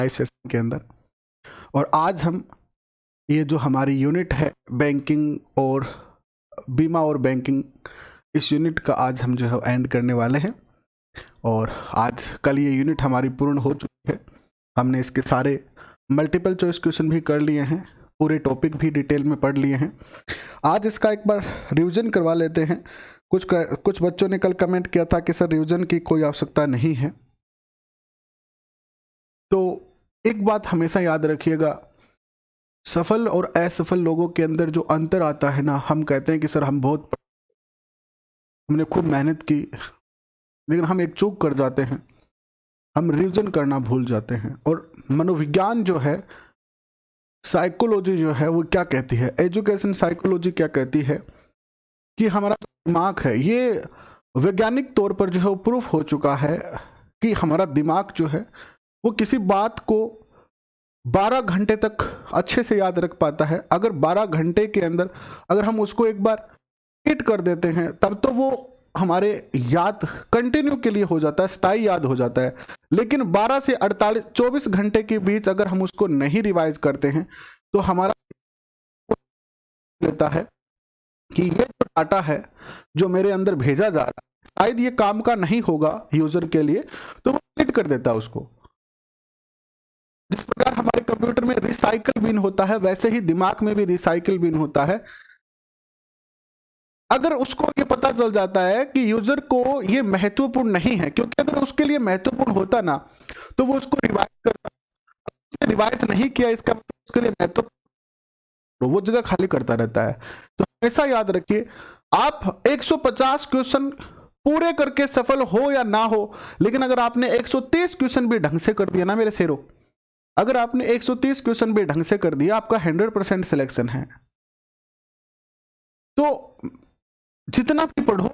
Live session के अंदर। और आज हम ये जो हमारी यूनिट है बैंकिंग और बीमा और बैंकिंग, इस यूनिट का आज हम जो है एंड करने वाले हैं। और आज कल ये यूनिट हमारी पूर्ण हो चुकी है। हमने इसके सारे मल्टीपल चॉइस क्वेश्चन भी कर लिए हैं, पूरे टॉपिक भी डिटेल में पढ़ लिए हैं। आज इसका एक बार रिवीजन करवा लेते हैं। कुछ बच्चों ने कल कमेंट किया था कि सर रिवीजन की कोई आवश्यकता नहीं है। तो एक बात हमेशा याद रखिएगा, सफल और असफल लोगों के अंदर जो अंतर आता है ना, हम कहते हैं कि सर हमने खूब मेहनत की, लेकिन हम एक चूक कर जाते हैं, हम रिवीजन करना भूल जाते हैं। और मनोविज्ञान जो है, साइकोलॉजी जो है, वो क्या कहती है, एजुकेशन साइकोलॉजी क्या कहती है कि हमारा दिमाग है, ये वैज्ञानिक तौर पर जो है वो प्रूफ हो चुका है कि हमारा दिमाग जो है वो किसी बात को 12 घंटे तक अच्छे से याद रख पाता है। अगर 12 घंटे के अंदर अगर हम उसको एक बार रिपीट कर देते हैं तब तो वो हमारे याद कंटिन्यू के लिए हो जाता है, स्थायी याद हो जाता है। लेकिन 12 से 24 घंटे के बीच अगर हम उसको नहीं रिवाइज करते हैं तो हमारा लेता है कि ये जो डाटा है जो मेरे अंदर भेजा जा रहा है शायद ये काम का नहीं होगा यूजर के लिए, तो वो डिलीट कर देता है उसको। जिस प्रकार हमारे कंप्यूटर में रिसाइकल बिन होता है, वैसे ही दिमाग में भी रिसाइकल बिन होता है। अगर उसको ये पता चल जाता है कि यूजर को ये महत्वपूर्ण नहीं है, क्योंकि अगर उसके लिए महत्वपूर्ण होता ना तो वो उसको रिवाइज करता, रिवाइज नहीं किया इसका मतलब उसके लिए महत्वपूर्ण, वो जगह खाली करता रहता है। तो हमेशा याद रखिए, आप 150 क्वेश्चन पूरे करके सफल हो या ना हो, लेकिन अगर आपने 130 क्वेश्चन भी ढंग से कर दिया ना मेरे शेरों, अगर आपने 130 क्वेश्चन भी ढंग से कर दिया, आपका 100% सिलेक्शन है। तो जितना भी पढ़ो,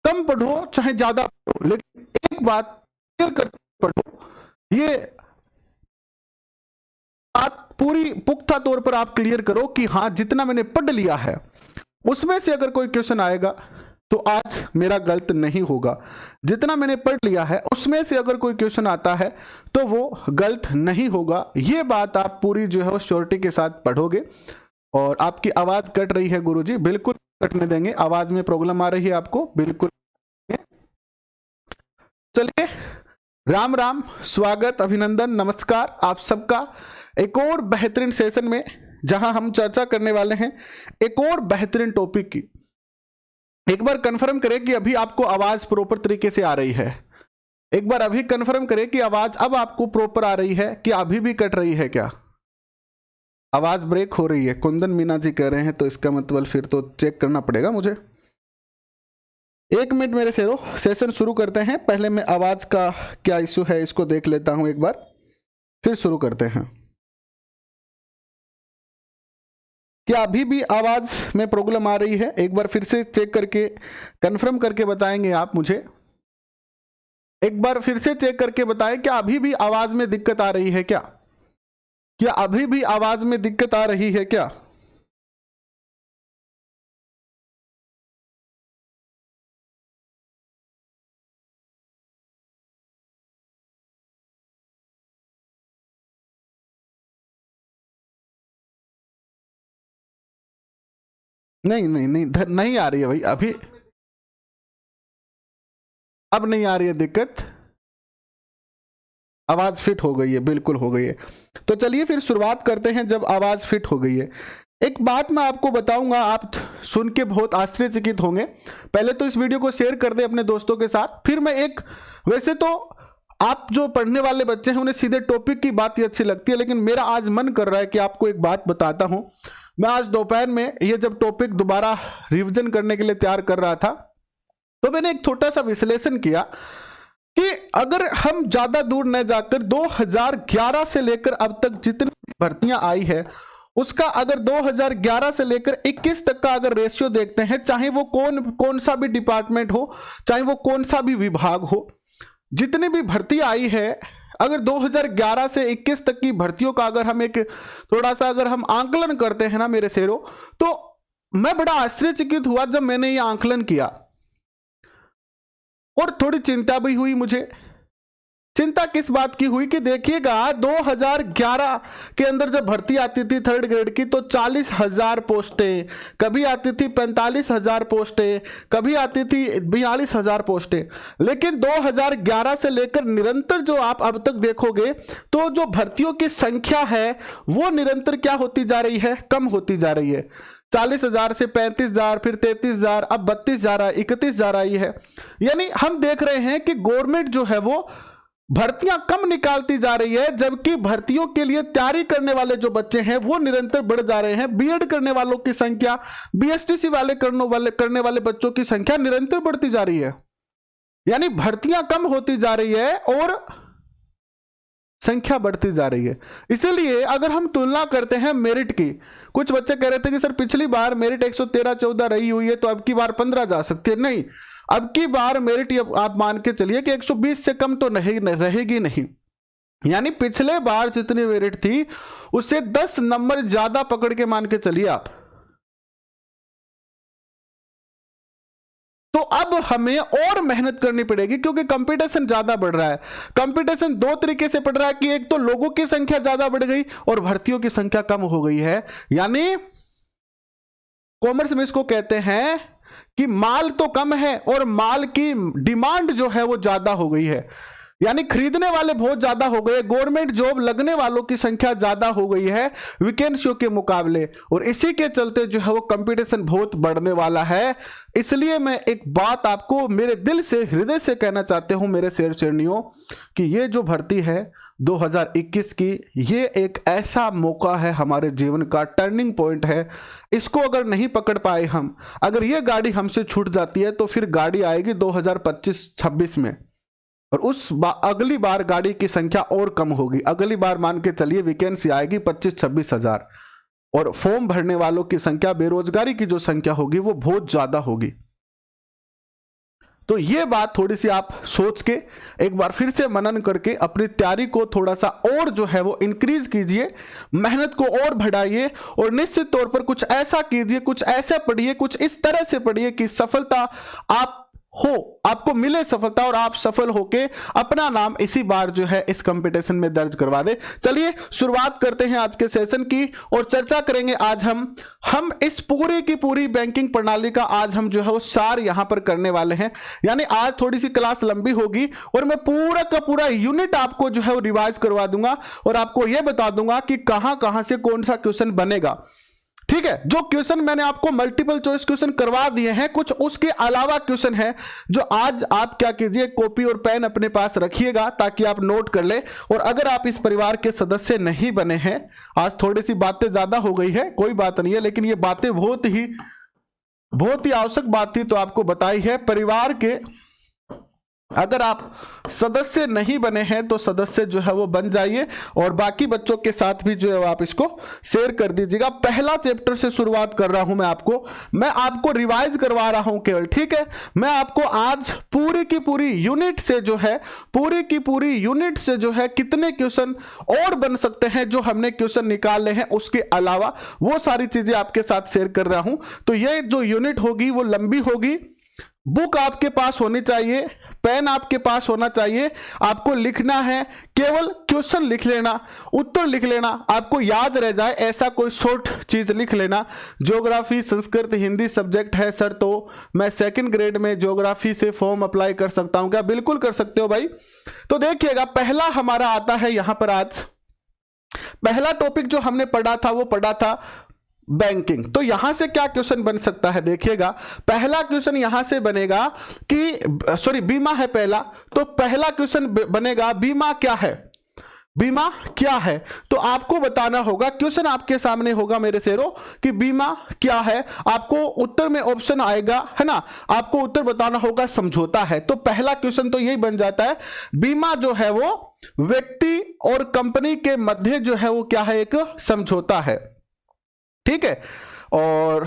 कम पढ़ो चाहे ज्यादा पढ़ो, लेकिन एक बात क्लियर करके पढ़ो। ये बात पूरी पुख्ता तौर पर आप क्लियर करो कि हाँ, जितना मैंने पढ़ लिया है उसमें से अगर कोई क्वेश्चन आएगा तो आज मेरा गलत नहीं होगा। जितना मैंने पढ़ लिया है उसमें से अगर कोई क्वेश्चन आता है तो वो गलत नहीं होगा। ये बात आप पूरी जो है वो श्योरिटी के साथ पढ़ोगे। और आपकी आवाज कट रही है गुरुजी, बिल्कुल कटने देंगे। आवाज में प्रॉब्लम आ रही है आपको, बिल्कुल। चलिए, राम राम, स्वागत, अभिनंदन, नमस्कार आप सबका एक और बेहतरीन सेशन में, जहां हम चर्चा करने वाले हैं एक और बेहतरीन टॉपिक की। एक बार कंफर्म करें कि अभी आपको आवाज प्रॉपर तरीके से आ रही है। एक बार अभी कंफर्म करें कि आवाज अब आपको प्रॉपर आ रही है कि अभी भी कट रही है, क्या आवाज ब्रेक हो रही है? कुंदन मीना जी कह रहे हैं, तो इसका मतलब फिर तो चेक करना पड़ेगा मुझे। 1 मिनट मेरे शेरों, सेशन शुरू करते हैं। पहले मैं आवाज का क्या इशू है इसको देख लेता हूं एक बार, फिर शुरू करते हैं। क्या अभी भी आवाज में प्रॉब्लम आ रही है? एक बार फिर से चेक करके कंफर्म करके बताएंगे आप मुझे। एक बार फिर से चेक करके बताएं, क्या अभी भी आवाज में दिक्कत आ रही है? क्या अभी भी आवाज में दिक्कत आ रही है क्या? नहीं नहीं नहीं, नहीं आ रही है भाई अभी, अब नहीं आ रही है दिक्कत, आवाज फिट हो गई है, बिल्कुल हो गई है। तो चलिए फिर शुरुआत करते हैं जब आवाज फिट हो गई है। एक बात मैं आपको बताऊंगा, आप सुन के बहुत आश्चर्यचकित होंगे। पहले तो इस वीडियो को शेयर कर दे अपने दोस्तों के साथ, फिर मैं वैसे तो आप जो पढ़ने वाले बच्चे हैं उन्हें सीधे टॉपिक की बात ही अच्छी लगती है, लेकिन मेरा आज मन कर रहा है कि आपको एक बात बताता हूं। मैं आज दोपहर में ये जब टॉपिक दोबारा रिविजन करने के लिए तैयार कर रहा था, तो मैंने एक छोटा सा विश्लेषण किया कि अगर हम ज्यादा दूर न जाकर 2011 से लेकर अब तक जितनी भर्तियां आई है उसका अगर 2011 से लेकर 21 तक का अगर रेशियो देखते हैं, चाहे वो कौन सा भी डिपार्टमेंट हो, चाहे वो कौन सा भी विभाग हो, जितनी भी भर्ती आई है, अगर 2011 से 21 तक की भर्तियों का अगर हम एक थोड़ा सा अगर हम आंकलन करते हैं ना मेरे शेरों, तो मैं बड़ा आश्चर्यचकित हुआ जब मैंने ये आंकलन किया और थोड़ी चिंता भी हुई मुझे चिंता किस बात की हुई कि देखिएगा 2011 के अंदर जब भर्ती आती थी 3rd ग्रेड की तो 40,000 पोस्टें, कभी आती थी 45,000 पोस्टें, कभी आती थी 42,000 पोस्टें। लेकिन 2011 से लेकर निरंतर जो आप अब तक देखोगे तो जो भर्तियों की संख्या है वो निरंतर क्या होती जा रही है, कम होती जा रही है। 40,000 से 35,000, फिर 33,000, अब 32,000, 31,000 आई है। यानी हम देख रहे हैं कि गवर्नमेंट जो है वो भर्तियां कम निकालती जा रही है, जबकि भर्तियों के लिए तैयारी करने वाले जो बच्चे हैं वो निरंतर बढ़ जा रहे हैं। बीएड करने वालों की संख्या, बीएसटीसी वाले करने वाले बच्चों की संख्या निरंतर बढ़ती जा रही है। यानी भर्तियां कम होती जा रही है और संख्या बढ़ती जा रही है। इसीलिए अगर हम तुलना करते हैं मेरिट की, कुछ बच्चे कह रहे थे कि सर पिछली बार मेरिट 113-14 रही हुई है तो अब की बार 15 जा सकती है। नहीं, अब की बार मेरिट आप मान के चलिए कि 120 से कम तो नहीं रहेगी नहीं। यानी पिछले बार जितनी मेरिट थी उससे 10 नंबर ज्यादा पकड़ के मान के चलिए आप। तो अब हमें और मेहनत करनी पड़ेगी क्योंकि कंपटीशन ज्यादा बढ़ रहा है। कंपटीशन दो तरीके से बढ़ रहा है कि एक तो लोगों की संख्या ज्यादा बढ़ गई और भर्तियों की संख्या कम हो गई है। यानी कॉमर्स में इसको कहते हैं कि माल तो कम है और माल की डिमांड जो है वो ज्यादा हो गई है। यानी खरीदने वाले बहुत ज्यादा हो गए, गवर्नमेंट जॉब लगने वालों की संख्या ज्यादा हो गई है वैकेंसियों के मुकाबले, और इसी के चलते जो है वो कंपटीशन बहुत बढ़ने वाला है। इसलिए मैं एक बात आपको मेरे दिल से, हृदय से कहना चाहता हूं मेरे शेर शेरनियों कि ये जो भर्ती है 2021 की, ये एक ऐसा मौका है हमारे जीवन का, टर्निंग पॉइंट है। इसको अगर नहीं पकड़ पाए हम, अगर ये गाड़ी हमसे छूट जाती है तो फिर गाड़ी आएगी 2025-26 में, और अगली बार गाड़ी की संख्या और कम होगी। अगली बार मान के चलिए वैकेंसी आएगी 25-26 हजार, और फॉर्म भरने वालों की संख्या, बेरोजगारी की जो संख्या होगी वो बहुत ज्यादा होगी। तो ये बात थोड़ी सी आप सोच के एक बार फिर से मनन करके अपनी तैयारी को थोड़ा सा और जो है वो इंक्रीज कीजिए, मेहनत को और बढ़ाइए, और निश्चित तौर पर कुछ ऐसा कीजिए, कुछ ऐसा पढ़िए, कुछ इस तरह से पढ़िए कि सफलता आपको मिले सफलता, और आप सफल होके अपना नाम इसी बार जो है इस कंपटीशन में दर्ज करवा दे। चलिए शुरुआत करते हैं आज के सेशन की और चर्चा करेंगे आज हम इस पूरी की पूरी बैंकिंग प्रणाली का आज हम जो है वो सार यहां पर करने वाले हैं। यानी आज थोड़ी सी क्लास लंबी होगी और मैं पूरा का पूरा यूनिट आपको जो है वो रिवाइज करवा दूंगा और आपको यह बता दूंगा कि कहां से कौन सा क्वेश्चन बनेगा। ठीक है, जो क्वेश्चन मैंने आपको मल्टीपल चॉइस क्वेश्चन करवा दिए हैं, कुछ उसके अलावा क्वेश्चन है जो आज आप क्या कीजिए, कॉपी और पेन अपने पास रखिएगा ताकि आप नोट कर ले। और अगर आप इस परिवार के सदस्य नहीं बने हैं, आज थोड़ी सी बातें ज्यादा हो गई है, कोई बात नहीं है, लेकिन ये बातें बहुत ही आवश्यक बात थी तो आपको बताई है। परिवार के अगर आप सदस्य नहीं बने हैं तो सदस्य जो है वो बन जाइए और बाकी बच्चों के साथ भी जो है आप इसको शेयर कर दीजिएगा। पहला चैप्टर से शुरुआत कर रहा हूं मैं आपको रिवाइज करवा रहा हूं केवल। ठीक है, मैं आपको आज पूरी की पूरी यूनिट से जो है कितने क्वेश्चन और बन सकते हैं जो हमने क्वेश्चन निकाले हैं उसके अलावा वो सारी चीजें आपके साथ शेयर कर रहा हूं। तो ये जो यूनिट होगी वो लंबी होगी। बुक आपके पास होनी चाहिए, पेन आपके पास होना चाहिए, आपको लिखना है, केवल क्वेश्चन लिख लेना, उत्तर लिख लेना, आपको याद रह जाए ऐसा कोई शॉर्ट चीज लिख लेना। ज्योग्राफी, संस्कृत, हिंदी सब्जेक्ट है सर तो मैं 2nd ग्रेड में ज्योग्राफी से फॉर्म अप्लाई कर सकता हूं क्या? बिल्कुल कर सकते हो भाई। तो देखिएगा पहला हमारा आता है यहां पर, आज पहला टॉपिक जो हमने पढ़ा था बैंकिंग। तो यहां से क्या क्वेश्चन बन सकता है, देखिएगा पहला क्वेश्चन यहां से बनेगा कि बीमा है पहला, तो पहला क्वेश्चन बनेगा बीमा क्या है, बीमा क्या है। तो आपको बताना होगा, क्वेश्चन आपके सामने होगा मेरे शेरों कि बीमा क्या है। आपको उत्तर में ऑप्शन आएगा, है ना, आपको उत्तर बताना होगा समझौता है। तो पहला क्वेश्चन तो यही बन जाता है, बीमा जो है वो व्यक्ति और कंपनी के मध्य जो है वो क्या है, एक समझौता है। ठीक है, और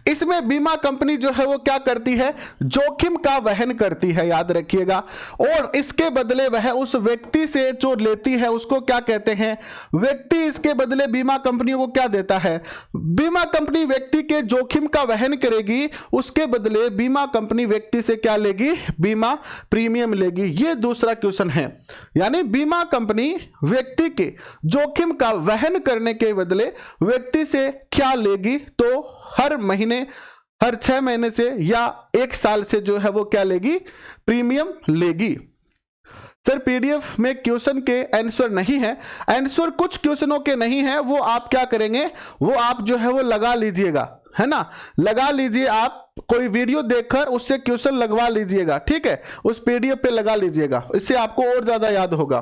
इसमें बीमा कंपनी जो है वो क्या करती है, जोखिम का वहन करती है, याद रखिएगा। और इसके बदले वह उस व्यक्ति से जो लेती है उसको क्या कहते हैं, व्यक्ति इसके बदले बीमा कंपनियों को क्या देता है, बीमा कंपनी व्यक्ति के जोखिम का वहन करेगी, उसके बदले बीमा कंपनी व्यक्ति से क्या लेगी, बीमा प्रीमियम लेगी। ये दूसरा क्वेश्चन है, यानी बीमा कंपनी व्यक्ति के जोखिम का वहन करने के बदले व्यक्ति से क्या लेगी, तो हर महीने, हर 6 महीने से या 1 साल से जो है वो क्या लेगी, प्रीमियम लेगी। सर पीडीएफ में क्वेश्चन के आंसर नहीं है, आंसर कुछ क्वेश्चनों के नहीं है, वो आप क्या करेंगे, वो आप जो है वो लगा लीजिएगा, है ना, लगा लीजिए, आप कोई वीडियो देखकर उससे क्वेश्चन लगवा लीजिएगा, ठीक है, उस पीडीएफ पे लगा लीजिएगा, इससे आपको और ज्यादा याद होगा।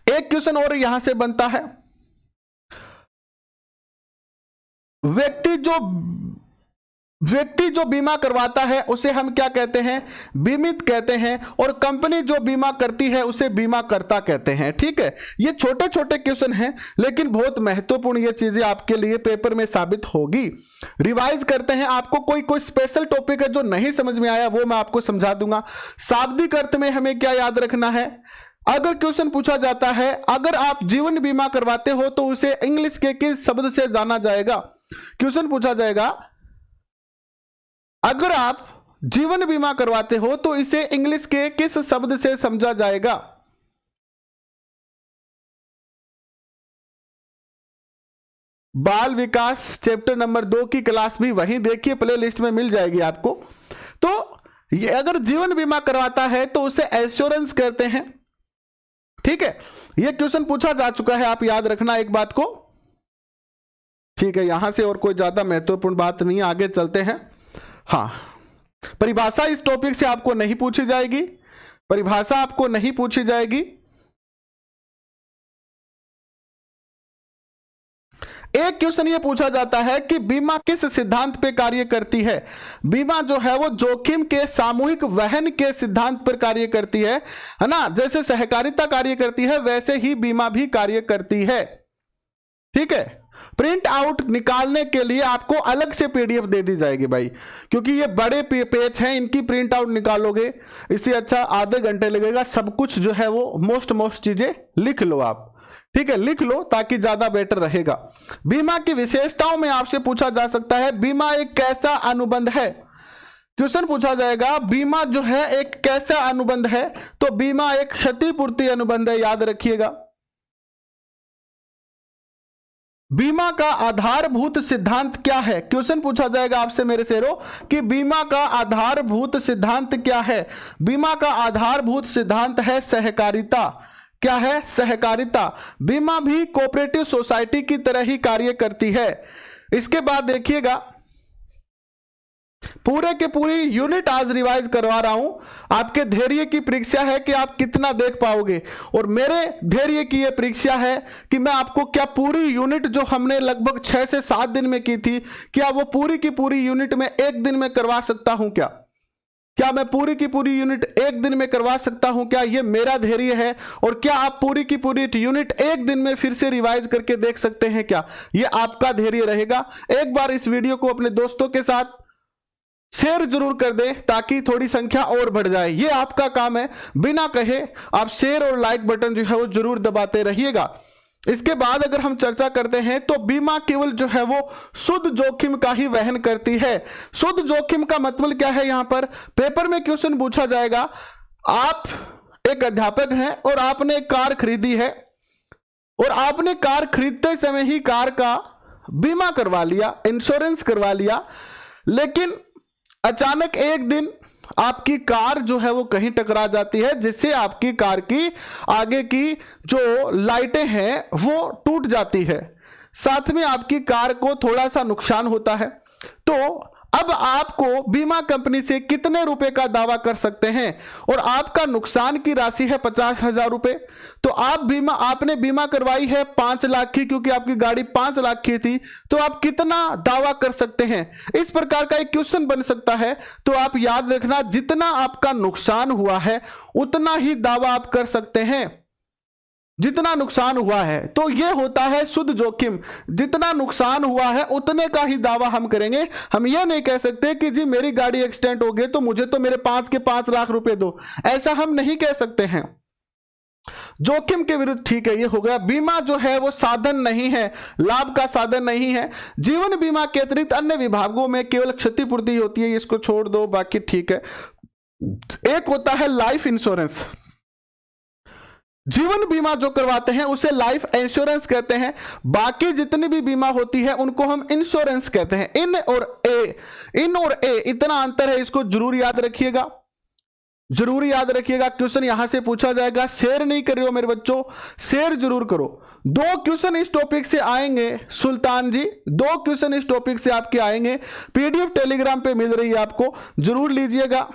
एक क्वेश्चन और यहां से बनता है, व्यक्ति जो बीमा करवाता है उसे हम क्या कहते हैं, बीमित कहते हैं, और कंपनी जो बीमा करती है उसे बीमा करता कहते हैं, ठीक है। ये छोटे छोटे क्वेश्चन हैं लेकिन बहुत महत्वपूर्ण ये चीजें आपके लिए पेपर में साबित होगी। रिवाइज करते हैं, आपको कोई स्पेशल टॉपिक है जो नहीं समझ में आया वो मैं आपको समझा दूंगा। शाब्दिक अर्थ में हमें क्या याद रखना है, अगर क्वेश्चन पूछा जाता है अगर आप जीवन बीमा करवाते हो तो उसे इंग्लिश के किस शब्द से जाना जाएगा, क्वेश्चन पूछा जाएगा अगर आप जीवन बीमा करवाते हो तो इसे इंग्लिश के किस शब्द से समझा जाएगा। बाल विकास चैप्टर नंबर 2 की क्लास भी वहीं देखिए, प्ले लिस्ट में मिल जाएगी आपको। तो ये अगर जीवन बीमा करवाता है तो उसे एश्योरेंस कहते हैं, ठीक है। यह क्वेश्चन पूछा जा चुका है, आप याद रखना एक बात को, ठीक है। यहां से और कोई ज्यादा महत्वपूर्ण बात नहीं, आगे चलते हैं। हाँ, परिभाषा इस टॉपिक से आपको नहीं पूछी जाएगी, परिभाषा आपको नहीं पूछी जाएगी। एक क्वेश्चन ये पूछा जाता है कि बीमा किस सिद्धांत पे कार्य करती है। बीमा जो है वो जोखिम के सामूहिक वहन के सिद्धांत पर कार्य करती है ना, जैसे सहकारिता कार्य करती है वैसे ही बीमा भी कार्य करती है, ठीक है। प्रिंट आउट निकालने के लिए आपको अलग से पीडीएफ दे दी जाएगी भाई, क्योंकि ये बड़े पेज हैं, इनकी प्रिंट आउट निकालोगे इससे अच्छा आधे घंटे लगेगा। सब कुछ जो है वो मोस्ट चीजें लिख लो आप, ठीक है, लिख लो ताकि ज्यादा बेटर रहेगा। बीमा की विशेषताओं में आपसे पूछा जा सकता है बीमा एक कैसा अनुबंध है, क्वेश्चन पूछा जाएगा बीमा जो है एक कैसा अनुबंध है, तो बीमा एक क्षतिपूर्ति अनुबंध है, याद रखिएगा। बीमा का आधारभूत सिद्धांत क्या है, क्वेश्चन पूछा जाएगा आपसे मेरे शेरों कि बीमा का आधारभूत सिद्धांत क्या है। बीमा का आधारभूत सिद्धांत है सहकारिता। क्या है, सहकारिता। बीमा भी कोऑपरेटिव सोसाइटी की तरह ही कार्य करती है। इसके बाद देखिएगा, पूरे के पूरी यूनिट आज रिवाइज करवा रहा हूं, आपके धैर्य की परीक्षा है कि आप कितना देख पाओगे, और मेरे धैर्य की यह परीक्षा है कि मैं आपको क्या पूरी यूनिट जो हमने लगभग 6 से 7 दिन में की थी, क्या वो पूरी की पूरी यूनिट में 1 दिन में करवा सकता हूं क्या मैं पूरी की पूरी यूनिट 1 दिन में करवा सकता हूं क्या, ये मेरा धैर्य है। और क्या आप पूरी की पूरी यूनिट 1 दिन में फिर से रिवाइज करके देख सकते हैं क्या, ये आपका धैर्य रहेगा। एक बार इस वीडियो को अपने दोस्तों के साथ शेयर जरूर कर दें ताकि थोड़ी संख्या और बढ़ जाए, ये आपका काम है। बिना कहे आप शेयर और लाइक बटन जो है वो जरूर दबाते रहिएगा। इसके बाद अगर हम चर्चा करते हैं तो बीमा केवल जो है वो शुद्ध जोखिम का ही वहन करती है। शुद्ध जोखिम का मतलब क्या है, यहां पर पेपर में क्वेश्चन पूछा जाएगा, आप एक अध्यापक हैं और आपने एक कार खरीदी है, और आपने कार खरीदते समय ही कार का बीमा करवा लिया, इंश्योरेंस करवा लिया, लेकिन अचानक एक दिन आपकी कार जो है वो कहीं टकरा जाती है, जिससे आपकी कार की आगे की जो लाइटें हैं वो टूट जाती है, साथ में आपकी कार को थोड़ा सा नुकसान होता है। तो अब आपको बीमा कंपनी से कितने रुपए का दावा कर सकते हैं, और आपका नुकसान की राशि है 50,000 रुपए। तो आपने बीमा करवाई है 5 लाख की, क्योंकि आपकी गाड़ी 5 लाख की थी, तो आप कितना दावा कर सकते हैं, इस प्रकार का एक क्वेश्चन बन सकता है। तो आप याद रखना, जितना आपका नुकसान हुआ है उतना ही दावा आप कर सकते हैं। जितना नुकसान हुआ है, तो ये होता है शुद्ध जोखिम। जितना नुकसान हुआ है उतने का ही दावा हम करेंगे। हम ये नहीं कह सकते कि जी मेरी गाड़ी एक्सीडेंट हो गई तो मुझे तो मेरे 5 के 5 लाख रुपए दो, ऐसा हम नहीं कह सकते हैं। जोखिम के विरुद्ध ठीक है, ये हो गया। बीमा जो है वो साधन नहीं है, लाभ का साधन नहीं है। जीवन बीमा के अतिरिक्त अन्य विभागों में केवल क्षतिपूर्ति होती है, इसको छोड़ दो, बाकी ठीक है। एक होता है लाइफ इंश्योरेंस। जीवन बीमा जो करवाते हैं उसे लाइफ इंश्योरेंस कहते हैं। बाकी जितनी भी बीमा होती है उनको हम इंश्योरेंस कहते हैं। इन और ए इतना अंतर है, इसको जरूर याद रखिएगा, जरूर याद रखिएगा। क्वेश्चन यहां से पूछा जाएगा। शेयर नहीं कर रहे हो मेरे बच्चों, शेयर जरूर करो। 2 क्वेश्चन इस टॉपिक से आएंगे सुल्तान जी, 2 क्वेश्चन इस टॉपिक से आपके आएंगे। पीडीएफ टेलीग्राम पे मिल रही है आपको, जरूर लीजिएगा।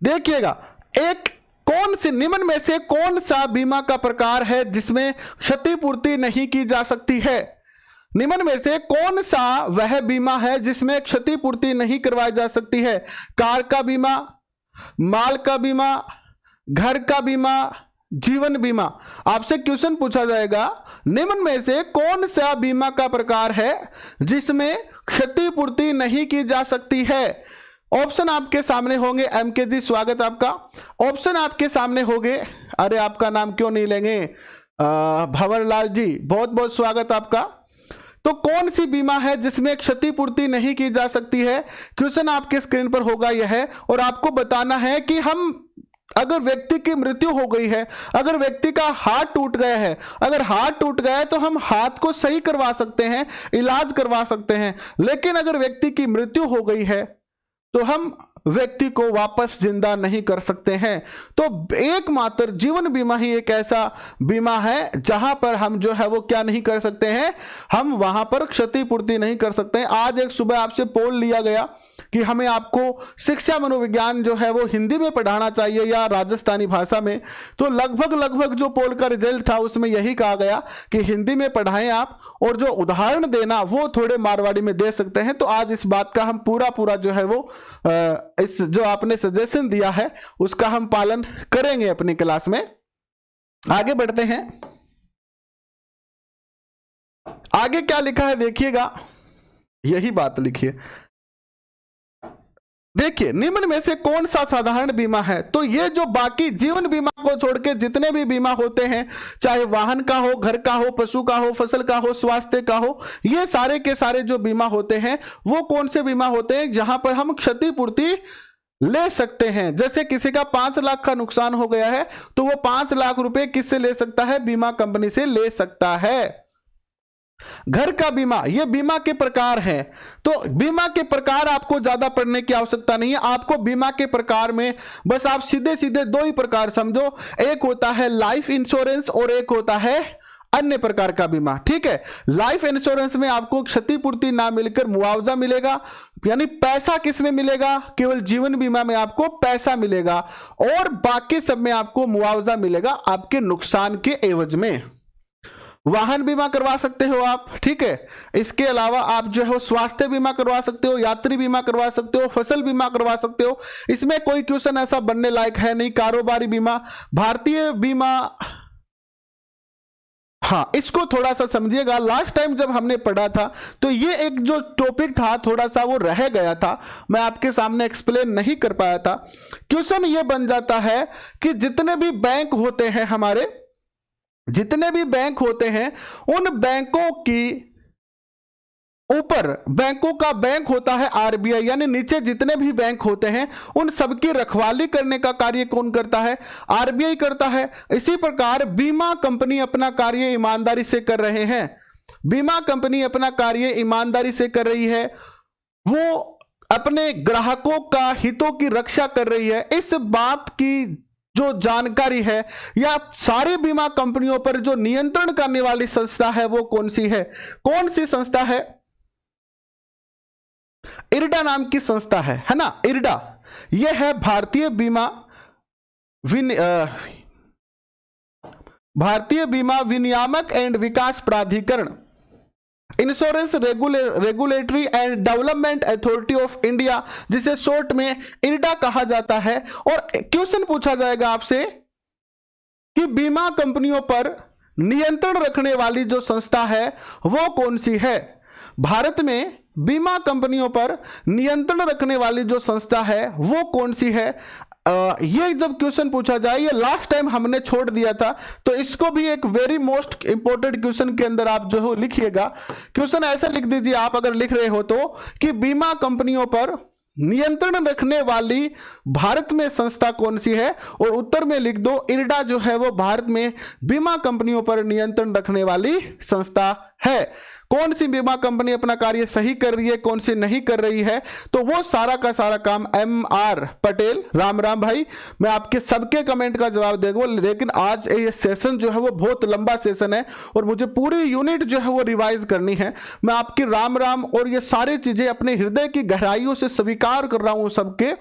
देखिएगा, एक कौन सी निम्न में से कौन सा बीमा का प्रकार है जिसमें क्षतिपूर्ति नहीं की जा सकती है? निम्न में से कौन सा वह बीमा है जिसमें क्षतिपूर्ति नहीं करवाई जा सकती है? कार का बीमा, माल का बीमा, घर का बीमा, जीवन बीमा। आपसे क्वेश्चन पूछा जाएगा, निम्न में से कौन सा बीमा का प्रकार है जिसमें क्षतिपूर्ति नहीं की जा सकती है? ऑप्शन आपके सामने होंगे। एमके जी स्वागत आपका। ऑप्शन आपके सामने होंगे। अरे आपका नाम क्यों नहीं लेंगे, भंवरलाल जी, बहुत बहुत स्वागत आपका। तो कौन सी बीमा है जिसमें क्षतिपूर्ति नहीं की जा सकती है? क्वेश्चन आपके स्क्रीन पर होगा यह है, और आपको बताना है कि हम अगर व्यक्ति की मृत्यु हो गई है, अगर व्यक्ति का हाथ टूट गया है, अगर हाथ टूट गया है तो हम हाथ को सही करवा सकते हैं, इलाज करवा सकते हैं। लेकिन अगर व्यक्ति की मृत्यु हो गई है तो हम व्यक्ति को वापस जिंदा नहीं कर सकते हैं। तो एकमात्र जीवन बीमा ही एक ऐसा बीमा है जहां पर हम जो है वो क्या नहीं कर सकते हैं, हम वहां पर क्षतिपूर्ति नहीं कर सकते हैं। आज एक सुबह आपसे पोल लिया गया कि हमें आपको शिक्षा मनोविज्ञान जो है वो हिंदी में पढ़ाना चाहिए या राजस्थानी भाषा में। तो लगभग जो पोल का रिजल्ट था उसमें यही कहा गया कि हिंदी में पढ़ाएं आप, और जो उदाहरण देना वो थोड़े मारवाड़ी में दे सकते हैं। तो आज इस बात का हम पूरा जो है वो इस जो आपने सजेशन दिया है उसका हम पालन करेंगे अपनी क्लास में। आगे बढ़ते हैं, आगे क्या लिखा है देखिएगा, यही बात लिखिए। देखिए, निम्न में से कौन सा साधारण बीमा है? तो ये जो बाकी जीवन बीमा को छोड़ के जितने भी बीमा होते हैं, चाहे वाहन का हो, घर का हो, पशु का हो, फसल का हो, स्वास्थ्य का हो, ये सारे के सारे जो बीमा होते हैं वो कौन से बीमा होते हैं जहां पर हम क्षतिपूर्ति ले सकते हैं। जैसे किसी का 5 लाख का नुकसान हो गया है तो वो 5 लाख रुपए किससे ले सकता है? बीमा कंपनी से ले सकता है। घर का बीमा, ये बीमा के प्रकार हैं। तो बीमा के प्रकार आपको ज्यादा पढ़ने की आवश्यकता नहीं है। आपको बीमा के प्रकार में बस आप सीधे सीधे 2 ही प्रकार समझो, एक होता है लाइफ इंश्योरेंस और एक होता है अन्य प्रकार का बीमा। ठीक है, लाइफ इंश्योरेंस में आपको क्षतिपूर्ति ना मिलकर मुआवजा मिलेगा, यानी पैसा किस में मिलेगा? केवल जीवन बीमा में आपको पैसा मिलेगा, और बाकी सब में आपको मुआवजा मिलेगा आपके नुकसान के एवज में। वाहन बीमा करवा सकते हो आप, ठीक है। इसके अलावा आप जो है स्वास्थ्य बीमा करवा सकते हो, यात्री बीमा करवा सकते हो, फसल बीमा करवा सकते हो। इसमें कोई क्वेश्चन ऐसा बनने लायक है नहीं। कारोबारी बीमा, भारतीय बीमा, हाँ इसको थोड़ा सा समझिएगा। लास्ट टाइम जब हमने पढ़ा था तो ये एक जो टॉपिक था थोड़ा सा वो रह गया था, मैं आपके सामने एक्सप्लेन नहीं कर पाया था। क्वेश्चन ये बन जाता है कि जितने भी बैंक होते हैं हमारे, जितने भी बैंक होते हैं उन बैंकों की ऊपर बैंकों का बैंक होता है आरबीआई, यानी नीचे जितने भी बैंक होते हैं उन सबकी रखवाली करने का कार्य कौन करता है? आरबीआई करता है। इसी प्रकार बीमा कंपनी अपना कार्य ईमानदारी से कर रहे हैं। बीमा कंपनी अपना कार्य ईमानदारी से कर रही है, वो अपने ग्राहकों का हितों की रक्षा कर रही है। इस बात की जो जानकारी है, या सारी बीमा कंपनियों पर जो नियंत्रण करने वाली संस्था है वो कौन सी है? कौन सी संस्था है? इरडा नाम की संस्था है ना, इरडा। यह है भारतीय बीमा विनियामक एंड विकास प्राधिकरण। Insurance regulatory and development authority of India, जिसे शॉर्ट में इरडा कहा जाता है। और क्वेश्चन पूछा जाएगा आपसे कि बीमा कंपनियों पर नियंत्रण रखने वाली जो संस्था है वो कौन सी है। भारत में बीमा कंपनियों पर नियंत्रण रखने वाली जो संस्था है वो कौन सी है। ये जब क्वेश्चन पूछा जाए, ये लास्ट टाइम हमने छोड़ दिया था, तो इसको भी एक वेरी मोस्ट इंपॉर्टेंट क्वेश्चन के अंदर आप जो हो लिखिएगा। क्वेश्चन ऐसा लिख दीजिए आप अगर लिख रहे हो तो, कि बीमा कंपनियों पर नियंत्रण रखने वाली भारत में संस्था कौन सी है, और उत्तर में लिख दो इरडा जो है वो भारत में बीमा कंपनियों पर नियंत्रण रखने वाली संस्था है। कौन सी बीमा कंपनी अपना कार्य सही कर रही है, कौन सी नहीं कर रही है, तो वो सारा का सारा काम MR पटेल, राम राम भाई, मैं आपके सबके कमेंट का जवाब देगा। लेकिन आज ये सेशन जो है वो बहुत लंबा सेशन है और मुझे पूरी यूनिट जो है वो रिवाइज करनी है। मैं आपकी राम राम और ये सारी चीजें अपने हृदय की गहराइयों से स्वीकार कर रहा हूं सबके।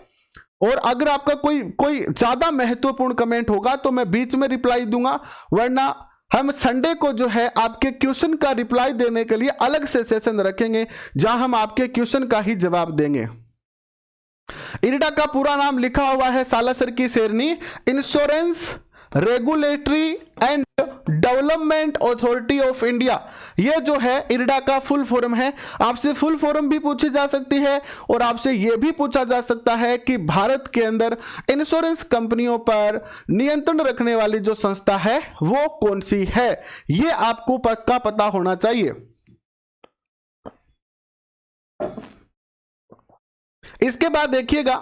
और अगर आपका कोई ज्यादा महत्वपूर्ण कमेंट होगा तो मैं बीच में रिप्लाई दूंगा, वरना हम संडे को जो है आपके क्वेश्चन का रिप्लाई देने के लिए अलग से सेशन रखेंगे, जहां हम आपके क्वेश्चन का ही जवाब देंगे। इरडा का पूरा नाम लिखा हुआ है सालासर की शेरनी, insurance regulatory and development authority of India. ये जो है इरडा का फुल फॉर्म है। आपसे फुल फॉर्म भी पूछी जा सकती है और आपसे यह भी पूछा जा सकता है कि भारत के अंदर इंश्योरेंस कंपनियों पर नियंत्रण रखने वाली जो संस्था है वो कौन सी है। ये आपको पक्का पता होना चाहिए। इसके बाद देखिएगा,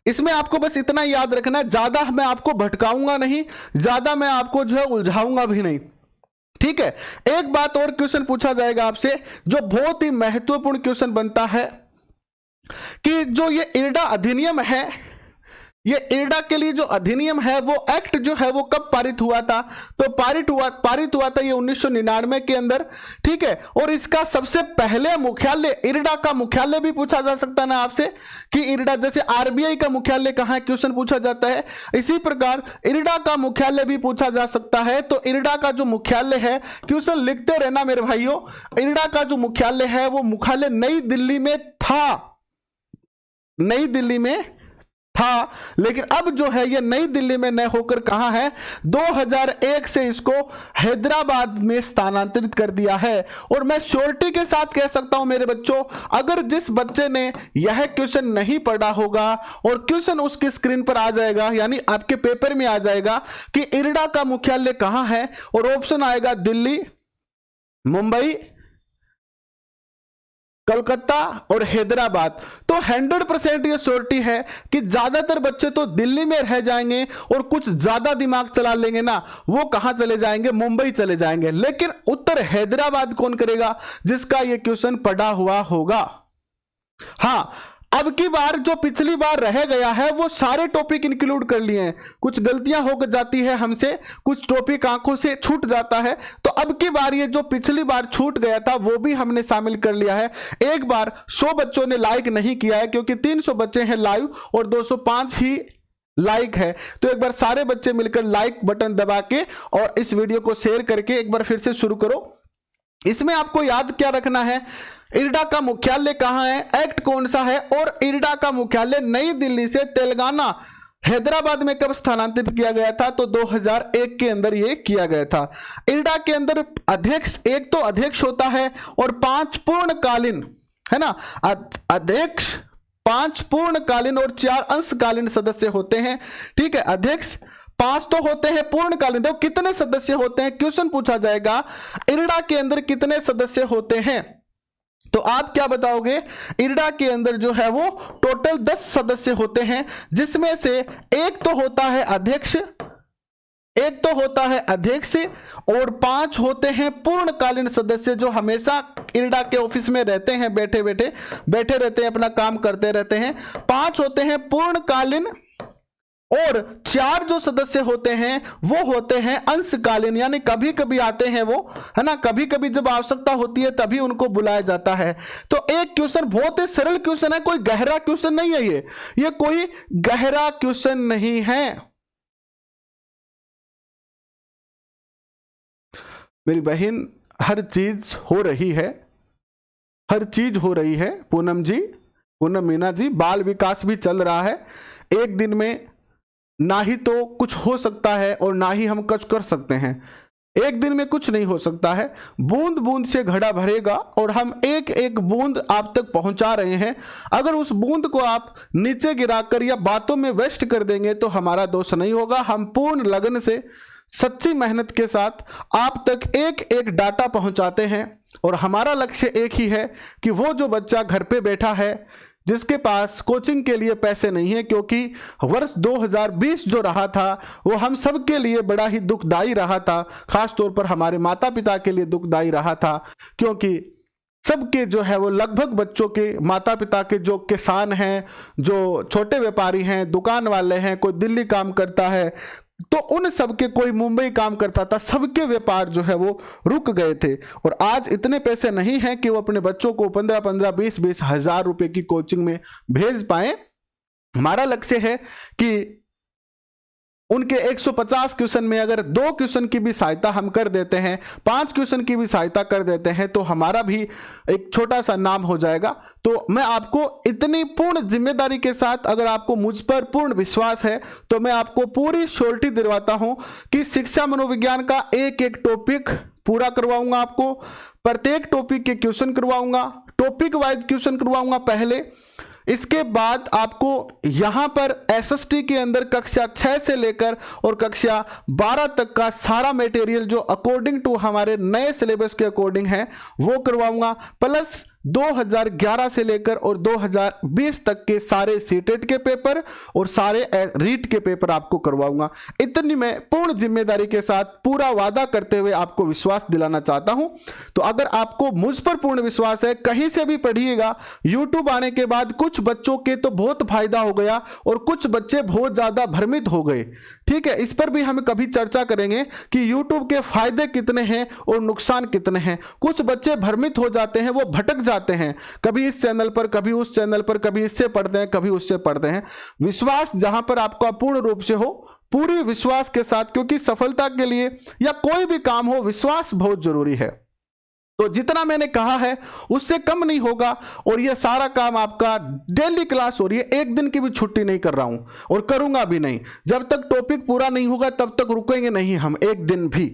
इसमें आपको बस इतना याद रखना है, ज्यादा मैं आपको भटकाऊंगा नहीं, ज्यादा मैं आपको जो है उलझाऊंगा भी नहीं, ठीक है। एक बात और क्वेश्चन पूछा जाएगा आपसे जो बहुत ही महत्वपूर्ण क्वेश्चन बनता है कि जो ये इरडा अधिनियम है, ये इरडा के लिए जो अधिनियम है वो एक्ट जो है वो कब पारित हुआ था, तो पारित हुआ था ये 1999 के अंदर, ठीक है। और इसका सबसे पहले मुख्यालय, इरडा का मुख्यालय भी पूछा जा सकता है ना आपसे कि इरडा, जैसे आरबीआई का मुख्यालय कहां है क्वेश्चन पूछा जाता है, इसी प्रकार इरडा का मुख्यालय भी पूछा जा सकता है। तो इरडा का जो मुख्यालय है, क्वेश्चन लिखते रहना मेरे भाइयों, इरडा का जो मुख्यालय है वो मुख्यालय नई दिल्ली में था, नई दिल्ली में था, लेकिन अब जो है ये नई दिल्ली में न होकर कहां है, 2001 से इसको हैदराबाद में स्थानांतरित कर दिया है। और मैं श्योरिटी के साथ कह सकता हूं मेरे बच्चों, अगर जिस बच्चे ने यह क्वेश्चन नहीं पढ़ा होगा और क्वेश्चन उसकी स्क्रीन पर आ जाएगा, यानी आपके पेपर में आ जाएगा कि इरडा का मुख्यालय कहां है, और ऑप्शन आएगा दिल्ली, मुंबई, कलकत्ता और हैदराबाद, तो 100% ये श्योरिटी है कि ज्यादातर बच्चे तो दिल्ली में रह जाएंगे और कुछ ज्यादा दिमाग चला लेंगे ना, वो कहां चले जाएंगे, मुंबई चले जाएंगे। लेकिन उत्तर हैदराबाद कौन करेगा, जिसका ये क्वेश्चन पढ़ा हुआ होगा। हां, अब की बार जो पिछली बार रह गया है वो सारे टॉपिक इंक्लूड कर लिए हैं, कुछ गलतियां हो जाती है हमसे, कुछ टॉपिक आंखों से छूट जाता है, तो अब की बार ये जो पिछली बार छूट गया था वो भी हमने शामिल कर लिया है। एक बार 100 बच्चों ने लाइक नहीं किया है क्योंकि 300 बच्चे हैं लाइव और 205 ही लाइक है, तो एक बार सारे बच्चे मिलकर लाइक बटन दबा के और इस वीडियो को शेयर करके एक बार फिर से शुरू करो। इसमें आपको याद क्या रखना है, इरडा का मुख्यालय कहां है, एक्ट कौन सा है, और इरडा का मुख्यालय नई दिल्ली से तेलंगाना हैदराबाद में कब स्थानांतरित किया गया था, तो 2001 के अंदर यह किया गया था। इरडा के अंदर अध्यक्ष, एक तो अध्यक्ष होता है और 5 पूर्णकालीन, है ना, अध्यक्ष 5 पूर्णकालीन और 4 अंशकालीन सदस्य होते हैं, ठीक है। अध्यक्ष 5 तो होते हैं पूर्णकालीन, देखो कितने सदस्य होते हैं, क्वेश्चन पूछा जाएगा इरडा के अंदर कितने सदस्य होते हैं, तो आप क्या बताओगे, इरडा के अंदर जो है वो टोटल 10 सदस्य होते हैं, जिसमें से एक तो होता है अध्यक्ष, एक तो होता है अध्यक्ष और 5 होते हैं पूर्णकालीन सदस्य जो हमेशा इरडा के ऑफिस में रहते हैं, बैठे रहते हैं, अपना काम करते रहते हैं। 5 होते हैं पूर्णकालीन और 4 जो सदस्य होते हैं वो होते हैं अंशकालीन, यानी कभी कभी आते हैं वो, है ना, कभी कभी जब आवश्यकता होती है तभी उनको बुलाया जाता है। तो एक क्वेश्चन बहुत ही सरल क्वेश्चन है, कोई गहरा क्वेश्चन नहीं है, ये कोई गहरा क्वेश्चन नहीं है। मेरी बहन हर चीज हो रही है, हर चीज हो रही है पूनम जी, पूनम मीना जी। बाल विकास भी चल रहा है। एक दिन में ना ही तो कुछ हो सकता है और ना ही हम कुछ कर सकते हैं। एक दिन में कुछ नहीं हो सकता है। बूंद बूंद से घड़ा भरेगा और हम एक एक बूंद आप तक पहुंचा रहे हैं। अगर उस बूंद को आप नीचे गिराकर या बातों में वेस्ट कर देंगे तो हमारा दोष नहीं होगा। हम पूर्ण लगन से, सच्ची मेहनत के साथ आप तक एक एक डाटा पहुंचाते हैं और हमारा लक्ष्य एक ही है कि वो जो बच्चा घर पे बैठा है, जिसके पास कोचिंग के लिए पैसे नहीं है, क्योंकि वर्ष 2020 जो रहा था वो हम सब के लिए बड़ा ही दुखदाई रहा था, खास तौर पर हमारे माता पिता के लिए दुखदाई रहा था, क्योंकि सबके जो है वो लगभग बच्चों के माता पिता के जो किसान हैं, जो छोटे व्यापारी हैं, दुकान वाले हैं, कोई दिल्ली काम करता है, तो उन सबके, कोई मुंबई काम करता था, सबके व्यापार जो है वो रुक गए थे। और आज इतने पैसे नहीं हैं कि वो अपने बच्चों को 15-15, 20-20 हजार रुपए की कोचिंग में भेज पाए। हमारा लक्ष्य है कि उनके 150 क्वेश्चन में अगर 2 क्वेश्चन की भी सहायता हम कर देते हैं, 5 क्वेश्चन की भी सहायता कर देते हैं, तो हमारा भी एक छोटा सा नाम हो जाएगा। तो मैं आपको इतनी पूर्ण जिम्मेदारी के साथ, अगर आपको मुझ पर पूर्ण विश्वास है तो मैं आपको पूरी श्योरिटी दिलवाता हूं कि शिक्षा मनोविज्ञान का एक एक टॉपिक पूरा करवाऊंगा। आपको प्रत्येक टॉपिक के क्वेश्चन करवाऊंगा, टॉपिक वाइज क्वेश्चन करवाऊंगा पहले। इसके बाद आपको यहां पर एसएसटी के अंदर कक्षा 6 से लेकर और कक्षा 12 तक का सारा मटेरियल जो अकॉर्डिंग टू हमारे नए सिलेबस के अकॉर्डिंग है वो करवाऊंगा, प्लस 2011 से लेकर और 2020 तक के सारे सीटेट के पेपर और सारे रीट के पेपर आपको करवाऊंगा। इतनी मैं पूर्ण जिम्मेदारी के साथ, पूरा वादा करते हुए आपको विश्वास दिलाना चाहता हूं। तो अगर आपको मुझ पर पूर्ण विश्वास है, कहीं से भी पढ़िएगा। यूट्यूब आने के बाद कुछ बच्चों के तो बहुत फायदा हो गया और कुछ बच्चे बहुत ज्यादा भ्रमित हो गए। ठीक है, इस पर भी हम कभी चर्चा करेंगे कि यूट्यूब के फायदे कितने हैं और नुकसान कितने हैं। कुछ बच्चे भ्रमित हो जाते हैं, वो भटक जाते हैं, कभी इस चैनल पर, कभी उस चैनल पर, कभी इससे पढ़ते हैं, कभी उससे पढ़ते हैं। विश्वास जहां पर आपका पूर्ण रूप से हो, पूरी विश्वास के साथ, क्योंकि सफलता के लिए या कोई भी काम हो विश्वास बहुत जरूरी है। तो जितना मैंने कहा है उससे कम नहीं होगा और यह सारा काम आपका डेली क्लास हो रही है, एक दिन की भी छुट्टी नहीं कर रहा हूं और करूंगा भी नहीं। जब तक टॉपिक पूरा नहीं होगा तब तक रुकेंगे नहीं हम एक दिन भी।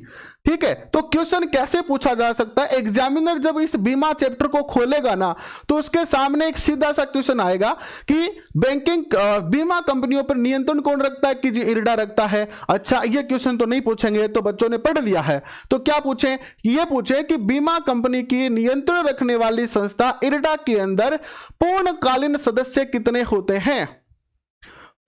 ठीक है, तो क्वेश्चन कैसे पूछा जा सकता है? एग्जामिनर जब इस बीमा चैप्टर को खोलेगा ना तो उसके सामने एक सीधा सा क्वेश्चन आएगा कि बैंकिंग बीमा कंपनियों पर नियंत्रण कौन रखता है? कि जी इरडा रखता है। अच्छा, ये क्वेश्चन तो नहीं पूछेंगे, तो बच्चों ने पढ़ लिया है। तो क्या पूछें? ये पूछे कि बीमा कंपनी की नियंत्रण रखने वाली संस्था इरडा के अंदर पूर्णकालीन सदस्य कितने होते हैं?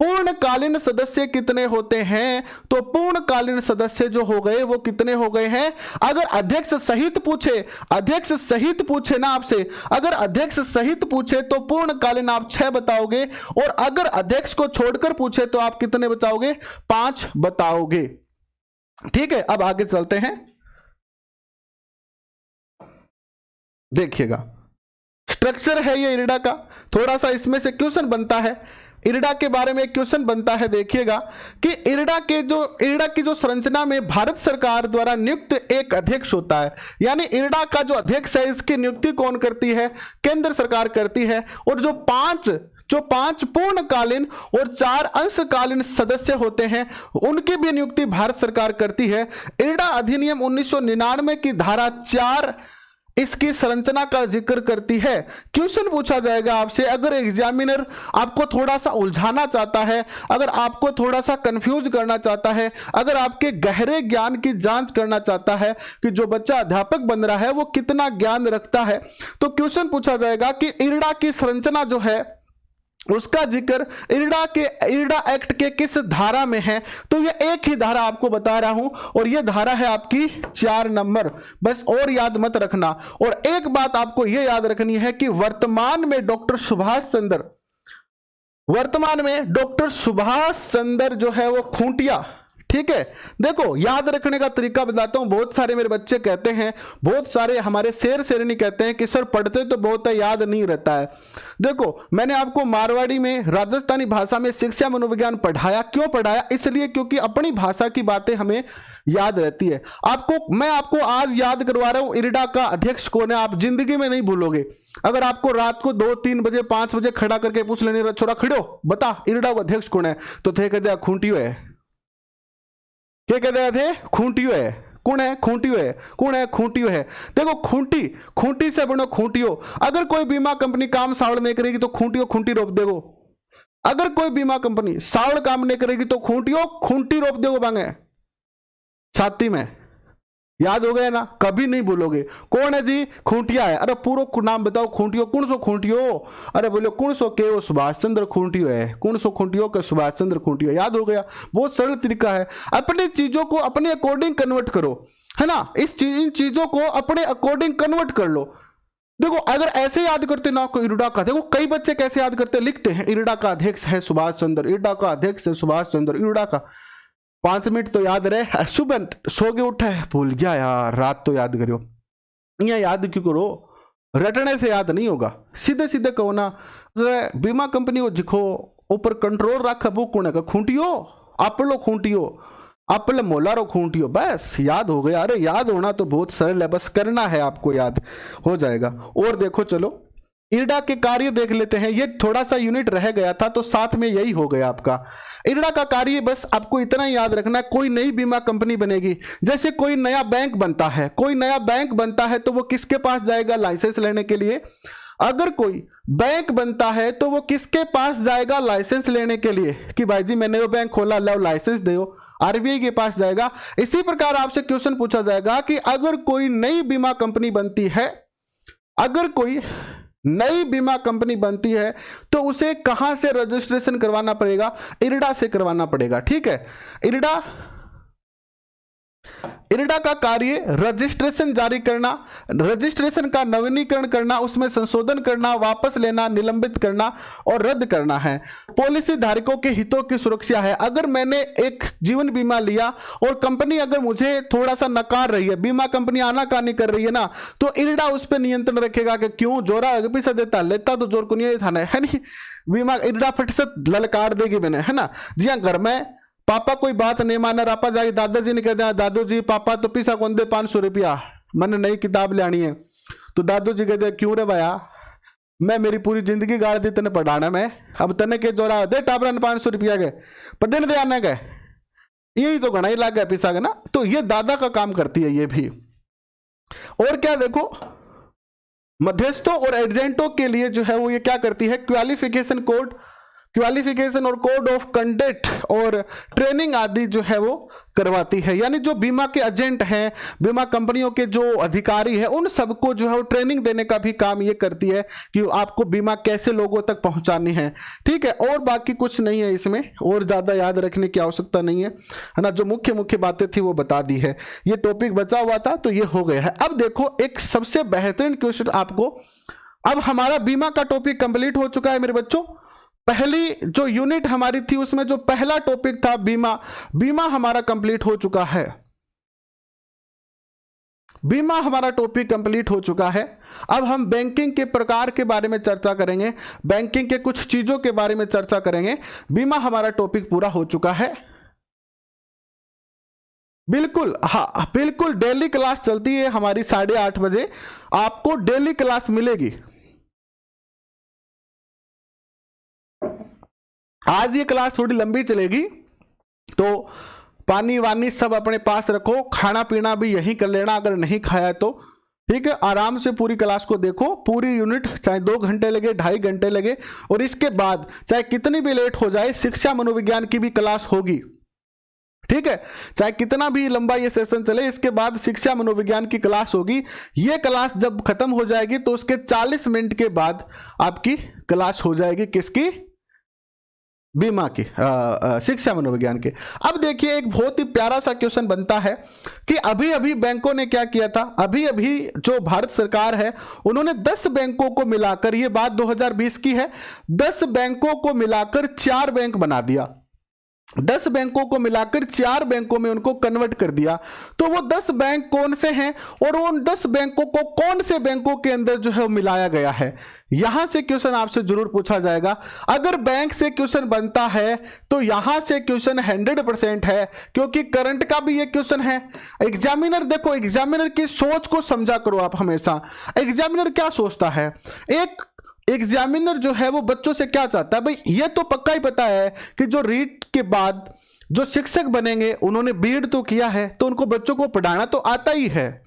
पूर्णकालीन सदस्य कितने होते हैं? तो पूर्णकालीन सदस्य जो हो गए वो कितने हो गए हैं? अगर अध्यक्ष सहित पूछे, अध्यक्ष सहित पूछे ना आपसे, अगर अध्यक्ष सहित पूछे तो पूर्णकालीन आप 6 बताओगे और अगर अध्यक्ष को छोड़कर पूछे तो आप कितने बताओगे? 5 बताओगे। ठीक है, अब आगे चलते हैं। देखिएगा, स्ट्रक्चर है ये इरडा का, थोड़ा सा इसमें से क्वेश्चन बनता है। इरडा के बारे में एक क्वेश्चन बनता है, देखिएगा कि इरडा की जो संरचना में भारत सरकार द्वारा नियुक्त एक अध्यक्ष होता है, यानी इरडा का जो अध्यक्ष है इसकी नियुक्ति कौन करती है? केंद्र सरकार करती है। और जो पांच पूर्णकालीन और 4 अंशकालीन सदस्य होते हैं उनकी भी नियुक्ति भारत सरकार करती है। इरडा अधिनियम 1999 की धारा 4 इसकी संरचना का जिक्र करती है। क्वेश्चन पूछा जाएगा आपसे, अगर एग्जामिनर आपको थोड़ा सा उलझाना चाहता है, अगर आपको थोड़ा सा कंफ्यूज करना चाहता है, अगर आपके गहरे ज्ञान की जांच करना चाहता है कि जो बच्चा अध्यापक बन रहा है वो कितना ज्ञान रखता है, तो क्वेश्चन पूछा जाएगा कि इरडा की संरचना जो है उसका जिक्र इरडा एक्ट के किस धारा में है? तो ये एक ही धारा आपको बता रहा हूं और ये धारा है आपकी 4 नंबर, बस और याद मत रखना। और एक बात आपको ये याद रखनी है कि वर्तमान में डॉक्टर सुभाष चंद्र जो है वो खूंटिया, ठीक है, देखो याद रखने का तरीका बताता हूं। बहुत सारे मेरे बच्चे कहते हैं, बहुत सारे हमारे शेर शेरनी कहते हैं कि सर पढ़ते तो बहुत है, याद नहीं रहता है। देखो मैंने आपको मारवाड़ी में, राजस्थानी भाषा में शिक्षा मनोविज्ञान पढ़ाया। क्यों पढ़ाया? इसलिए क्योंकि अपनी भाषा की बातें हमें याद रहती है। मैं आपको आज याद करवा रहा हूं, इरडा का अध्यक्ष कौन है, आप जिंदगी में नहीं भूलोगे। अगर आपको रात को 2, 3 बजे, 5 बजे खड़ा करके पूछ लेने, छोरा खड़ो बता इरडा का अध्यक्ष कौन है, तो थे कहते खूंटियो है। क्या कहते थे? खूंटियो है। कौन है? खूंटियो है। कौन है? खूंटियो है। देखो खूंटी से बनो खूंटियो। अगर कोई बीमा कंपनी काम सावड़ नहीं करेगी तो खूंटियो खूंटी रोप देगो। अगर कोई बीमा कंपनी सावड़ काम नहीं करेगी तो खूंटियो खूंटी रोप देगो बांगे छाती में। याद हो गया ना? कभी नहीं भूलोगे। कौन है जी? खूंटिया है। अरे पूरा नाम बताओ। खूंटियो कौन सो खूंटियो? अरे बोलो कौन सो के? वो सुभाष चंद्र खूंटियो है। कौन सो खूंटियो के? सुभाष चंद्र खूंटियो। याद हो गया? बहुत सरल तरीका है। अपनी चीजों को अपने अकॉर्डिंग कन्वर्ट करो, है ना? इन चीजों को अपने अकॉर्डिंग कन्वर्ट कर लो। देखो अगर ऐसे याद करते ना को इरडा का, देखो कई बच्चे कैसे याद करते, लिखते हैं इरडा का अध्यक्ष है सुभाष चंद्र, इरडा का अध्यक्ष है सुभाष चंद्र, इरडा का 5 मिनट तो याद रहे। सुबह सो के उठा है, भूल गया यार, रात तो याद करो। यहाँ याद क्यों करो? रटने से याद नहीं होगा। सीधे सीधे कहो ना, बीमा कंपनी को दिखो, ऊपर कंट्रोल रखा, वो कौन है? खूंटियो, आप लो खूंटियो, आप लो मोलारो खूंटियो, बस याद हो गया। अरे याद होना तो बहुत सरल है, बस करना है आपको, याद हो जाएगा। और देखो चलो इरडा के कार्य देख लेते हैं। ये थोड़ा सा यूनिट रह गया था तो साथ में यही हो गया आपका। इरडा का कार्य बस आपको इतना याद रखना है, कोई नई बीमा कंपनी बनेगी, जैसे कोई नया बैंक बनता है, कोई नया बैंक बनता है तो वो किसके पास जाएगा लाइसेंस लेने के लिए? अगर कोई बैंक बनता है तो वो किसके पास जाएगा लाइसेंस लेने के लिए? कि भाई जी मैंने वो बैंक खोला, लो लाइसेंस दो, आरबीआई के पास जाएगा। इसी प्रकार आपसे क्वेश्चन पूछा जाएगा कि अगर कोई नई बीमा कंपनी बनती है, अगर कोई नई बीमा कंपनी बनती है तो उसे कहां से रजिस्ट्रेशन करवाना पड़ेगा? इरडा से करवाना पड़ेगा। ठीक है, इरडा का कार्य रजिस्ट्रेशन जारी करना, रजिस्ट्रेशन का नवीनीकरण करना, उसमें संशोधन करना, वापस लेना, निलंबित करना और रद्द करना है। पॉलिसी धारकों के हितों की सुरक्षा है। अगर मैंने एक जीवन बीमा लिया और कंपनी अगर मुझे थोड़ा सा नकार रही है, बीमा कंपनी आनाकानी कर रही है ना, तो इरडा उस पर नियंत्रण रखेगा कि क्यों जोरा पैसा देता, लेता तो जोर को नहीं था ना, है नहीं? बीमा इरडा फट से ललकार देगी मैंने, है ना? जी हाँ, घर में पापा कोई बात नहीं माना, रापा जाके दादाजी ने कह दिया, दादू जी पापा तो पैसा कौन दे 500 रुपया, मैंने नई किताब लानी है। तो दादू जी कहते क्यों रे भाया, मैं मेरी पूरी जिंदगी गाड़ दी तेने पढ़ाना में, अब तने के जोरा दे टाबरा ने 500 रुपया के पढ़ने दे आने गए, यही तो घना ही लाग गया पैसा का ना। तो ये दादा का काम करती है ये भी। और क्या देखो, मध्यस्थों और एजेंटों के लिए जो है वो ये क्या करती है, क्वालिफिकेशन और कोड ऑफ कंडक्ट और ट्रेनिंग आदि जो है वो करवाती है। यानी जो बीमा के एजेंट हैं, बीमा कंपनियों के जो अधिकारी हैं, उन सबको जो है वो ट्रेनिंग देने का भी काम ये करती है कि आपको बीमा कैसे लोगों तक पहुंचानी है। ठीक है, और बाकी कुछ नहीं है इसमें, और ज्यादा याद रखने की आवश्यकता नहीं है ना। जो मुख्य मुख्य बातें थी वो बता दी है। ये टॉपिक बचा हुआ था तो ये हो गया है। अब देखो एक सबसे बेहतरीन क्वेश्चन आपको, अब हमारा बीमा का टॉपिक कंप्लीट हो चुका है मेरे बच्चों। पहली जो यूनिट हमारी थी उसमें जो पहला टॉपिक था बीमा हमारा कंप्लीट हो चुका है। बीमा हमारा टॉपिक कंप्लीट हो चुका है। अब हम बैंकिंग के प्रकार के बारे में चर्चा करेंगे, बैंकिंग के कुछ चीजों के बारे में चर्चा करेंगे। बीमा हमारा टॉपिक पूरा हो चुका है। बिल्कुल, हाँ बिल्कुल, डेली क्लास चलती है हमारी 8:30 बजे, आपको डेली क्लास मिलेगी। आज ये क्लास थोड़ी लंबी चलेगी तो पानी वानी सब अपने पास रखो, खाना पीना भी यही कर लेना अगर नहीं खाया तो। ठीक है, आराम से पूरी क्लास को देखो, पूरी यूनिट चाहे 2 घंटे लगे 2.5 घंटे लगे, और इसके बाद चाहे कितनी भी लेट हो जाए शिक्षा मनोविज्ञान की भी क्लास होगी। ठीक है, चाहे कितना भी लंबा ये सेशन चले, इसके बाद शिक्षा मनोविज्ञान की क्लास होगी। ये क्लास जब खत्म हो जाएगी तो उसके 40 मिनट के बाद आपकी क्लास हो जाएगी किसकी? बीमा की, शिक्षा मनोविज्ञान के। अब देखिए एक बहुत ही प्यारा सा क्वेश्चन बनता है कि अभी अभी बैंकों ने क्या किया था, अभी अभी जो भारत सरकार है उन्होंने 10 बैंकों को मिलाकर, ये बात 2020 की है, 10 बैंकों को मिलाकर 4 बैंक बना दिया। 10 बैंकों को मिलाकर 4 बैंकों में उनको कन्वर्ट कर दिया। तो वो 10 बैंक कौन से हैं और उन 10 बैंकों को कौन से बैंकों के अंदर जो है वो मिलाया गया है, यहां से क्वेश्चन आपसे जरूर पूछा जाएगा। अगर बैंक से क्वेश्चन बनता है तो यहां से क्वेश्चन 100% है, क्योंकि करंट का भी ये क्वेश्चन है। एग्जामिनर देखो, एग्जामिनर की सोच को समझा करो आप हमेशा। एग्जामिनर क्या सोचता है, एक एग्जामिनर जो है वो बच्चों से क्या चाहता है, भाई ये तो पक्का ही पता है कि जो रीट के बाद जो शिक्षक बनेंगे उन्होंने बीएड तो किया है, तो उनको बच्चों को पढ़ाना तो आता ही है।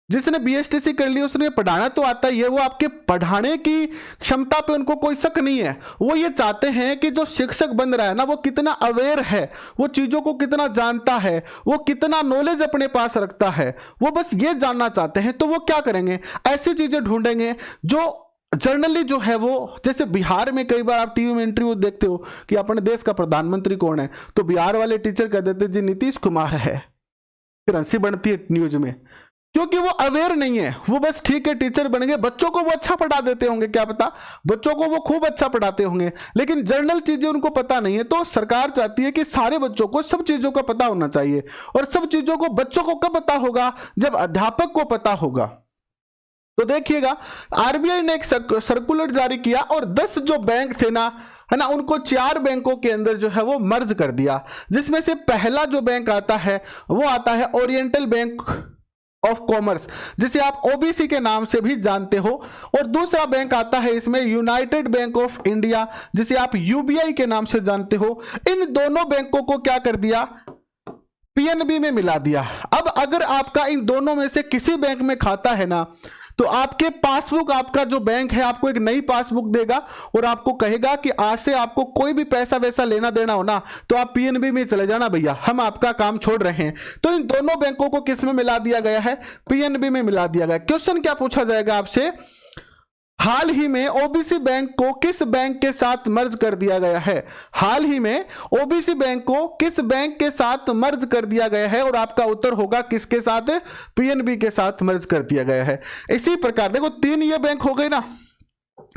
जिसने बीएसटीसी कर ली उसने पढ़ाना तो आता ही है। वो आपके पढ़ाने की क्षमता पे उनको कोई शक नहीं है। वो ये चाहते हैं कि जो शिक्षक बन रहा है ना, वो कितना अवेयर है, वो चीजों को कितना जानता है, वो कितना नॉलेज अपने पास रखता है, वो बस ये जानना चाहते हैं। तो वो क्या करेंगे, ऐसी चीजें ढूंढेंगे जो जर्नली जो है वो, जैसे बिहार में कई बार आप टीवी में इंटरव्यू देखते हो कि अपने देश का प्रधानमंत्री कौन है, तो बिहार वाले टीचर कह देते जी नीतीश कुमार है, फिर हंसी बनती है न्यूज में, क्योंकि वो अवेयर नहीं है। वो बस ठीक है टीचर बन गए, बच्चों को वो अच्छा पढ़ा देते होंगे, क्या पता बच्चों को वो खूब अच्छा पढ़ाते होंगे, लेकिन जर्नल चीजें उनको पता नहीं है। तो सरकार चाहती है कि सारे बच्चों को सब चीजों का पता होना चाहिए, और सब चीजों को बच्चों को कब पता होगा, जब अध्यापक को पता होगा। तो देखिएगा, आरबीआई ने एक सर्कुलर जारी किया और 10 जो बैंक थे ना, है ना, उनको 4 बैंकों के अंदर जो है वो मर्ज कर दिया। जिसमें से पहला जो बैंक आता है वो आता है ओरिएंटल बैंक ऑफ कॉमर्स, जिसे आप ओबीसी के नाम से भी जानते हो, और दूसरा बैंक आता है इसमें यूनाइटेड बैंक ऑफ इंडिया, जिसे आप यूबीआई के नाम से जानते हो। इन दोनों बैंकों को क्या कर दिया, पीएनबी में मिला दिया। अब अगर आपका इन दोनों में से किसी बैंक में खाता है ना, तो आपके पासबुक, आपका जो बैंक है आपको एक नई पासबुक देगा और आपको कहेगा कि आज से आपको कोई भी पैसा वैसा लेना देना हो ना, तो आप पीएनबी में चले जाना भैया, हम आपका काम छोड़ रहे हैं। तो इन दोनों बैंकों को किस में मिला दिया गया है, पीएनबी में मिला दिया गया। क्वेश्चन क्या पूछा जाएगा आपसे, हाल ही में ओबीसी बैंक को किस बैंक के साथ मर्ज कर दिया गया है, हाल ही में ओबीसी बैंक को किस बैंक के साथ मर्ज कर दिया गया है, और आपका उत्तर होगा किसके साथ, पीएनबी के साथ मर्ज कर दिया गया है। इसी प्रकार देखो 3 ये बैंक हो गए ना,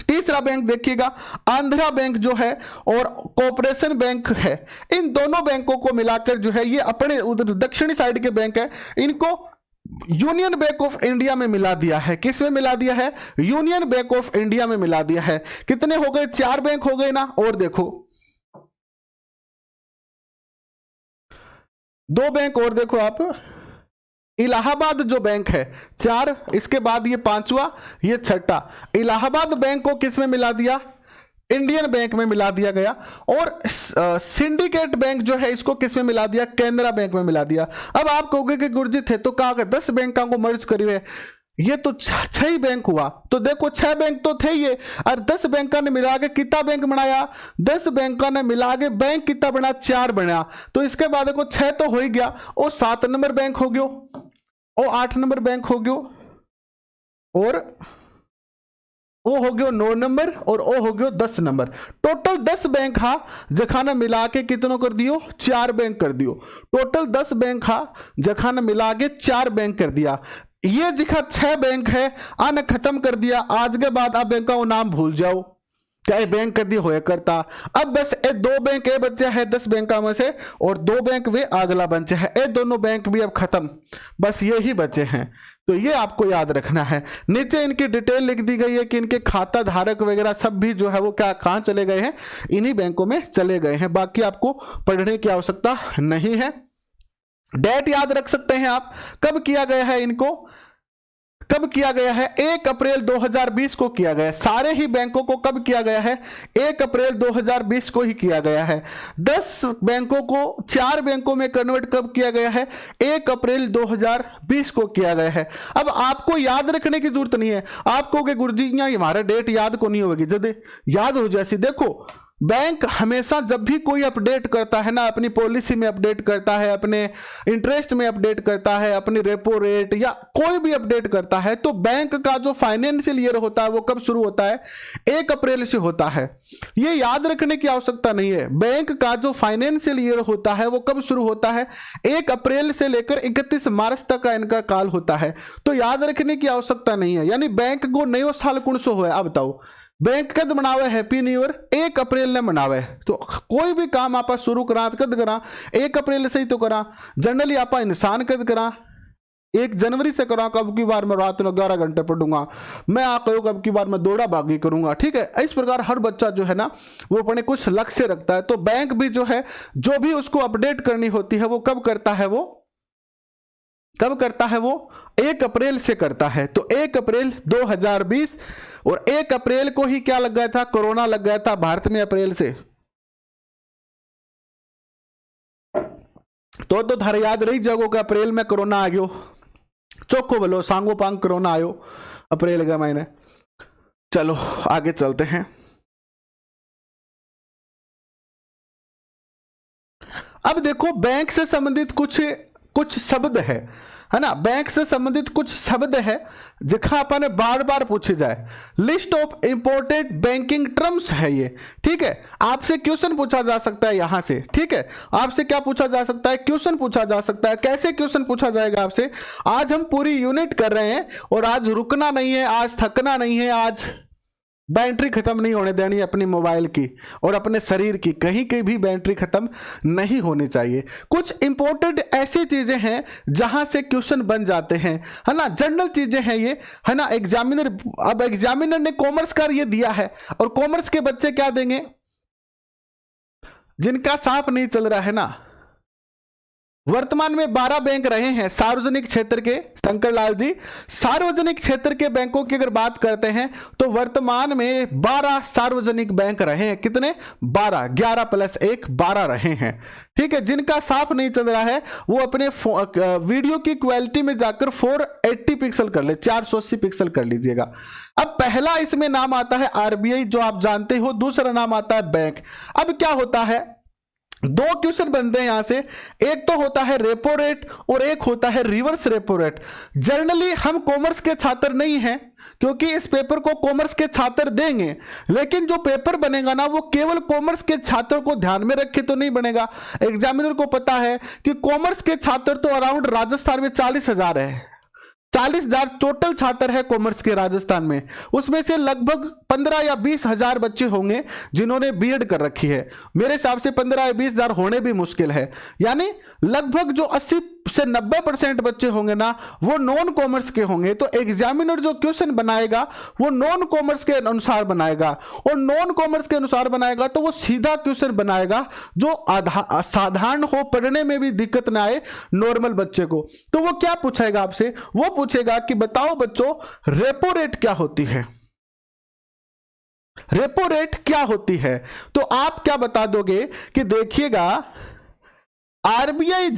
तीसरा बैंक देखिएगा आंध्रा बैंक जो है और कोऑपरेशन बैंक है। इन दोनों बैंकों को मिलाकर जो है, ये अपने उधर दक्षिणी साइड के बैंक है, इनको यूनियन बैंक ऑफ इंडिया में मिला दिया है। किस में मिला दिया है, यूनियन बैंक ऑफ इंडिया में मिला दिया है। कितने हो गए, 4 बैंक हो गए ना। और देखो 2 बैंक और देखो आप, इलाहाबाद जो बैंक है 4, इसके बाद ये 5वां, ये 6ठा। इलाहाबाद बैंक को किस में मिला दिया, इंडियन बैंक में मिला दिया गया। और सिंडिकेट बैंक जो है इसको किस में मिला दिया, केनरा बैंक में मिला दिया। अब आप कहोगे कि गुरुजी थे तो कहा 10 बैंकों को मर्ज करिए, ये तो 6 ही बैंक हुआ। तो देखो 6 बैंक तो थे ये, और 10 बैंकों ने मिला के कितना बैंक बनाया, 10 बैंकों ने मिला के बैंक कितना बना, 4 बना। तो इसके बाद देखो 6 तो हो ही गया, और 7 नंबर बैंक हो गयो, और 8 नंबर बैंक हो गयो, और ओ हो गयो 9 नंबर, और ओ हो गयो 10 नंबर। टोटल 10 बैंक हा जखाना मिला के कितनों कर दियो, 4 बैंक कर दियो। टोटल 10 बैंक हा जखाना मिला के 4 बैंक कर दिया। ये जिखा 6 बैंक है आने खत्म कर दिया। आज के बाद आप बैंक का नाम भूल जाओ, चाहे बैंक कर दिया होया करता। अब बस ये 2 बैंक ये बच्चे है 10 बैंक में से, और 2 बैंक वे अगला बचे है। ये दोनों बैंक भी अब खत्म, बस ये ही बचे हैं। तो ये आपको याद रखना है। नीचे इनकी डिटेल लिख दी गई है कि इनके खाता धारक वगैरह सब भी जो है वो क्या कहां चले गए हैं, इन्हीं बैंकों में चले गए हैं। बाकी आपको पढ़ने की आवश्यकता नहीं है। डेट याद रख सकते हैं आप, कब किया गया है इनको, कब किया गया है, 1 अप्रैल 2020 को किया गया। सारे ही बैंकों को कब किया गया है, 1 अप्रैल 2020 को ही किया गया है। 10 बैंकों को 4 बैंकों में कन्वर्ट कब किया गया है, 1 अप्रैल 2020 को किया गया है। अब आपको याद रखने की जरूरत नहीं है। आप कहोगे गुरुजी यहाँ हमारा डेट याद को नहीं होगी, जब याद हो जैसी। देखो बैंक हमेशा जब भी कोई अपडेट करता है ना, अपनी पॉलिसी में अपडेट करता है, अपने इंटरेस्ट में अपडेट करता है, अपनी रेपो रेट या कोई भी अपडेट करता है, तो बैंक का जो फाइनेंशियल ईयर होता है वो कब शुरू होता है, 1 अप्रैल से होता है। ये याद रखने की आवश्यकता नहीं है। बैंक का जो फाइनेंशियल ईयर होता है वो कब शुरू होता है, 1 अप्रैल से लेकर 31 मार्च तक का इनका काल होता है। तो याद रखने की आवश्यकता नहीं है। यानी बैंक को नयो साल कौन सो हो, अब बताओ बैंक कद मनावे हैप्पी न्यू ईयर 1 अप्रैल ने मनावे। तो कोई भी काम आप शुरू करा कद करा 1 अप्रैल से ही तो करा। जनरली आप इंसान कद करा 1 जनवरी से करा, कब की बार मैं रात में 11 घंटे पढ़ूंगा, मैं आकर कब की बार मैं दौड़ा भागी करूंगा, ठीक है। इस प्रकार हर बच्चा जो है ना वो अपने कुछ लक्ष्य रखता है। तो बैंक भी जो है जो भी उसको अपडेट करनी होती है वो कब करता है, वो 1 अप्रैल से करता है। तो 1 अप्रैल 2020 और 1 अप्रैल को ही क्या लग गया था, कोरोना लग गया था भारत में अप्रैल से। तो थारे याद रही जागो कि अप्रैल में कोरोना आ गयो, चौको बोलो सांगो पांग कोरोना आयो अप्रैल का महीने। चलो आगे चलते हैं। अब देखो बैंक से संबंधित कुछ शब्द है ना, बैंक से संबंधित कुछ शब्द है जिसका अपन बार बार पूछे जाए। List of important banking terms है ये, ठीक है। आपसे क्वेश्चन पूछा जा सकता है यहां से, ठीक है। आपसे क्या पूछा जा सकता है, क्वेश्चन पूछा जा सकता है। कैसे क्वेश्चन पूछा जाएगा आपसे, आज हम पूरी यूनिट कर रहे हैं और आज रुकना नहीं है, आज थकना नहीं है, आज बैटरी खत्म नहीं होने देनी अपनी मोबाइल की और अपने शरीर की, कहीं की भी बैटरी खत्म नहीं होनी चाहिए। कुछ इंपॉर्टेंट ऐसी चीजें हैं जहां से क्वेश्चन बन जाते हैं, है ना, जनरल चीजें हैं ये, है ना। अब एग्जामिनर ने कॉमर्स का ये दिया है और कॉमर्स के बच्चे क्या देंगे, जिनका साफ नहीं चल रहा है ना। वर्तमान में 12 बैंक रहे हैं सार्वजनिक क्षेत्र के, शंकर लाल जी, सार्वजनिक क्षेत्र के बैंकों की अगर बात करते हैं तो वर्तमान में 12 सार्वजनिक बैंक रहे हैं। कितने, 12, 11 + 1 12 रहे हैं, ठीक है। जिनका साफ नहीं चल रहा है वो अपने वीडियो की क्वालिटी में जाकर 480 पिक्सल कर ले, 480 पिक्सल कर लीजिएगा। अब पहला इसमें नाम आता है आरबीआई, जो आप जानते हो, दूसरा नाम आता है बैंक। अब क्या होता है, 2 क्वेश्चन बनते हैं यहां से, एक तो होता है रेपो रेट और एक होता है रिवर्स रेपो रेट। जनरली हम कॉमर्स के छात्र नहीं हैं क्योंकि इस पेपर को कॉमर्स के छात्र देंगे, लेकिन जो पेपर बनेगा ना वो केवल कॉमर्स के छात्र को ध्यान में रखे तो नहीं बनेगा। एग्जामिनर को पता है कि कॉमर्स के छात्र तो अराउंड राजस्थान में 40,000 है, 40,000 टोटल छात्र है कॉमर्स के राजस्थान में। उसमें से लगभग 15 या 20,000 बच्चे होंगे जिन्होंने बीएड कर रखी है। मेरे हिसाब से 15 या 20,000 होने भी मुश्किल है, यानी लगभग जो 80 से 90% बच्चे होंगे ना वो नॉन कॉमर्स के होंगे। तो एग्जामिनर जो क्वेश्चन बनाएगा वो नॉन कॉमर्स के अनुसार बनाएगा, और नॉन कॉमर्स के अनुसार बनाएगा तो वो सीधा क्वेश्चन बनाएगा जो साधारण हो, पढ़ने में भी दिक्कत ना आए नॉर्मल बच्चे को। तो वो क्या पूछेगा आपसे, वो पूछेगा कि बताओ बच्चों रेपो रेट क्या होती है, रेपो रेट क्या होती है। तो आप क्या बता दोगे कि देखिएगा आरबीआई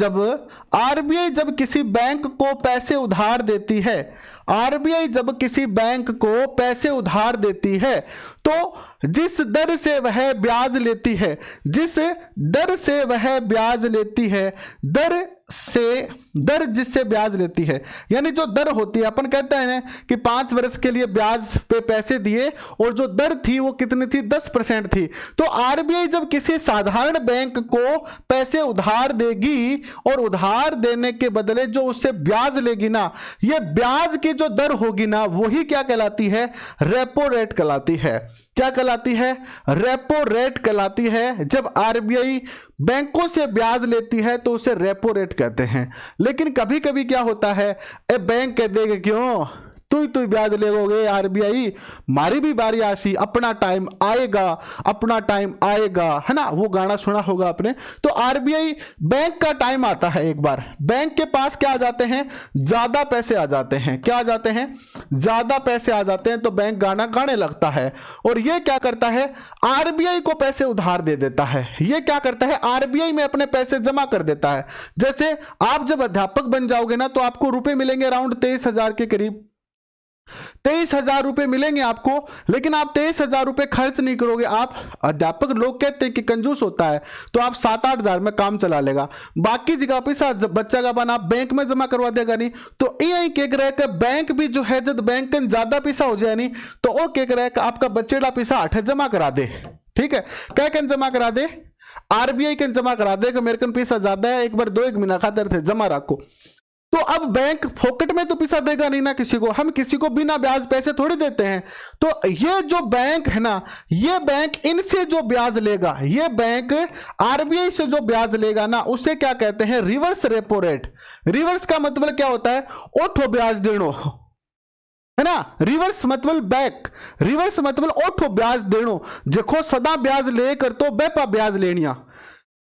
जब किसी बैंक को पैसे उधार देती है, आरबीआई जब किसी बैंक को पैसे उधार देती है तो जिस दर से वह ब्याज लेती है, जिस दर से वह ब्याज लेती है, दर जिससे ब्याज लेती है, यानी जो दर होती है, अपन कहते हैं कि 5 वर्ष के लिए ब्याज पे पैसे दिए और जो दर थी वो कितनी थी, 10% थी। तो आरबीआई जब किसी साधारण बैंक को पैसे उधार देगी और उधार देने के बदले जो उससे ब्याज लेगी ना, ये ब्याज की जो दर होगी ना वही क्या कहलाती है, रेपो रेट कहलाती है। क्या कहलाती है, रेपो रेट कहलाती है। जब आरबीआई बैंकों से ब्याज लेती है तो उसे रेपो रेट कहते हैं। लेकिन कभी कभी क्या होता है, बैंक कह देगा क्यों तू ब्याज लेगोगे आरबीआई, मारी भी बारी आसी, अपना टाइम आएगा, अपना टाइम आएगा, है ना, वो गाना सुना होगा आपने। तो आरबीआई बैंक का टाइम आता है, एक बार बैंक के पास क्या आ जाते हैं, ज्यादा पैसे आ जाते हैं। क्या आ जाते हैं, ज्यादा पैसे आ जाते हैं, तो बैंक गाना गाने लगता है और ये क्या करता है, आरबीआई को पैसे उधार दे देता है। ये क्या करता है, आरबीआई में अपने पैसे जमा कर देता है। जैसे आप जब अध्यापक बन जाओगे ना तो आपको रुपए मिलेंगे अराउंड 23,000 के करीब, 23,000 रुपए मिलेंगे आपको, लेकिन आप 23,000 रुपए खर्च नहीं करोगे। आप अध्यापक लोग कहते हैं कि कंजूस होता है, तो आप 7-8 हजार में काम चला लेगा, बाकी जगह पैसा बच्चा का बना आप बैंक में जमा करवा देगा नहीं। तो यही कह रहा है कि बैंक भी जो है जब बैंक का ज्यादा पैसा हो जाए नहीं तो वो कह रहा है कि आपका बच्चेड़ा पैसा 8 जमा करा दे, ठीक है, क्या कन जमा करा दे, आरबीआई कन जमा करा दे कि मेरे कन पैसा ज्यादा है, एक बार 2-1 महीना खातर थे जमा रखो। तो अब बैंक फोकट में तो पैसा देगा नहीं ना किसी को, हम किसी को बिना ब्याज पैसे थोड़ी देते हैं। तो ये जो बैंक है ना, ये बैंक इनसे जो ब्याज लेगा, ये बैंक आरबीआई से जो ब्याज लेगा ना, उसे क्या कहते हैं, रिवर्स रेपो रेट। रिवर्स का मतलब क्या होता है, ओठो ब्याज देनो, है ना। रिवर्स मतलब बैक, रिवर्स मतलब ओठो ब्याज देनो, देखो सदा ब्याज लेकर तो बेपा ब्याज लेनिया।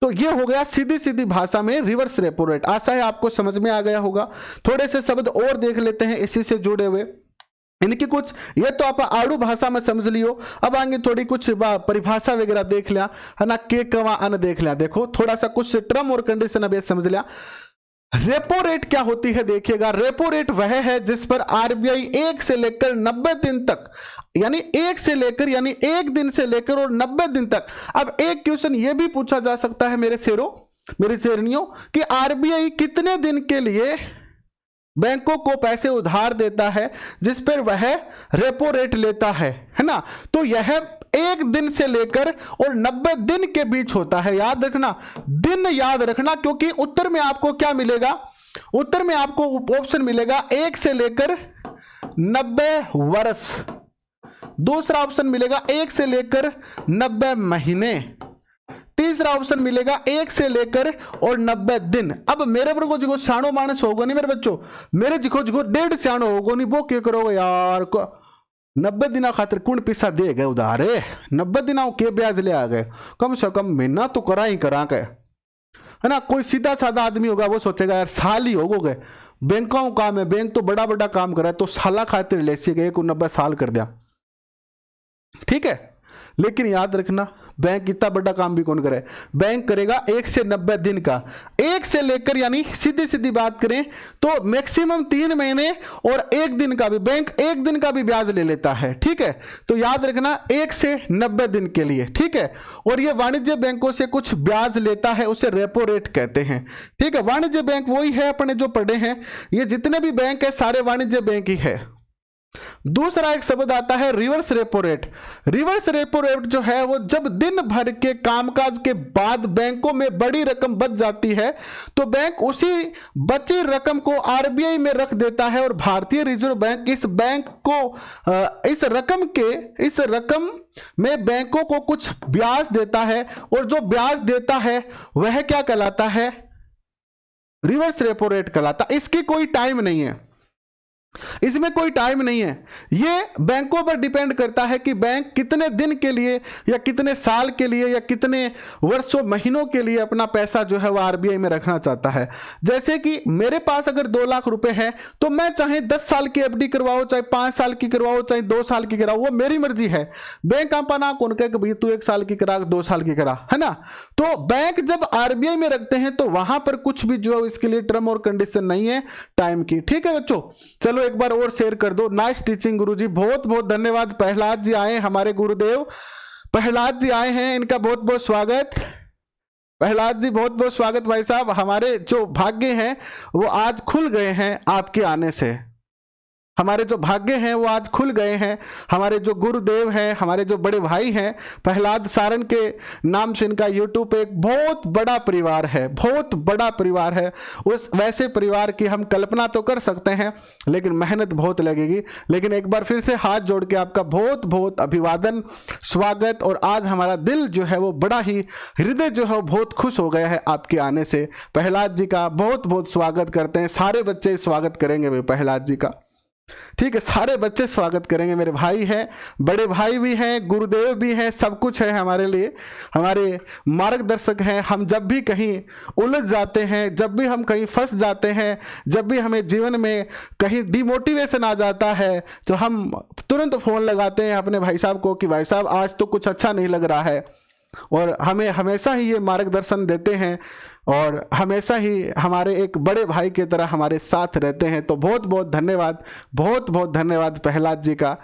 तो ये हो गया सीधी सीधी भाषा में रिवर्स रेपो रेट। आशा है आपको समझ में आ गया होगा। थोड़े से शब्द और देख लेते हैं इसी से जुड़े हुए, इनकी कुछ, ये तो आप आड़ू भाषा में समझ लियो। अब आगे थोड़ी कुछ परिभाषा वगैरह देख लिया, है ना, के कवा अन देख लिया। देखो थोड़ा सा कुछ टर्म और कंडीशन अब ये समझ लिया। रेपो रेट क्या होती है, देखिएगा, रेपो रेट वह है जिस पर आरबीआई 1 से लेकर 90 दिन तक, यानी 1 से लेकर, यानी 1 दिन से लेकर और 90 दिन तक। अब एक क्वेश्चन यह भी पूछा जा सकता है मेरे शेरों, मेरी शेरनियों, कि आरबीआई कितने दिन के लिए बैंकों को पैसे उधार देता है जिस पर वह रेपो रेट लेता है ना। तो यह 1 दिन से लेकर और 90 दिन के बीच होता है। याद रखना, दिन याद रखना, क्योंकि उत्तर में आपको क्या मिलेगा, उत्तर में आपको ऑप्शन मिलेगा 1 से लेकर 90 वर्ष, दूसरा ऑप्शन मिलेगा 1 से लेकर 90 महीने, तीसरा ऑप्शन मिलेगा 1 से लेकर और 90 दिन। अब मेरे पर को जो सियाणो मानस होगा नहीं मेरे बच्चों, मेरे जिको जिको 1.5 सियाणो होगा नहीं, वो क्या करोगे यार, 90 दिन खातिर कौन पैसा दे गए उधार, 90 दिन के ब्याज ले आ गए, कम से कम महीना तो करा ही करा के, है ना। कोई सीधा साधा आदमी होगा वो सोचेगा यार साल ही हो गए, बैंकों का काम है, बैंक तो बड़ा बड़ा काम कर रहा है, तो साला खातिर ले सी गए को 90 साल कर दिया, ठीक है। लेकिन याद रखना, बैंक इतना बड़ा काम भी कौन करे, बैंक करेगा 1 से 90 दिन का, 1 से लेकर, यानी सीधी सीधी बात करें तो मैक्सिमम 3 महीने और 1 दिन का भी, बैंक 1 दिन का भी ब्याज ले लेता है, ठीक है। तो याद रखना 1 से 90 दिन के लिए, ठीक है। और ये वाणिज्य बैंकों से कुछ ब्याज लेता है, उसे रेपो रेट कहते हैं, ठीक है। वाणिज्य बैंक वही है अपने जो पढ़े हैं, ये जितने भी बैंक है सारे वाणिज्य बैंक ही है। दूसरा एक शब्द आता है reverse repo rate. Reverse repo rate जो है वो जब दिन भर के कामकाज के बाद बैंकों में बड़ी रकम बच जाती है तो बैंक उसी बची रकम को आरबीआई में रख देता है और भारतीय रिजर्व बैंक इस बैंक को इस रकम में बैंकों को कुछ ब्याज देता है, और जो ब्याज देता है वह क्या कहलाता है, रिवर्स रेपो रेट कहलाता। इसकी कोई टाइम नहीं है, इसमें कोई टाइम नहीं है, ये बैंकों पर डिपेंड करता है कि बैंक कितने दिन के लिए या कितने साल के लिए या कितने वर्षों महीनों के लिए अपना पैसा जो है वो आरबीआई में रखना चाहता है। जैसे कि मेरे पास अगर 2 लाख रुपए है तो मैं चाहे 10 साल की एफडी करवाओ, चाहे 5 साल की करवाओ, चाहे 2 साल की कराओ, वो मेरी मर्जी है। बैंक आपा ना कौन कहे कि भाई तू 1 साल की करा, 2 साल की करा, है ना। तो बैंक जब आरबीआई में रखते हैं तो वहां पर कुछ भी जो है इसके लिए टर्म और कंडीशन नहीं है टाइम की, ठीक है बच्चों। चलो एक बार और शेयर कर दो। नाइस टीचिंग गुरुजी, बहुत बहुत धन्यवाद। प्रहलाद जी आए, हमारे गुरुदेव प्रहलाद जी आए हैं, इनका बहुत बहुत स्वागत। प्रहलाद जी बहुत बहुत स्वागत भाई साहब। हमारे जो भाग्य हैं वो आज खुल गए हैं आपके आने से, हमारे जो भाग्य हैं वो आज खुल गए हैं। हमारे जो गुरुदेव हैं, हमारे जो बड़े भाई हैं, प्रहलाद सारण के नाम से इनका यूट्यूब पे एक बहुत बड़ा परिवार है, बहुत बड़ा परिवार है। उस वैसे परिवार की हम कल्पना तो कर सकते हैं लेकिन मेहनत बहुत लगेगी। लेकिन एक बार फिर से हाथ जोड़ के आपका बहुत बहुत अभिवादन, स्वागत। और आज हमारा दिल जो है वो बड़ा ही, हृदय जो है वो बहुत खुश हो गया है आपके आने से। प्रहलाद जी का बहुत बहुत स्वागत करते हैं। सारे बच्चे स्वागत करेंगे भाई प्रहलाद जी का, ठीक है, सारे बच्चे स्वागत करेंगे। मेरे भाई हैं, बड़े भाई भी हैं, गुरुदेव भी हैं, सब कुछ है हमारे लिए, हमारे मार्गदर्शक हैं। हम जब भी कहीं उलझ जाते हैं, जब भी हम कहीं फंस जाते हैं, जब भी हमें जीवन में कहीं डिमोटिवेशन आ जाता है तो हम तुरंत फ़ोन लगाते हैं अपने भाई साहब को कि भाई साहब आज तो कुछ अच्छा नहीं लग रहा है, और हमें हमेशा ही ये मार्गदर्शन देते हैं और हमेशा ही हमारे एक बड़े भाई की तरह हमारे साथ रहते हैं। तो बहुत बहुत धन्यवाद, बहुत बहुत धन्यवाद प्रहलाद जी का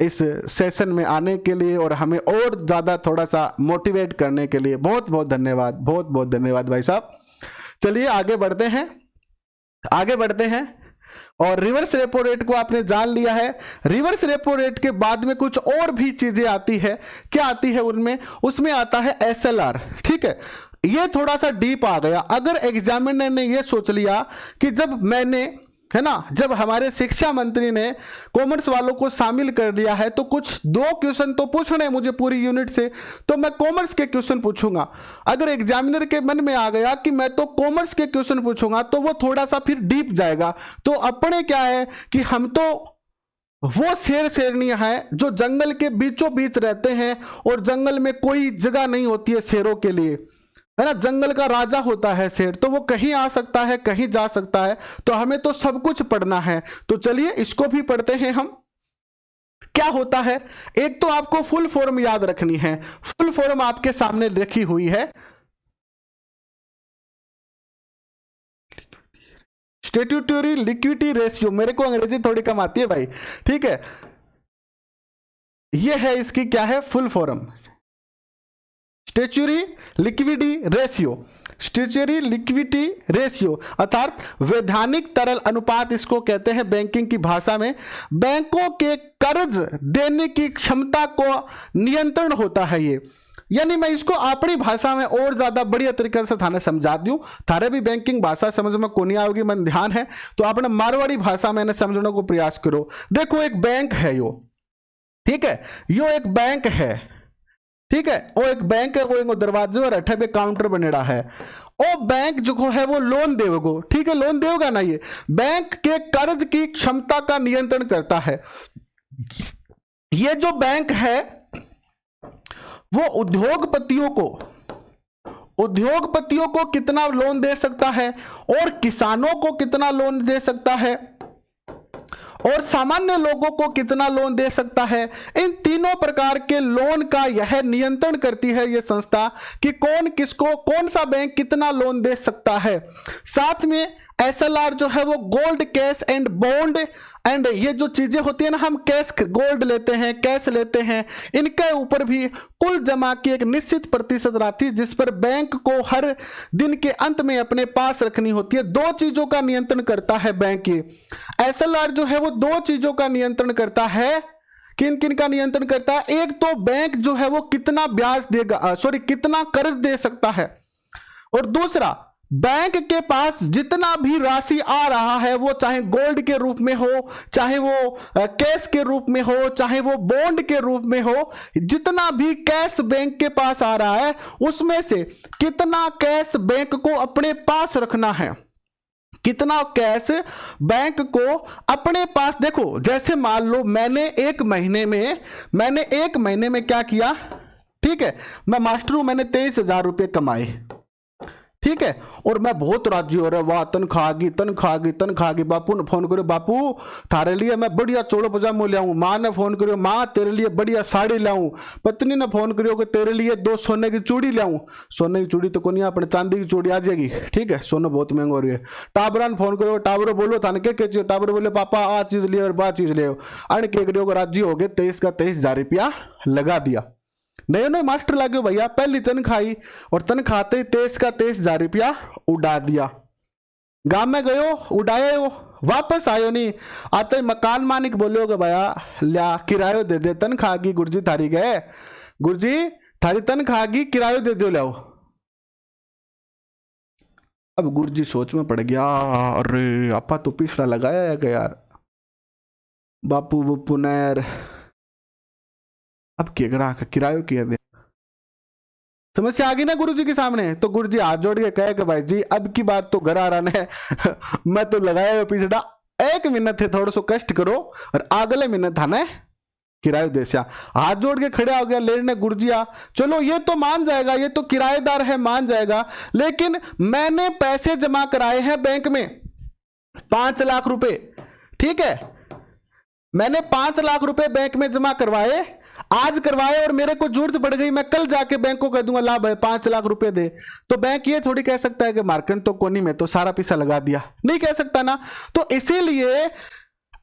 इस सेशन में आने के लिए और हमें और ज़्यादा थोड़ा सा मोटिवेट करने के लिए। बहुत बहुत धन्यवाद, बहुत बहुत धन्यवाद भाई साहब। चलिए आगे बढ़ते हैं, आगे बढ़ते हैं। और रिवर्स रेपो रेट को आपने जान लिया है। रिवर्स रेपो रेट के बाद में कुछ और भी चीजें आती है। क्या आती है उनमें? उसमें आता है SLR। ठीक है, ये थोड़ा सा डीप आ गया। अगर एग्जामिनर ने ये सोच लिया कि जब मैंने, है ना, जब हमारे शिक्षा मंत्री ने कॉमर्स वालों को शामिल कर दिया है तो कुछ 2 क्वेश्चन तो पूछने हैं मुझे पूरी यूनिट से, तो मैं कॉमर्स के क्वेश्चन पूछूंगा। अगर एग्जामिनर के मन में आ गया कि मैं तो कॉमर्स के क्वेश्चन पूछूंगा तो वो थोड़ा सा फिर डीप जाएगा। तो अपने क्या है कि हम तो वो शेर शेरनियां हैं जो जंगल के बीचों बीच रहते हैं और जंगल में कोई जगह नहीं होती है शेरों के लिए, है ना। जंगल का राजा होता है शेर, तो वो कहीं आ सकता है, कहीं जा सकता है। तो हमें तो सब कुछ पढ़ना है। तो चलिए इसको भी पढ़ते हैं हम। क्या होता है, एक तो आपको फुल फॉर्म याद रखनी है। फुल फॉर्म आपके सामने रखी हुई है, स्टैट्यूटरी लिक्विडिटी रेशियो। मेरे को अंग्रेजी थोड़ी कम आती है भाई, ठीक है। यह है इसकी क्या है, full form, statutory liquidity ratio. Statutory liquidity ratio अर्थात वैधानिक तरल अनुपात इसको कहते हैं बैंकिंग की भाषा में। बैंकों के कर्ज देने की क्षमता को नियंत्रण होता है ये। यानी मैं इसको अपनी भाषा में और ज्यादा बढ़िया तरीके से थाने समझा दूं। थारे भी बैंकिंग भाषा समझ में को नहीं आओगी, मन ध्यान है तो अपने मारवाड़ी भाषा में समझने को प्रयास करो। देखो एक बैंक है यो, ठीक है, यो एक बैंक है, ठीक है। वो एक बैंक है, वो दरवाजे और अठे पे काउंटर बनेड़ा है। वो बैंक जो है वो लोन देवगो, ठीक है, लोन देगा ना। ये बैंक के कर्ज की क्षमता का नियंत्रण करता है। ये जो बैंक है वो उद्योगपतियों को कितना लोन दे सकता है और किसानों को कितना लोन दे सकता है और सामान्य लोगों को कितना लोन दे सकता है। इन तीनों प्रकार के लोन का यह नियंत्रण करती है ये संस्था कि कौन किसको, कौन सा बैंक कितना लोन दे सकता है। साथ में SLR जो है वो gold, cash and bond, and ये जो चीजें होती है ना, हम कैश गोल्ड लेते हैं, कैश लेते हैं, इनके ऊपर भी कुल जमा की एक निश्चित प्रतिशत राशि जिस पर बैंक को हर दिन के अंत में अपने पास रखनी होती है। 2 चीजों का नियंत्रण करता है बैंक की। SLR जो है वो 2 चीजों का नियंत्रण करता है। किन किन का नियंत्रण करता है? एक तो बैंक जो है वो कितना ब्याज देगा, कितना कर्ज दे सकता है, और दूसरा बैंक के पास जितना भी राशि आ रहा है वो चाहे गोल्ड के रूप में हो, चाहे वो कैश के रूप में हो, चाहे वो बॉन्ड के रूप में हो, जितना भी कैश बैंक के पास आ रहा है उसमें से कितना कैश बैंक को अपने पास रखना है, कितना कैश बैंक को अपने पास। देखो जैसे मान लो मैंने एक महीने में क्या किया, ठीक है, मैं मास्टर हूं, मैंने 23,000 रुपये कमाए, ठीक है, और मैं बहुत राजी हो रहा, वाह तनख्वाह की। बापू ने फोन करो, बापू थारे लिए मैं बढ़िया चोड़ो पजामो ले आऊं। माँ ने फोन करो, माँ तेरे लिए बढ़िया साड़ी लाऊं। पत्नी ने फोन करो कि तेरे लिए 2 सोने की चूड़ी लाऊं। सोने की चूड़ी तो को नहीं, अपने चांदी की चूड़ी आ जाएगी, ठीक है, सोना बहुत महंगा हो रही है। टाबरा ने फोन करो, टाबरो बोलो थाने के चाहिए, टाबर बोले पापा आ चीज ले और बा चीज ले, अन के करियो राजी हो गए, 23 का 23,000 रुपया लगा दिया। नहीं मास्टर लागो भैया, पहली तनख्वाही और तनख्वाहते ही 23 का 23,000 रुपया उड़ा दिया। गांव में गयो, उड़ाए हो, वापस आयो नहीं, आते ही मकान मालिक बोलोगे भैया लिया किरायो दे दे तनख्वाह की, गुरुजी थारी गए, गुरुजी थारी तनख्वाह की किरायो दे दो लाओ। अब गुरुजी सोच में पड़ गया, अरे आपा तो पिछला लगाया है यार, बापू बप्पू नैर अब क्या किरायो किया दे। समस्या आ गई ना गुरुजी के सामने। तो गुरुजी हाथ जोड़ के कहे कि भाई जी अब की बात तो घर आ रहा है मैं तो लगाया हुआ पिछड़ा 1 महीना थे, थोड़ा सा कष्ट करो और अगले महीने था ना किरायो देसिया। हाथ जोड़ के खड़े हो गया लेने गुरुजिया, चलो ये तो मान जाएगा, ये तो किराएदार है मान जाएगा, लेकिन मैंने पैसे जमा कराए हैं बैंक में 5 लाख रुपए, ठीक है, मैंने 5 लाख रुपए बैंक में जमा करवाए, आज करवाए और मेरे को जरूरत पड़ गई, मैं कल जाके बैंक को कह दूंगा ला भाई 5 लाख रुपए दे। तो बैंक ये थोड़ी कह सकता है कि मार्केट तो कोनी में तो सारा पैसा लगा दिया, नहीं कह सकता ना। तो इसीलिए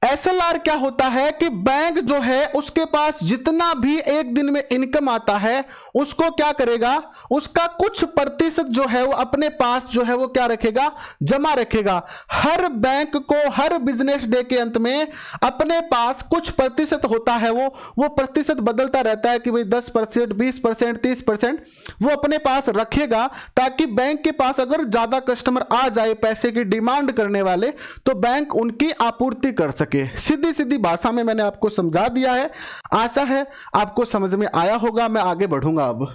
SLR क्या होता है कि बैंक जो है उसके पास जितना भी एक दिन में इनकम आता है उसको क्या करेगा, उसका कुछ प्रतिशत जो है वो अपने पास जो है वो क्या रखेगा, जमा रखेगा। हर बैंक को हर बिजनेस डे के अंत में अपने पास कुछ प्रतिशत होता है, वो प्रतिशत बदलता रहता है कि भाई 10%, 20%, 30% वो अपने पास रखेगा, ताकि बैंक के पास अगर ज्यादा कस्टमर आ जाए पैसे की डिमांड करने वाले तो बैंक उनकी आपूर्ति कर सके। सीधी सीधी भाषा में मैंने आपको समझा दिया है, आशा है आपको समझ में आया होगा। मैं आगे बढ़ूंगा अब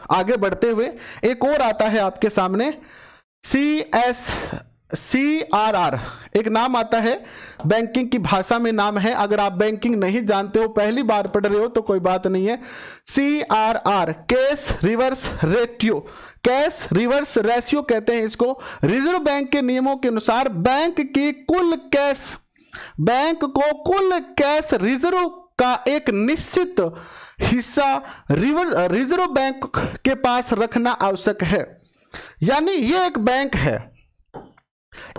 आगे बढ़ते हुए एक और आता है आपके सामने, CRR एक नाम आता है, बैंकिंग की भाषा में नाम है। अगर आप बैंकिंग नहीं जानते हो, पहली बार पढ़ रहे हो तो कोई बात नहीं है। CRR cash reverse ratio, cash reverse ratio कहते हैं इसको। रिजर्व बैंक के नियमों के अनुसार बैंक को कुल कैश रिजर्व का एक निश्चित हिस्सा रिजर्व बैंक के पास रखना आवश्यक है। यानी ये एक बैंक है,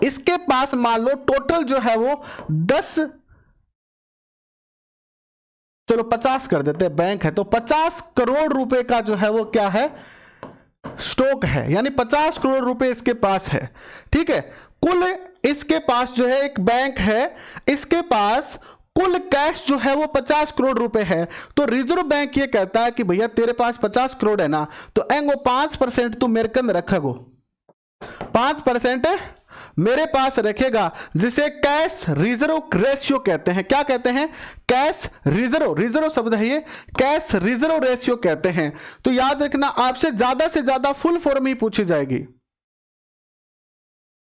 इसके पास मान लो टोटल जो है वो 50 कर देते हैं, बैंक है तो 50 करोड़ रुपए का जो है वो क्या है, स्टॉक है, यानी 50 करोड़ रुपए इसके पास है। ठीक है, कुल इसके पास जो है एक बैंक है, इसके पास कुल कैश जो है वो 50 करोड़ रुपए है। तो रिजर्व बैंक ये कहता है कि भैया तेरे पास 50 करोड़ है ना, तो एंगो 5% तू मेरे कन रखोगो, 5% मेरे पास रखेगा, जिसे कैश रिजर्व रेशियो कहते हैं। क्या कहते हैं? कैश रिजर्व शब्द है ये, कैश रिजर्व रेशियो कहते हैं। तो याद रखना, आपसे ज्यादा फुल फॉर्म ही पूछी जाएगी।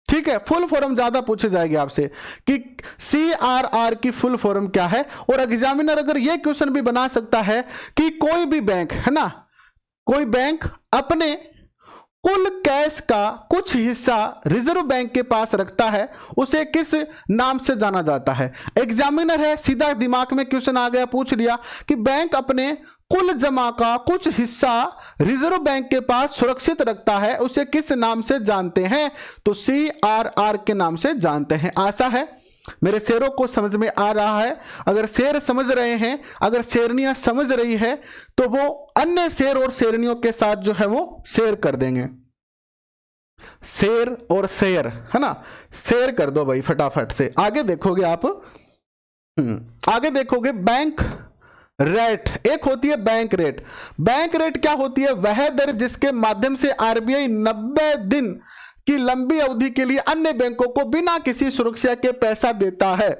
ठीक है, फुल फॉर्म ज्यादा पूछी जाएगी आपसे कि CRR की फुल फॉर्म क्या है। और एग्जामिनर अगर ये क्वेश्चन भी बना सकता है कि कोई भी बैंक है ना, कोई बैंक अपने कुल कैश का कुछ हिस्सा रिजर्व बैंक के पास रखता है, उसे किस नाम से जाना जाता है। एग्जामिनर है, सीधा दिमाग में क्वेश्चन आ गया, पूछ लिया कि बैंक अपने कुल जमा का कुछ हिस्सा रिजर्व बैंक के पास सुरक्षित रखता है, उसे किस नाम से जानते हैं? तो CRR के नाम से जानते हैं। आशा है मेरे शेरों को समझ में आ रहा है। अगर शेर समझ रहे हैं, अगर शेरनियां समझ रही है, तो वो अन्य शेर और शेरनियों के साथ जो है वो शेयर कर देंगे। शेर और शेयर है ना, शेयर कर दो भाई फटाफट से। आगे देखोगे आप, आगे देखोगे बैंक रेट, एक होती है बैंक रेट। बैंक रेट क्या होती है? वह दर जिसके माध्यम से RBI 90 दिन की लंबी अवधि के लिए अन्य बैंकों को बिना किसी सुरक्षा के पैसा देता है।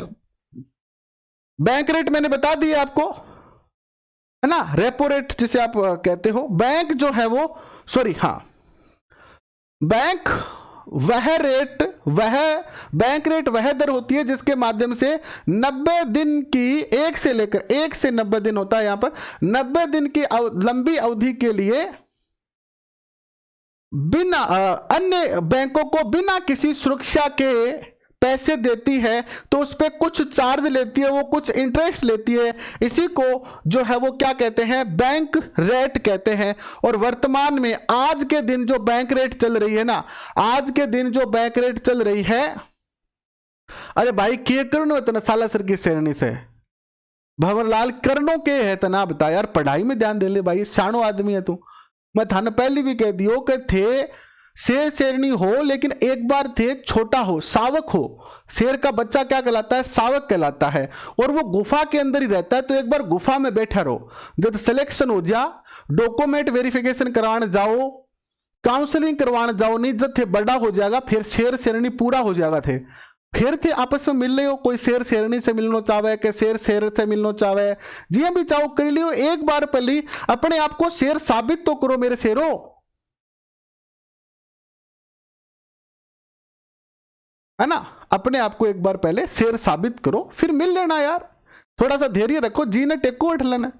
बैंक रेट मैंने बता दिया आपको, है ना, रेपो रेट जिसे आप कहते हो। बैंक जो है वो बैंक वह दर होती है जिसके माध्यम से 90 दिन की, 1 से 90 दिन होता है यहां पर, 90 दिन की लंबी अवधि के लिए बिना अन्य बैंकों को बिना किसी सुरक्षा के पैसे देती है। तो उस पर कुछ चार्ज लेती है, वो कुछ इंटरेस्ट लेती है। इसी को जो है वो क्या कहते हैं? बैंक रेट कहते हैं। और वर्तमान में आज के दिन जो बैंक रेट चल रही है ना, आज के दिन जो बैंक रेट चल रही है, अरे भाई के करनो इतना साला सर की श्रेणी से भंवरलाल करनो के है तना, बता यार, पढ़ाई में ध्यान दे ले भाई, शानो आदमी है तू। मैं थाने पहले भी कह दियो कि थे शेर शेरनी हो, लेकिन एक बार थे छोटा हो, सावक हो। शेर का बच्चा क्या कहलाता है? सावक कहलाता है। और वो गुफा के अंदर ही रहता है, तो एक बार गुफा में बैठा रहो, जब सिलेक्शन हो जा, डॉक्यूमेंट वेरिफिकेशन करवाने जाओ, काउंसलिंग करवाने जाओ, नहीं जब थे बड़ा हो जाएगा, फिर शेर शेरनी पूरा हो जाएगा। थे फिर थे आपस में मिल रहे हो, कोई शेर शेरनी से मिलना चाहे, कि शेर शेर से मिलना चाहे, जी भी चाहो कर लियो। एक बार पहले अपने आप को शेर साबित तो करो मेरे शेरों, है ना। अपने आप को एक बार पहले शेर साबित करो, फिर मिल लेना यार। थोड़ा सा धैर्य रखो, जी ने टेको उठ लेना,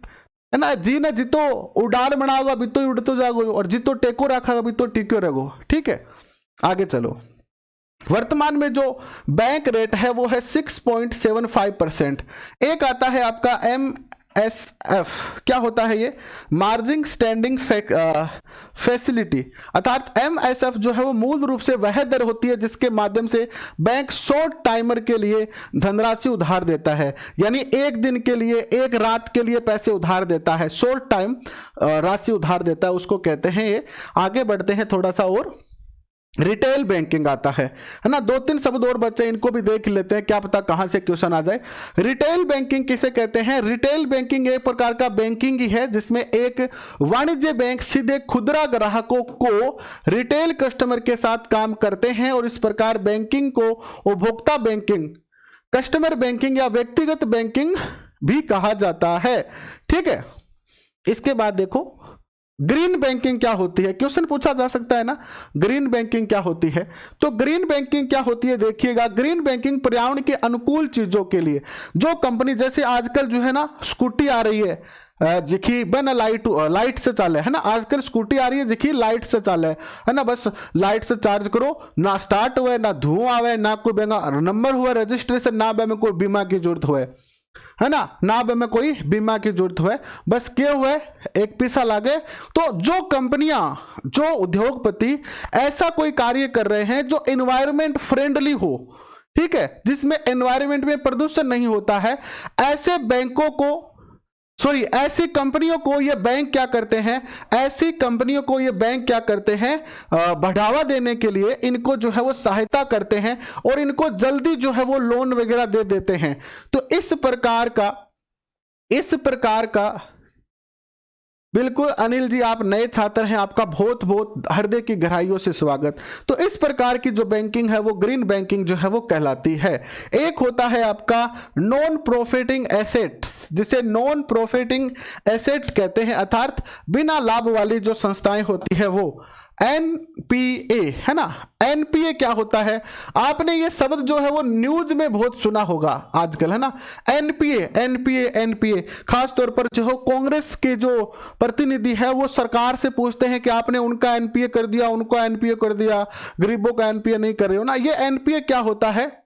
है ना। जी ने जितो उड़ान बनाओगा भी तो उड़तो जाओगे, और जितो टेको रखा भी तो टिको रहो। ठीक है, आगे चलो। वर्तमान में जो बैंक रेट है वो है 6.75%। एक आता है आपका MSF क्या होता है? ये मार्जिन स्टैंडिंग फैसिलिटी, अर्थात MSF जो है वो मूल रूप से वह दर होती है जिसके माध्यम से बैंक शॉर्ट टाइमर के लिए धनराशि उधार देता है, यानी एक दिन के लिए, एक रात के लिए पैसे उधार देता है, शॉर्ट टाइम राशि उधार देता है, उसको कहते हैं ये। आगे बढ़ते हैं थोड़ा सा और, रिटेल बैंकिंग आता है ना। 2-3 शब्द और बच्चे इनको भी देख लेते हैं, क्या पता कहां से क्वेश्चन आ जाए। रिटेल बैंकिंग किसे कहते हैं? रिटेल बैंकिंग एक प्रकार का बैंकिंग ही है जिसमें एक वाणिज्य बैंक सीधे खुदरा ग्राहकों को रिटेल कस्टमर के साथ काम करते हैं, और इस प्रकार बैंकिंग को उपभोक्ता बैंकिंग, कस्टमर बैंकिंग या व्यक्तिगत बैंकिंग भी कहा जाता है। ठीक है, इसके बाद देखो ग्रीन बैंकिंग क्या होती है, क्वेश्चन पूछा जा सकता है ना, ग्रीन बैंकिंग क्या होती है? तो ग्रीन बैंकिंग क्या होती है देखिएगा, ग्रीन बैंकिंग पर्यावरण के अनुकूल चीजों के लिए जो कंपनी, जैसे आजकल जो है ना स्कूटी आ रही है जिखी बन लाइट से चाले है ना, आजकल स्कूटी आ रही है जिखी लाइट से चाले है ना, बस लाइट से चार्ज करो, ना स्टार्ट हुए, ना धुआं आवे, ना कोई बेंगा नंबर हुआ रजिस्ट्रेशन, ना में कोई बीमा की जरूरत हुए है ना में कोई बीमा की जरूरत हुए, बस के हुए एक पैसा लागे। तो जो कंपनियां, जो उद्योगपति ऐसा कोई कार्य कर रहे हैं जो एनवायरमेंट फ्रेंडली हो, ठीक है, जिसमें एनवायरमेंट में प्रदूषण नहीं होता है, ऐसे बैंकों को, सॉरी ऐसी कंपनियों को ये बैंक क्या करते हैं, ऐसी कंपनियों को ये बैंक क्या करते हैं, बढ़ावा देने के लिए इनको जो है वो सहायता करते हैं और इनको जल्दी जो है वो लोन वगैरह दे देते हैं। तो इस प्रकार का बिल्कुल अनिल जी, आप नए छात्र हैं, आपका बहुत बहुत हृदय की गहराइयों से स्वागत। तो इस प्रकार की जो बैंकिंग है वो ग्रीन बैंकिंग जो है वो कहलाती है। एक होता है आपका नॉन प्रॉफिटिंग एसेट्स, जिसे नॉन प्रॉफिटिंग एसेट कहते हैं, अर्थात बिना लाभ वाली जो संस्थाएं होती है वो एनपीए है ना। एनपीए क्या होता है? आपने ये शब्द जो है वो न्यूज में बहुत सुना होगा आजकल है ना, एनपीए एनपीए एनपीए। खास तौर पर जो कांग्रेस के जो प्रतिनिधि है वो सरकार से पूछते हैं कि आपने उनका एनपीए कर दिया, उनका एनपीए कर दिया, गरीबों का एनपीए नहीं कर रहे हो ना। ये एनपीए क्या होता है?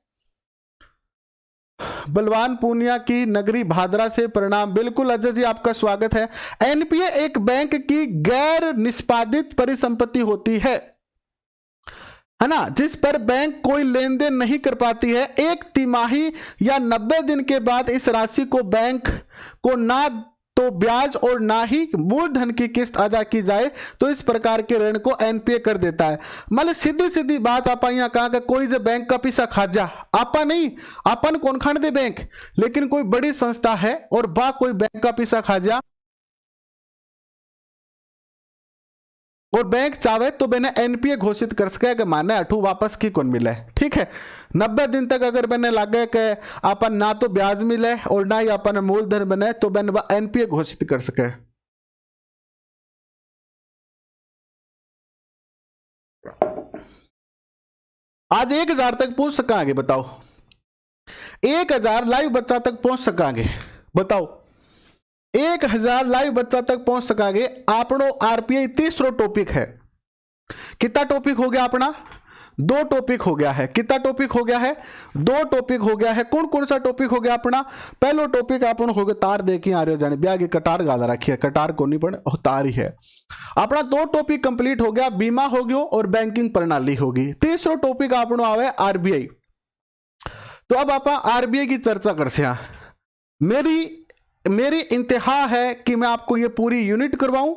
बलवान पूनिया की नगरी भादरा से प्रणाम, बिल्कुल अजय जी आपका स्वागत है। एनपीए एक बैंक की गैर निष्पादित परिसंपत्ति होती है ना, जिस पर बैंक कोई लेन देन नहीं कर पाती है। एक तिमाही या 90 दिन के बाद इस राशि को बैंक को ना तो ब्याज और ना ही मूलधन की किस्त अदा की जाए तो इस प्रकार के ऋण को एनपीए कर देता है। मतलब सीधी सीधी बात आप यहाँ कहा कि कोई जो बैंक का पैसा खा जा, आपा नहीं, अपन कौन खाने दे बैंक, लेकिन कोई बड़ी संस्था है और बा कोई बैंक का पैसा खा जा और बैंक चाहे तो मैंने एनपीए घोषित कर सके कि माने अठू वापस की कौन मिले। ठीक है, 90 दिन तक अगर मैंने लगे कि अपन ना तो ब्याज मिले और ना ही अपन मूलधन बने तो मैंने एनपीए घोषित कर सके। आज 1000 तक पहुंच सकांगे बताओ, 1000 लाइव बच्चा तक पहुंच सकांगे बताओ, 1000 लाइव बच्चा तक पहुंच सकांगे। आपनो आरपीआई तीसरो टॉपिक है। कितना टॉपिक हो गया अपना? 2 टॉपिक हो गया है। कितना टॉपिक हो गया है? 2 टॉपिक हो गया है। कौन कौन सा टॉपिक हो गया अपना? पहलो टॉपिक अपन हो गया तार देखी आ रहे हो जाने ब्याह की कटार गादा रखी है, कटार को नहीं पड़े तार ही है अपना। 2 टॉपिक कंप्लीट हो गया, बीमा हो गयो और बैंकिंग प्रणाली होगी। तीसरो टॉपिक अपनो आवे आरबीआई। तो अब आप आरबीआई की चर्चा कर से। मेरी इंतहा है कि मैं आपको ये पूरी यूनिट करवाऊं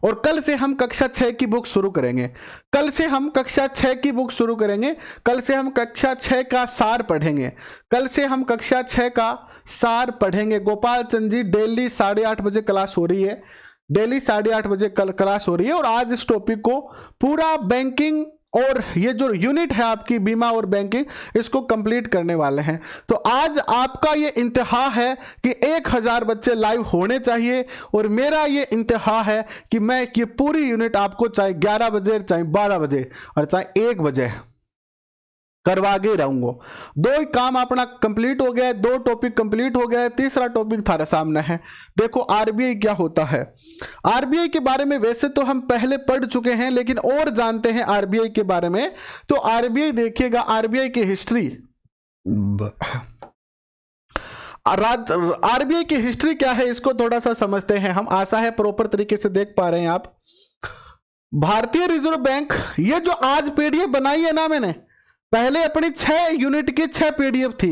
और कल से हम कक्षा 6 की बुक शुरू करेंगे। कल से हम कक्षा 6 की बुक शुरू करेंगे। कल से हम कक्षा 6 का सार पढ़ेंगे। कल से हम कक्षा 6 का सार पढ़ेंगे। गोपाल चंद जी डेली 8:30 बजे क्लास हो रही है, डेली 8:30 बजे कल क्लास हो रही है। और आज इस टॉपिक को पूरा बैंकिंग और ये जो यूनिट है आपकी बीमा और बैंकिंग, इसको कंप्लीट करने वाले हैं। तो आज आपका ये इंतहा है कि 1000 बच्चे लाइव होने चाहिए और मेरा ये इंतहा है कि मैं ये पूरी यूनिट आपको चाहे 11 बजे, चाहे 12 बजे और चाहे 1 बजे करवा के रहूंगा। 2 ही काम अपना कंप्लीट हो गया है, 2 टॉपिक कंप्लीट हो गया है। तीसरा टॉपिक थारे सामने है। देखो आरबीआई क्या होता है। आरबीआई के बारे में वैसे तो हम पहले पढ़ चुके हैं, लेकिन और जानते हैं आरबीआई के बारे में। तो आरबीआई देखिएगा, आरबीआई की हिस्ट्री, आरबीआई की हिस्ट्री क्या है इसको थोड़ा सा समझते हैं हम, आशा है प्रॉपर तरीके से देख पा रहे हैं आप। भारतीय रिजर्व बैंक, ये जो आज पीडीएफ बनाई है ना मैंने, पहले अपनी 6 यूनिट की 6 पीडीएफ थी,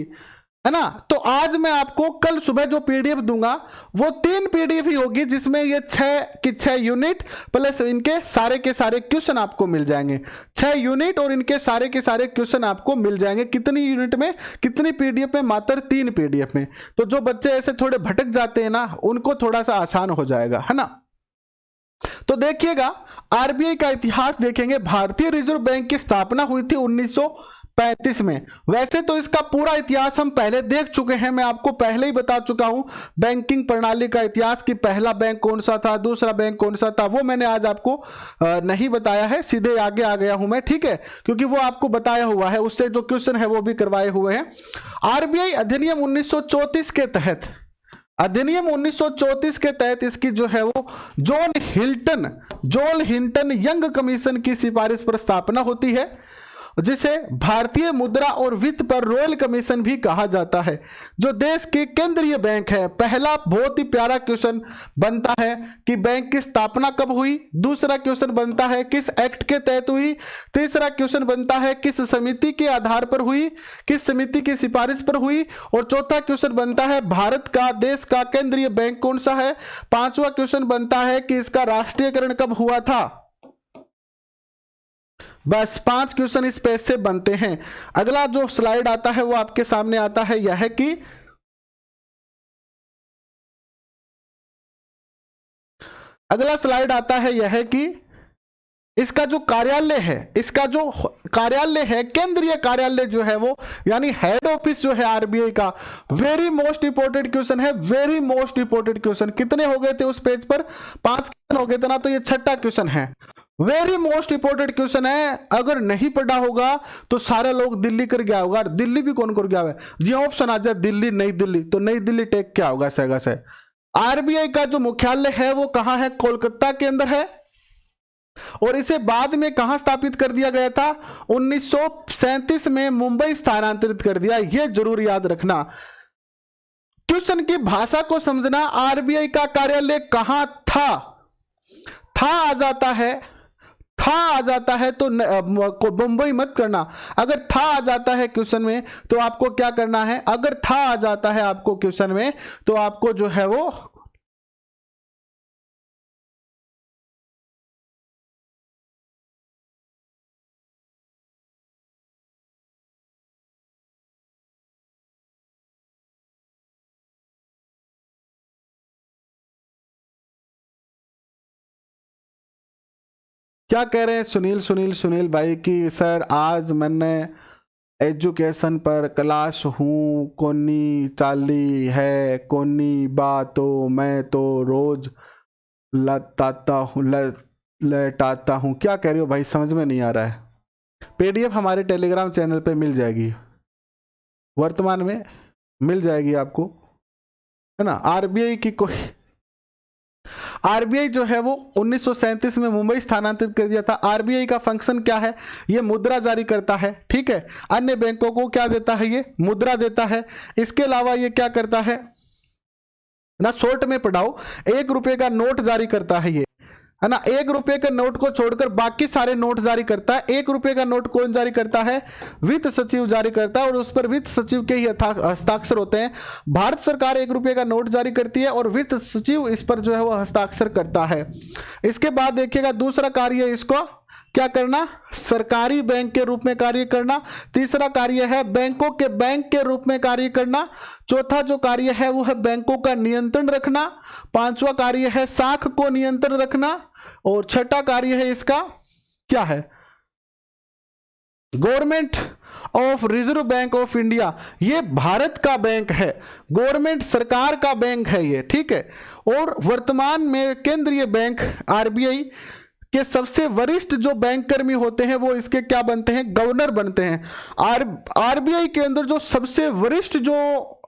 है ना। तो आज मैं आपको कल सुबह जो पीडीएफ दूंगा वो 3 पीडीएफ ही होगी, जिसमें ये 6 की 6 यूनिट प्लस इनके सारे के सारे क्वेश्चन आपको मिल जाएंगे। 6 यूनिट और इनके सारे के सारे क्वेश्चन आपको मिल जाएंगे। कितनी यूनिट में, कितनी पीडीएफ में? मात्र 3 पीडीएफ में। तो जो बच्चे ऐसे थोड़े भटक जाते हैं ना, उनको थोड़ा सा आसान हो जाएगा, है ना। तो देखिएगा, आरबीआई का इतिहास देखेंगे। भारतीय रिजर्व बैंक की स्थापना हुई थी 1935 में। वैसे तो इसका पूरा इतिहास हम पहले देख चुके हैं, मैं आपको पहले ही बता चुका हूं बैंकिंग प्रणाली का इतिहास, कि पहला बैंक कौन सा था, दूसरा बैंक कौन सा था, वो मैंने आज आपको नहीं बताया है, सीधे आगे आ गया हूं मैं, ठीक है, क्योंकि वो आपको बताया हुआ है, उससे जो क्वेश्चन है वो भी करवाए हुए हैं। आरबीआई अधिनियम 1934 के तहत, अधिनियम 1934 के तहत इसकी जो है वो जॉन हिल्टन यंग कमीशन की सिफारिश पर स्थापना होती है, जिसे भारतीय मुद्रा और वित्त पर रॉयल कमीशन भी कहा जाता है, जो देश के केंद्रीय बैंक है। पहला बहुत ही प्यारा क्वेश्चन बनता है कि बैंक की स्थापना कब हुई, दूसरा क्वेश्चन बनता है किस एक्ट के तहत हुई, तीसरा क्वेश्चन बनता है किस समिति के आधार पर हुई, किस समिति की सिफारिश पर हुई, और चौथा क्वेश्चन बनता है भारत का, देश का केंद्रीय बैंक कौन सा है। पांचवा क्वेश्चन बनता है कि इसका राष्ट्रीयकरण कब हुआ था। बस 5 क्वेश्चन इस पेज से बनते हैं। अगला जो स्लाइड आता है वो आपके सामने आता है, यह है कि अगला स्लाइड आता है यह है कि इसका जो कार्यालय है, इसका जो कार्यालय है, केंद्रीय कार्यालय जो है वो, यानी हेड ऑफिस जो है आरबीआई का। वेरी मोस्ट इंपोर्टेंट क्वेश्चन है, वेरी मोस्ट इंपोर्टेंट क्वेश्चन। कितने हो गए थे उस पेज पर? 5 क्वेश्चन हो गए थे ना, तो ये 6ठा क्वेश्चन है। वेरी मोस्ट इंपोर्टेंट क्वेश्चन है, अगर नहीं पढ़ा होगा तो सारे लोग दिल्ली कर गया होगा। दिल्ली भी कौन कर गया है जी? ऑप्शन आ जाए दिल्ली, नई दिल्ली, तो नई दिल्ली टेक क्या होगा? सगा से आरबीआई का जो मुख्यालय है वो कहां है? कोलकाता के अंदर है। और इसे बाद में कहां स्थापित कर दिया गया था? 1937 में मुंबई स्थानांतरित कर दिया। यह जरूर याद रखना। क्वेश्चन की भाषा को समझना, आरबीआई का कार्यालय कहां था? आ जाता है तो मुंबई मत करना। अगर था आ जाता है क्वेश्चन में तो आपको क्या करना है? अगर था आ जाता है आपको क्वेश्चन में तो आपको जो है वो क्या कह रहे हैं सुनील भाई कि सर आज मैंने एजुकेशन पर क्लास हूँ, कोनी चाली है, कोनी बात तो मैं तो रोज लटाता हूँ। क्या कह रहे हो भाई, समझ में नहीं आ रहा है। पीडीएफ हमारे टेलीग्राम चैनल पे मिल जाएगी, वर्तमान में मिल जाएगी आपको, है ना। आरबीआई जो है वो 1937 में मुंबई स्थानांतरित कर दिया था। आरबीआई का फंक्शन क्या है? ये मुद्रा जारी करता है, ठीक है। अन्य बैंकों को क्या देता है? ये मुद्रा देता है। इसके अलावा ये क्या करता है ना, शॉर्ट में पढ़ाओ, 1 रुपए का नोट जारी करता है ये, है ना। 1 रुपए के नोट को छोड़कर बाकी सारे नोट जारी करता है। 1 रुपए का नोट कौन जारी करता है? वित्त सचिव जारी करता है, और उस पर वित्त सचिव के ही हस्ताक्षर होते हैं। भारत सरकार 1 रुपए का नोट जारी करती है और वित्त सचिव इस पर जो है वो हस्ताक्षर करता है। इसके बाद देखिएगा, दूसरा कार्य इसको क्या करना? सरकारी बैंक के रूप में कार्य करना। तीसरा कार्य है बैंकों के बैंक के रूप में कार्य करना। चौथा जो कार्य है वो है बैंकों का नियंत्रण रखना। पांचवा कार्य है साख को नियंत्रण रखना। और छठा कार्य है इसका क्या है? Government of reserve bank of India, ये भारत का बैंक है, गवर्नमेंट सरकार का बैंक है ये, ठीक है। और वर्तमान में केंद्रीय बैंक आरबीआई के सबसे वरिष्ठ जो बैंक कर्मी होते हैं वो इसके क्या बनते हैं? गवर्नर बनते हैं। आरबीआई के अंदर जो सबसे वरिष्ठ जो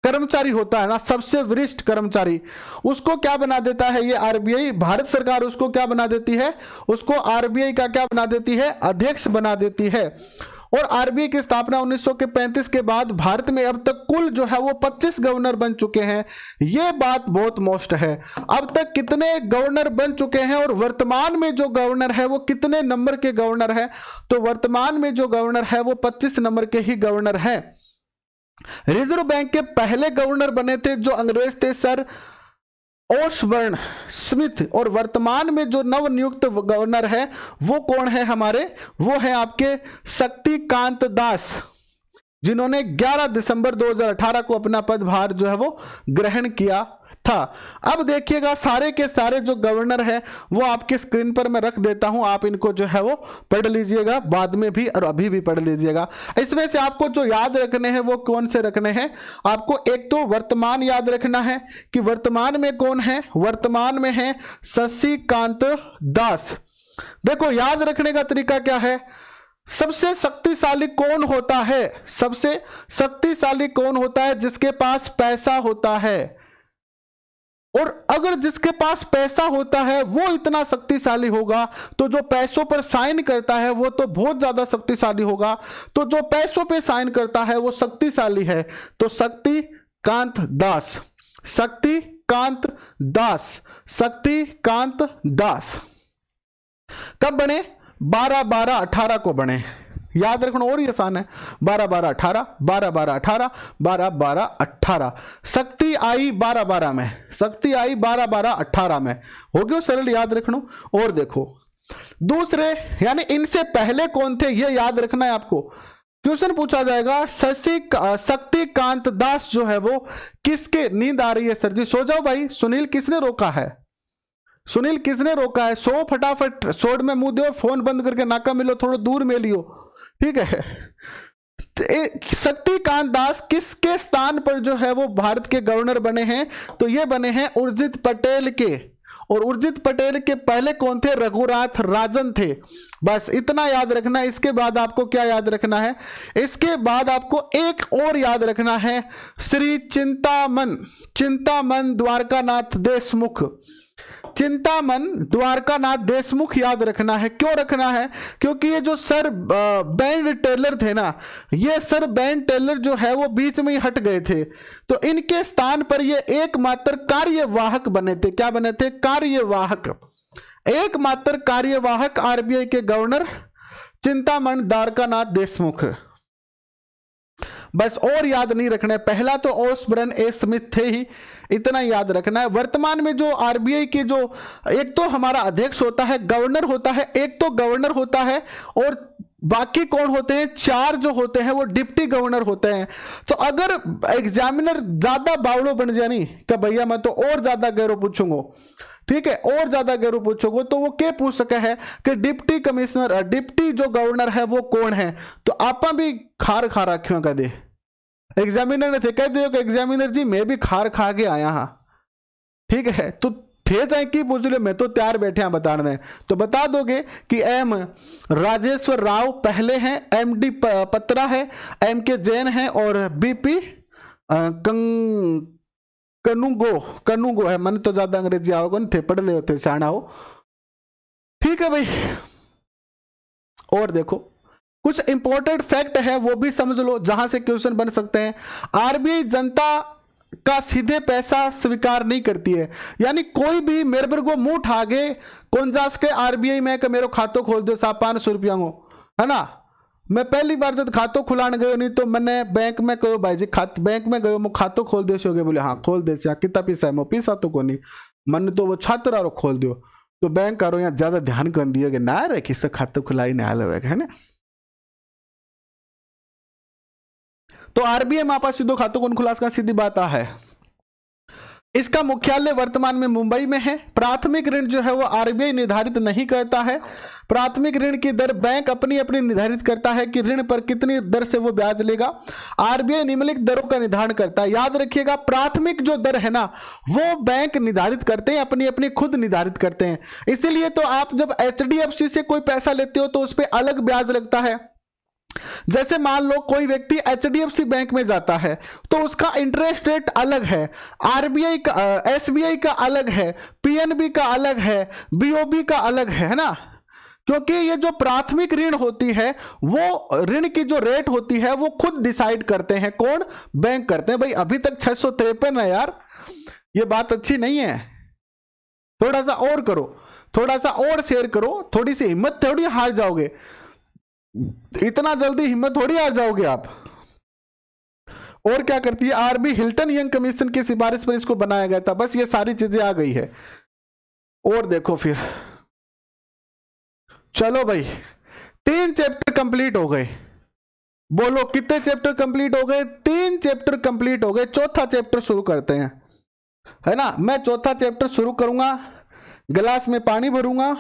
कर्मचारी होता है ना, सबसे वरिष्ठ कर्मचारी, उसको क्या बना देता है ये आरबीआई, भारत सरकार उसको क्या बना देती है? उसको आरबीआई का क्या बना देती है? अध्यक्ष बना देती है। और आरबीआई की स्थापना 1935 के बाद भारत में अब तक कुल जो है वो 25 गवर्नर बन चुके हैं। यह बात बहुत मोस्ट है। अब तक कितने गवर्नर बन चुके हैं और वर्तमान में जो गवर्नर है वो कितने नंबर के गवर्नर है? तो वर्तमान में जो गवर्नर है वो 25 नंबर के ही गवर्नर है। रिजर्व बैंक के पहले गवर्नर बने थे जो अंग्रेज थे, सर ओसबर्न स्मिथ। और वर्तमान में जो नवनियुक्त गवर्नर है वो कौन है हमारे? वो है आपके शक्तिकांत दास, जिन्होंने 11 दिसंबर 2018 को अपना पदभार जो है वो ग्रहण किया था। अब देखिएगा सारे के सारे जो गवर्नर है वो आपके स्क्रीन पर मैं रख देता हूं, आप इनको जो है वो पढ़ लीजिएगा, बाद में भी और अभी भी पढ़ लीजिएगा। इसमें से आपको जो याद रखने हैं वो कौन से रखने हैं? आपको एक तो वर्तमान याद रखना है कि वर्तमान में कौन है। वर्तमान में है शशिकांत दास। देखो याद रखने का तरीका क्या है? सबसे शक्तिशाली कौन होता है? सबसे शक्तिशाली कौन होता है? जिसके पास पैसा होता है। और अगर जिसके पास पैसा होता है वो इतना शक्तिशाली होगा तो जो पैसों पर साइन करता है वो तो बहुत ज्यादा शक्तिशाली होगा। तो जो पैसों पे साइन करता है वो शक्तिशाली है। तो शक्तिकांत दास, शक्तिकांत दास, शक्तिकांत दास कब बने? 12/12/18 को बने। याद रखना और ही आसान है। 12/12/18, 12/12/18, 12/12/18। शक्ति आई 12/12 में, शक्ति आई 12/12/18 में। हो गया सरल, याद रखना। और देखो दूसरे यानी इनसे पहले कौन थे ये याद रखना है आपको। क्वेश्चन पूछा जाएगा शक्तिकांत दास जो है वो किसके, नींद आ रही है सर जी, सो जाओ भाई। सुनील किसने रोका है? सुनील किसने रोका है? सो फटाफट, सोड में मुंह दो, फोन बंद करके नाका मिलो, थोड़ा दूर में लियो, ठीक है। शक्तिकांत दास किसके स्थान पर जो है वो भारत के गवर्नर बने हैं? तो ये बने हैं उर्जित पटेल के। और उर्जित पटेल के पहले कौन थे? रघुनाथ राजन थे। बस इतना याद रखना है। इसके बाद आपको क्या याद रखना है? इसके बाद आपको एक और याद रखना है, श्री चिंतामन द्वारकानाथ देशमुख। चिंतामन द्वारकानाथ देशमुख याद रखना है। क्यों रखना है? क्योंकि ये जो सर बैंड टेलर थे ना, ये सर बैंड टेलर जो है वो बीच में ही हट गए थे, तो इनके स्थान पर ये एकमात्र कार्यवाहक बने थे। क्या बने थे? कार्यवाहक, एकमात्र कार्यवाहक आरबीआई के गवर्नर चिंतामन द्वारकानाथ देशमुख। बस और याद नहीं रखना है। पहला तो ओसबर्न ए स्मिथ थे ही, इतना याद रखना है। वर्तमान में जो आरबीआई के जो एक तो हमारा अध्यक्ष होता है, गवर्नर होता है, एक तो गवर्नर होता है और बाकी कौन होते हैं? 4 जो होते हैं वो डिप्टी गवर्नर होते हैं। तो अगर एग्जामिनर ज्यादा बावड़ो बन जानी कि भैया मैं तो और ज्यादा गहरो पूछूंगा, ठीक है, और ज्यादा गहरो पूछोगे तो वो क्या पूछ सके है कि डिप्टी कमिश्नर, डिप्टी जो गवर्नर है वो कौन है? तो आपा भी खार खा रखियो कह दे, एग्जामिनर ने थे कह दियो कि एग्जामिनर जी मैं भी खार खा के आया हाँ, ठीक है। तो थे जाए कि पूछ लो, मैं तो तैयार बैठे हैं बताने। तो बता दोगे कि एम राजेश्वर राव पहले हैं, एम डी पत्रा है, एम के जैन है और बीपी कनुगो है। मन तो ज्यादा अंग्रेजी आओगे नहीं थे, पढ़ ले होते शाना हो, ठीक है भाई। और देखो कुछ इंपॉर्टेंट फैक्ट है वो भी समझ लो जहां से क्वेश्चन बन सकते हैं। आरबीआई जनता का सीधे पैसा स्वीकार नहीं करती है, यानी कोई भी मेरे को मुंह उठा गए कौन जास के आरबीआई में कि मेरे खातो खोल दो साहब 500 रुपया को, है ना। मैं पहली बार जब खातो खुलाने गयो नहीं तो मैंने बैंक में कहो भाई जी बैंक में गयो, खातो खोल दे सोगे, बोले हाँ खोल दे, कितना पैसा है? मो पैसा तो को नहीं, मन तो वो छात्र आरो खोल दियो। तो बैंक आरो यहाँ ज्यादा ध्यान कर दिया कि ना रे किससे खातो खुलाई नहीं हाल है ना। तो आरबीआई में आपका सीधो खातो कौन खुला का सीधी बात है। इसका मुख्यालय वर्तमान में मुंबई में है। प्राथमिक ऋण जो है वो आरबीआई निर्धारित नहीं करता है। प्राथमिक ऋण की दर बैंक अपनी अपनी निर्धारित करता है कि ऋण पर कितनी दर से वो ब्याज लेगा। आरबीआई निम्नलिखित दरों का निर्धारण करता है। याद रखिएगा प्राथमिक जो दर है ना वो बैंक निर्धारित करते हैं, अपनी अपनी खुद निर्धारित करते हैं। इसीलिए तो आप जब एचडीएफसी से कोई पैसा लेते हो तो उस पर अलग ब्याज लगता है। जैसे मान लो कोई व्यक्ति एचडीएफसी बैंक में जाता है तो उसका इंटरेस्ट रेट अलग है, आरबीआई का एसबीआई का अलग है, पीएनबी का अलग है, बीओबी का अलग है ना। क्योंकि ये जो प्राथमिक ऋण होती है, वो ऋण की जो रेट होती है वो खुद डिसाइड करते हैं। कौन? बैंक करते हैं। भाई अभी तक 653 है यार, ये बात अच्छी नहीं है। थोड़ा सा और करो, थोड़ा सा और शेयर करो, थोड़ी सी हिम्मत, थोड़ी हार जाओगे, इतना जल्दी हिम्मत थोड़ी हार जाओगे आप। और क्या करती है? आरबी हिल्टन यंग कमीशन की सिफारिश पर इसको बनाया गया था। बस ये सारी चीजें आ गई है। और देखो फिर, चलो भाई 3 चैप्टर कंप्लीट हो गए। बोलो कितने चैप्टर कंप्लीट हो गए? 3 चैप्टर कंप्लीट हो गए। चौथा चैप्टर शुरू करते हैं, है ना। मैं चौथा चैप्टर शुरू करूंगा, गिलास में पानी भरूंगा,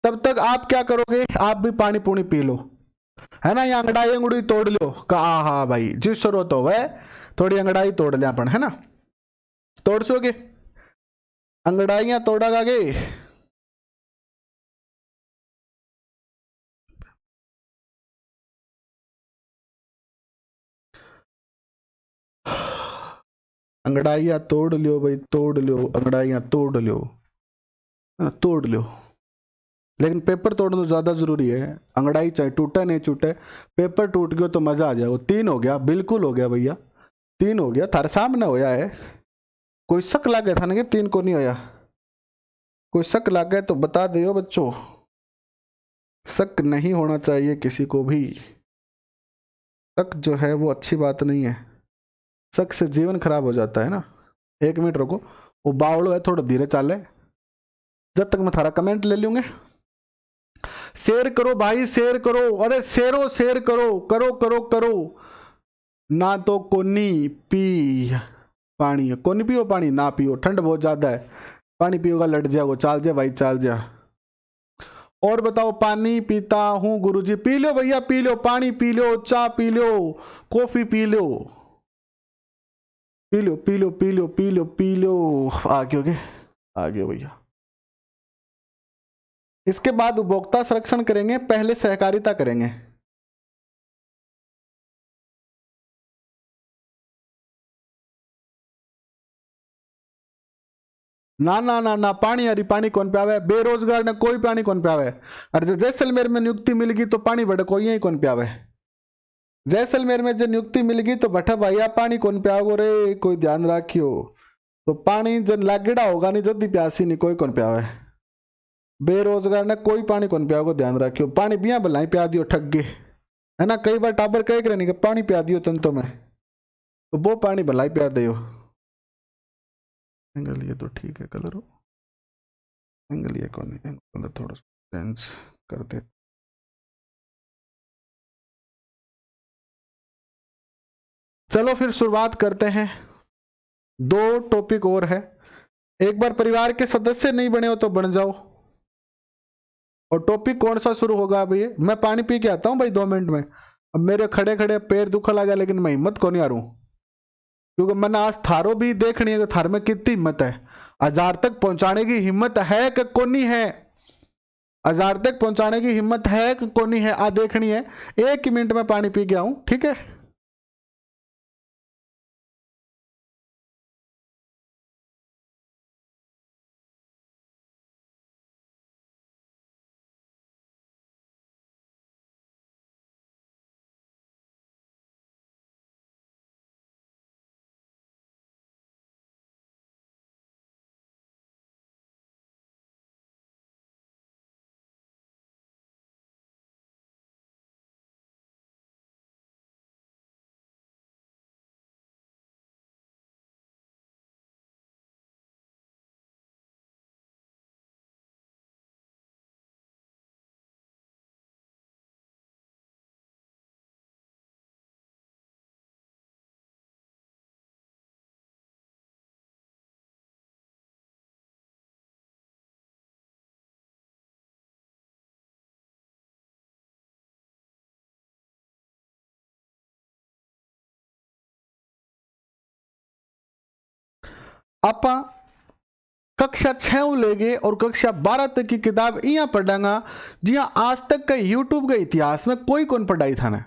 तब तक आप क्या करोगे? आप भी पानी पूनी पी लो, है ना। या अंगड़ाई अंगड़ी तोड़ लो। कहा हाँ भाई, जिस जरूरत हो वह थोड़ी अंगड़ाई तोड़ लिया अपन, है ना। तोड़ सोगे? अंगड़ाइयां तोड़ा गागे। अंगड़ाइयां तोड़ लियो भाई, तोड़ लियो, अंगड़ाइयां तोड़ लियो, तोड़ लियो। लेकिन पेपर तोड़ना ज्यादा जरूरी है। अंगड़ाई चाहे टूटे नहीं टूटे, पेपर टूट गया तो मजा आ जाएगा। 3 हो गया, बिल्कुल हो गया भैया, 3 हो गया। थारे सामने होया है। कोई शक लग गया था ना कि 3 को नहीं होया? कोई शक लग गया तो बता दियो बच्चों, शक नहीं होना चाहिए किसी को भी। शक जो है वो अच्छी बात नहीं है, शक से जीवन खराब हो जाता है ना। 1 मिनट रुको, वो बावड़ो है, थोड़ा धीरे चाले, जब तक मैं थारा कमेंट ले लूंगे। शेयर करो भाई, शेयर करो, अरे शेरो शेयर करो, करो करो करो ना। तो कोनी पी पानी, कोनी पियो पानी, ना पियो, ठंड बहुत ज्यादा है। पानी पियोगा लट जाओ, चाल जा भाई चाल जा। और बताओ, पानी पीता हूं गुरुजी। पी लो भैया, पी लो, पानी पी लो, चाय P low, coffee P low, P low P low P low P low P low. आगे हो गए, आगे भैया। इसके बाद उपभोक्ता संरक्षण करेंगे, पहले सहकारिता करेंगे। ना ना ना ना, पानी हरी पानी कौन प्यावे? बेरोजगार ने कोई पानी कौन प्यावे? अरे जैसलमेर में नियुक्ति मिल गई तो पानी बड़े कोई यही कौन प्यावे? जैसलमेर में जो नियुक्ति मिल गई तो भट्टा भैया पानी कौन प्यागो रे? कोई ध्यान रखियो। तो पानी जन लागेड़ा होगा नहीं, जल्दी प्यासी नहीं, कोई कौन प्यावे। बेरोजगार ने कोई पानी कौन प्यागो, ध्यान रखियो। पानी बिया भलाई प्या दियो ठग गए, है ना। कई बार टाबर कह रहे नहीं कि पानी प्या दियो तन तो मैं, तो वो पानी भलाई प्या दियो। एंगल ये तो ठीक है, कलर हो एंगल ये कौन है, एंगल थोड़ा चेंज कर दे। चलो फिर शुरुआत करते हैं। 2 टॉपिक और है। एक बार परिवार के सदस्य नहीं बने हो तो बन जाओ। और टॉपिक कौन सा शुरू होगा अभी? मैं पानी पी के आता हूँ भाई 2 मिनट में। अब मेरे खड़े खड़े पैर दुखा लगा, लेकिन मैं हिम्मत को नहीं हारूं, क्योंकि मैंने आज थारो भी देखनी है कि थार में कितनी हिम्मत है। 1000 तक पहुंचाने की हिम्मत है कि कोनी है? 1000 तक पहुंचाने की हिम्मत है कि कोनी है? आ देखनी है। 1 मिनट में पानी पी के आऊं, ठीक है। आप कक्षा 6 लेंगे और कक्षा 12 तक की किताब इं पढ़ांगा जिया आज तक का यूट्यूब के इतिहास में कोई कौन पढ़ाई था ना।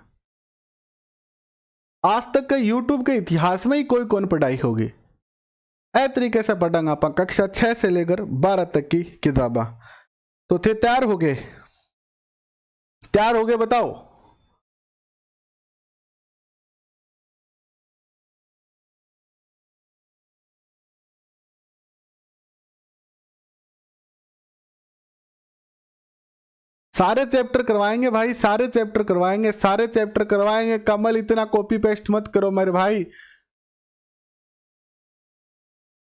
आज तक का यूट्यूब के इतिहास में ही कोई कौन पढ़ाई होगी। ए तरीके से पढ़ांगा आप कक्षा 6 से लेकर 12 तक की किताबा। तो थे तैयार हो गए? तैयार हो गए? बताओ। सारे चैप्टर करवाएंगे भाई, सारे चैप्टर करवाएंगे, सारे चैप्टर करवाएंगे। कमल इतना कॉपी पेस्ट मत करो मेरे भाई।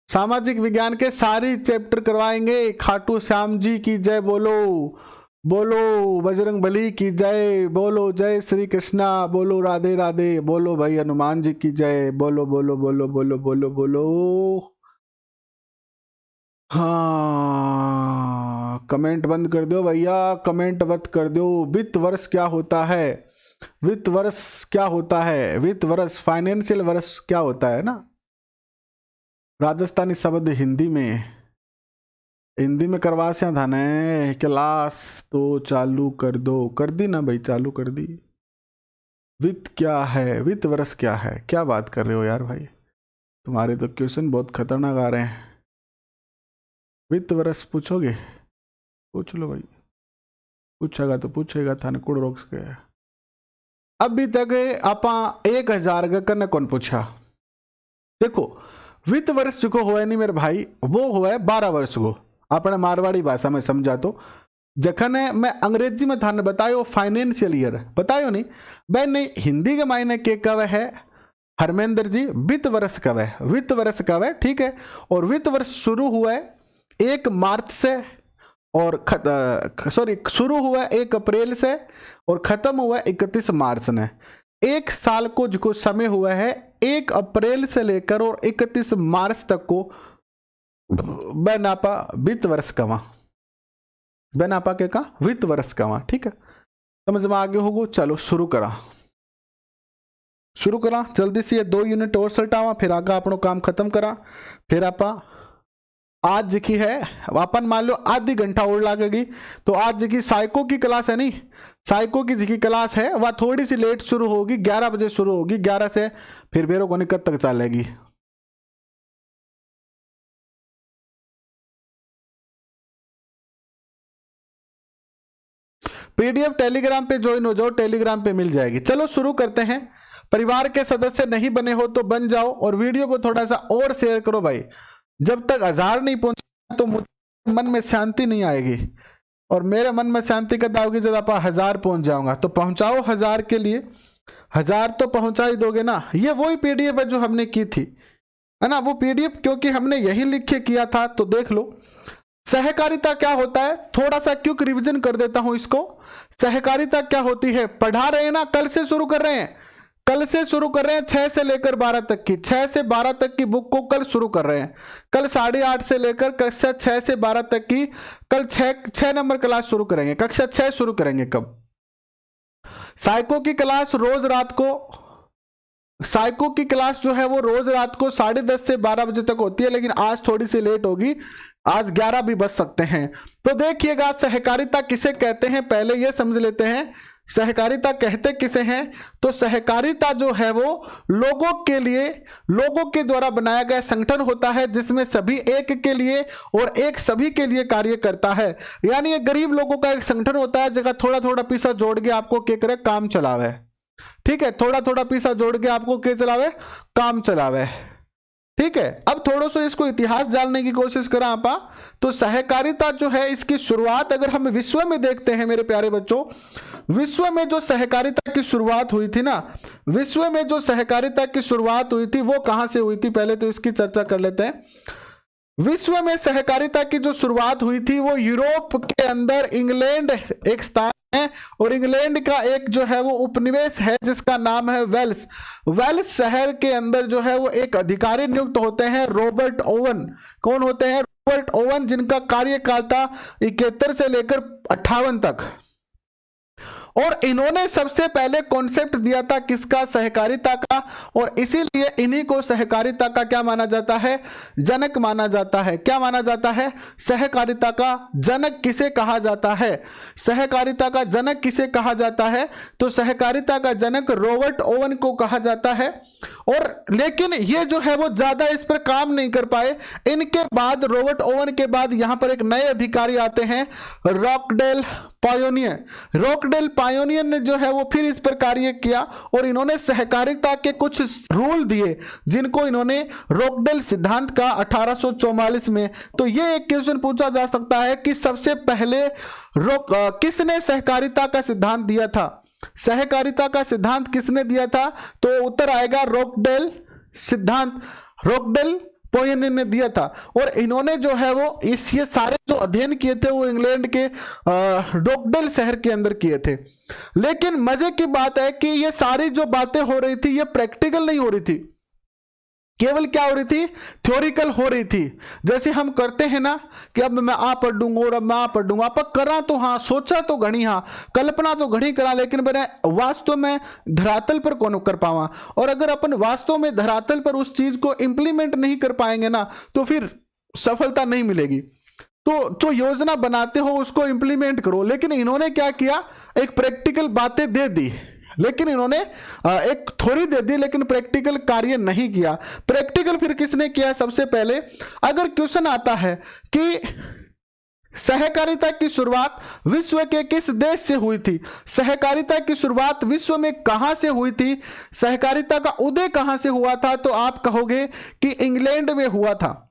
सामाजिक विज्ञान के सारे चैप्टर करवाएंगे। खाटू श्याम जी की जय बोलो, बोलो बजरंग बली की जय, बोलो जय श्री कृष्णा, बोलो राधे राधे, बोलो भाई हनुमान जी की जय, बोलो बोलो बोलो बोलो बोलो बोलो। हाँ, कमेंट बंद कर दो भैया, कमेंट बंद कर दो। वित्त वर्ष क्या होता है? वित्त वर्ष क्या होता है? वित्त वर्ष फाइनेंशियल वर्ष क्या होता है ना। राजस्थानी शब्द हिंदी में करवा से था ने। क्लास तो चालू कर दो। कर दी ना भाई, चालू कर दी। वित्त क्या है? वित्त वर्ष क्या है? क्या बात कर रहे हो यार भाई, तुम्हारे तो क्वेश्चन बहुत खतरनाक आ रहे हैं। वित्त वर्ष पूछोगे? पूछ लो भाई, पूछेगा तो पूछेगा, थाने कुड़ रोक सके। अभी तक आपा 1000 का करने कौन पूछा? देखो, वित्त वर्ष जो हुआ नहीं मेरे भाई, वो हुआ है 12 वर्ष को। अपने मारवाड़ी भाषा में समझा तो जखन मैं अंग्रेजी में थाने बतायो फाइनेंशियल ईयर बतायो नहीं भाई, नहीं हिंदी के मायने के कव है हरमेंद्र जी, वित्त वर्ष कव है, वित्त वर्ष कव है, ठीक है। और वित्त वर्ष शुरू हुआ है 1 मार्च से और शुरू हुआ 1 अप्रैल से और खत्म हुआ 31 मार्च ने। 1 साल को जो समय हुआ है 1 अप्रैल से लेकर और 31 मार्च तक को बनापा वित्त वर्ष कवा, बनापा के का वित्त वर्ष कवा, ठीक है। समझ में आगे होगो? चलो शुरू करा जल्दी से। ये 2 यूनिट और सल्टावा, फिर आगे अपनो काम खत्म करा। फिर आपा आज की है अपन मान लो आधी घंटा और लगेगी, तो आज की साइको की क्लास है नहीं, साइको की जी क्लास है वह थोड़ी सी लेट शुरू होगी, 11 बजे शुरू होगी, 11 से फिर बेरो को कब तक चलेगी। पीडीएफ टेलीग्राम पे ज्वाइन हो जाओ, टेलीग्राम पे मिल जाएगी। चलो शुरू करते हैं। परिवार के सदस्य नहीं बने हो तो बन जाओ और वीडियो को थोड़ा सा और शेयर करो भाई। जब तक 1000 नहीं पहुंचा तो मन में शांति नहीं आएगी, और मेरे मन में शांति कब आओगी? जब आप 1000 पहुंच जाऊंगा। तो पहुंचाओ 1000 के लिए, 1000 तो पहुंचा ही दोगे ना। ये वही पीडीएफ है जो हमने की थी, है ना, वो पीडीएफ, क्योंकि हमने यही लिख के किया था। तो देख लो सहकारिता क्या होता है, थोड़ा सा क्विक रिवीजन कर देता हूं इसको। सहकारिता क्या होती है पढ़ा रहे हैं ना, कल से शुरू कर रहे हैं, कल से शुरू कर रहे हैं 6 से लेकर 12 तक की, 6 से 12 तक की बुक को कल शुरू कर रहे हैं। कल 8:30 से लेकर कक्षा 6 से 12 तक की कल 6 नंबर क्लास शुरू करेंगे, कक्षा 6 शुरू करेंगे। कब? साइको की क्लास रोज रात को, साइको की क्लास जो है वो रोज रात को 10:30 से 12 बजे तक होती है, लेकिन आज थोड़ी सी लेट होगी, आज 11 भी बज सकते हैं। तो देखिएगा सहकारिता किसे कहते हैं, पहले ये समझ लेते हैं सहकारिता कहते किसे हैं। तो सहकारिता जो है वो लोगों के लिए, लोगों के द्वारा बनाया गया संगठन होता है, जिसमें सभी एक के लिए और एक सभी के लिए कार्य करता है। यानी ये गरीब लोगों का एक संगठन होता है, जगह थोड़ा थोड़ा पैसा जोड़ के आपको क्या करे, काम चलावे, ठीक है, थोड़ा थोड़ा पैसा जोड़ के आपको क्या चलावे, काम चलावे, ठीक है। अब थोड़ा सा इसको इतिहास जानने की कोशिश करें आपा, तो सहकारिता जो है इसकी शुरुआत अगर हम विश्व में देखते हैं मेरे प्यारे बच्चों, विश्व में जो सहकारिता की शुरुआत हुई थी ना, विश्व में जो सहकारिता की शुरुआत हुई थी वो कहां से हुई थी, पहले तो इसकी चर्चा कर लेते हैं। विश्व में सहकारिता की जो शुरुआत हुई थी वो यूरोप के अंदर इंग्लैंड एक स्थान है, और इंग्लैंड का एक जो है वो उपनिवेश है जिसका नाम है वेल्स। वेल्स शहर के अंदर जो है वो एक अधिकारी नियुक्त होते हैं, रॉबर्ट ओवन। कौन होते हैं? रॉबर्ट ओवन, जिनका कार्यकाल था 71 से लेकर 58 तक। और इन्होंने सबसे पहले कॉन्सेप्ट दिया था किसका? सहकारिता का, और इसीलिए इन्हीं को सहकारिता का क्या माना जाता है? जनक माना जाता है। क्या माना जाता है? सहकारिता का जनक किसे कहा जाता है? सहकारिता का जनक किसे कहा जाता है? तो सहकारिता का जनक रॉबर्ट ओवन को कहा जाता है। और लेकिन ये जो है वो ज्यादा इस पर काम नहीं कर पाए। इनके बाद, रॉबर्ट ओवन के बाद यहां पर एक नए अधिकारी आते हैं, रॉकडेल पायोनियर। रॉकडेल पायोनियर ने जो है वो फिर इस पर कार्य किया और इन्होंने सहकारिता के कुछ रूल दिए जिनको इन्होंने रोकडेल सिद्धांत का 1844 में। तो ये एक क्वेश्चन पूछा जा सकता है कि सबसे पहले किसने सहकारिता का सिद्धांत दिया था? सहकारिता का सिद्धांत किसने दिया था? तो उत्तर आएगा रोकडेल सिद्धांत, रोकडेल पोयनियर ने दिया था। और इन्होंने जो है वो ये सारे जो अध्ययन किए थे वो इंग्लैंड के रोकडेल शहर के अंदर किए थे। लेकिन मजे की बात है कि ये सारी जो बातें हो रही थी ये प्रैक्टिकल नहीं हो रही थी, केवल क्या हो रही थी? थ्योरिकल हो रही थी। जैसे हम करते हैं ना कि अब मैं आ पढ़ दूंगा और अब मैं आ पढ़ दूंगा, आप करा तो हाँ, सोचा तो घनी हाँ, कल्पना तो घनी करा, लेकिन मैंने वास्तव में धरातल पर कौन कर पावा। और अगर अपन वास्तव में धरातल पर उस चीज को इंप्लीमेंट नहीं कर पाएंगे ना तो फिर सफलता नहीं मिलेगी। तो जो योजना बनाते हो उसको इंप्लीमेंट करो। लेकिन इन्होंने क्या किया? एक प्रैक्टिकल बातें दे दी, लेकिन इन्होंने एक थ्योरी दे दी, लेकिन प्रैक्टिकल कार्य नहीं किया। प्रैक्टिकल फिर किसने किया? सबसे पहले अगर क्वेश्चन आता है कि सहकारिता की शुरुआत विश्व के किस देश से हुई थी, सहकारिता की शुरुआत विश्व में कहां से हुई थी, सहकारिता का उदय कहां से हुआ था, तो आप कहोगे कि इंग्लैंड में हुआ था।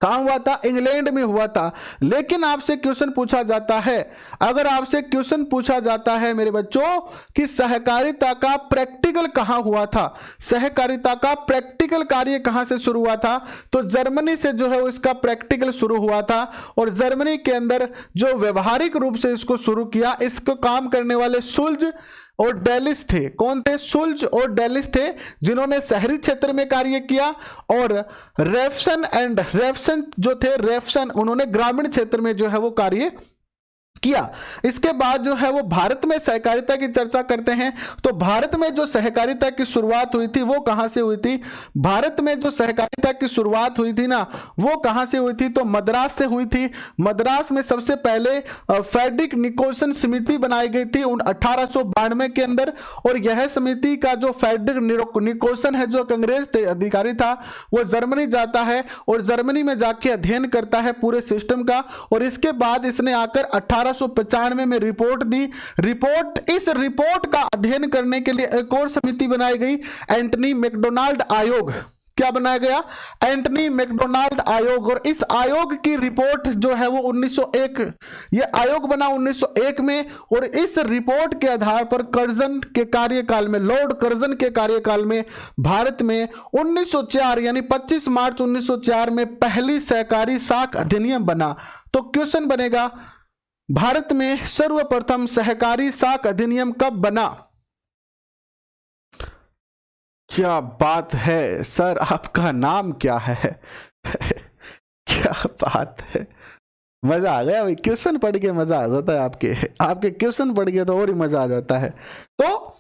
कहां हुआ था? इंग्लैंड में हुआ था। लेकिन आपसे क्वेश्चन पूछा जाता है, अगर आपसे क्वेश्चन पूछा जाता है मेरे बच्चों कि सहकारिता का प्रैक्टिकल कहां हुआ था, सहकारिता का प्रैक्टिकल कार्य कहां से शुरू हुआ था, तो जर्मनी से जो है इसका प्रैक्टिकल शुरू हुआ था। और जर्मनी के अंदर जो व्यवहारिक रूप से इसको शुरू किया, इसको काम करने वाले सुल्ज और डेलिस थे। कौन थे? सुल्ज और डेलिस थे, जिन्होंने शहरी क्षेत्र में कार्य किया। और रेफसन जो थे, रेफसन उन्होंने ग्रामीण क्षेत्र में जो है वो कार्य किया। इसके बाद जो है वो भारत में सहकारिता की चर्चा करते हैं। तो भारत में जो सहकारिता की शुरुआत हुई थी वो कहां से हुई थी? भारत में जो सहकारिता की शुरुआत हुई थी ना वो कहां से हुई थी? तो मद्रास से हुई थी। मद्रास में सबसे पहले फ्रेडरिक निकोसन समिति बनाई गई थी 1892 के अंदर। और यह समिति का जो फ्रेडरिक निकोसन है, जो अंग्रेज अधिकारी था, वो जर्मनी जाता है और जर्मनी में जाके अध्ययन करता है पूरे सिस्टम का। और इसके बाद इसने आकर 1895 में रिपोर्ट दी। इस रिपोर्ट का अध्ययन करने के लिए एक और समिति बनाई गई, एंटनी मैकडोनाल्ड आयोग। क्या बनाया गया? एंटनी मैकडोनाल्ड आयोग। और इस आयोग की रिपोर्ट जो है वो 1901, ये आयोग बना 1901 में। और इस रिपोर्ट के आधार पर कर्जन के कार्यकाल में, लॉर्ड कर्जन के कार्यकाल में भारत में 1904 यानी 25 मार्च 1904 में पहली सहकारी साख अधिनियम बना। तो क्वेश्चन बनेगा, भारत में सर्वप्रथम सहकारी साख अधिनियम कब बना? क्या बात है सर, आपका नाम क्या है? क्या बात है, मजा आ गया भाई। क्वेश्चन पढ़ के मजा आ जाता है, आपके क्वेश्चन पढ़ के तो और ही मजा आ जाता है। तो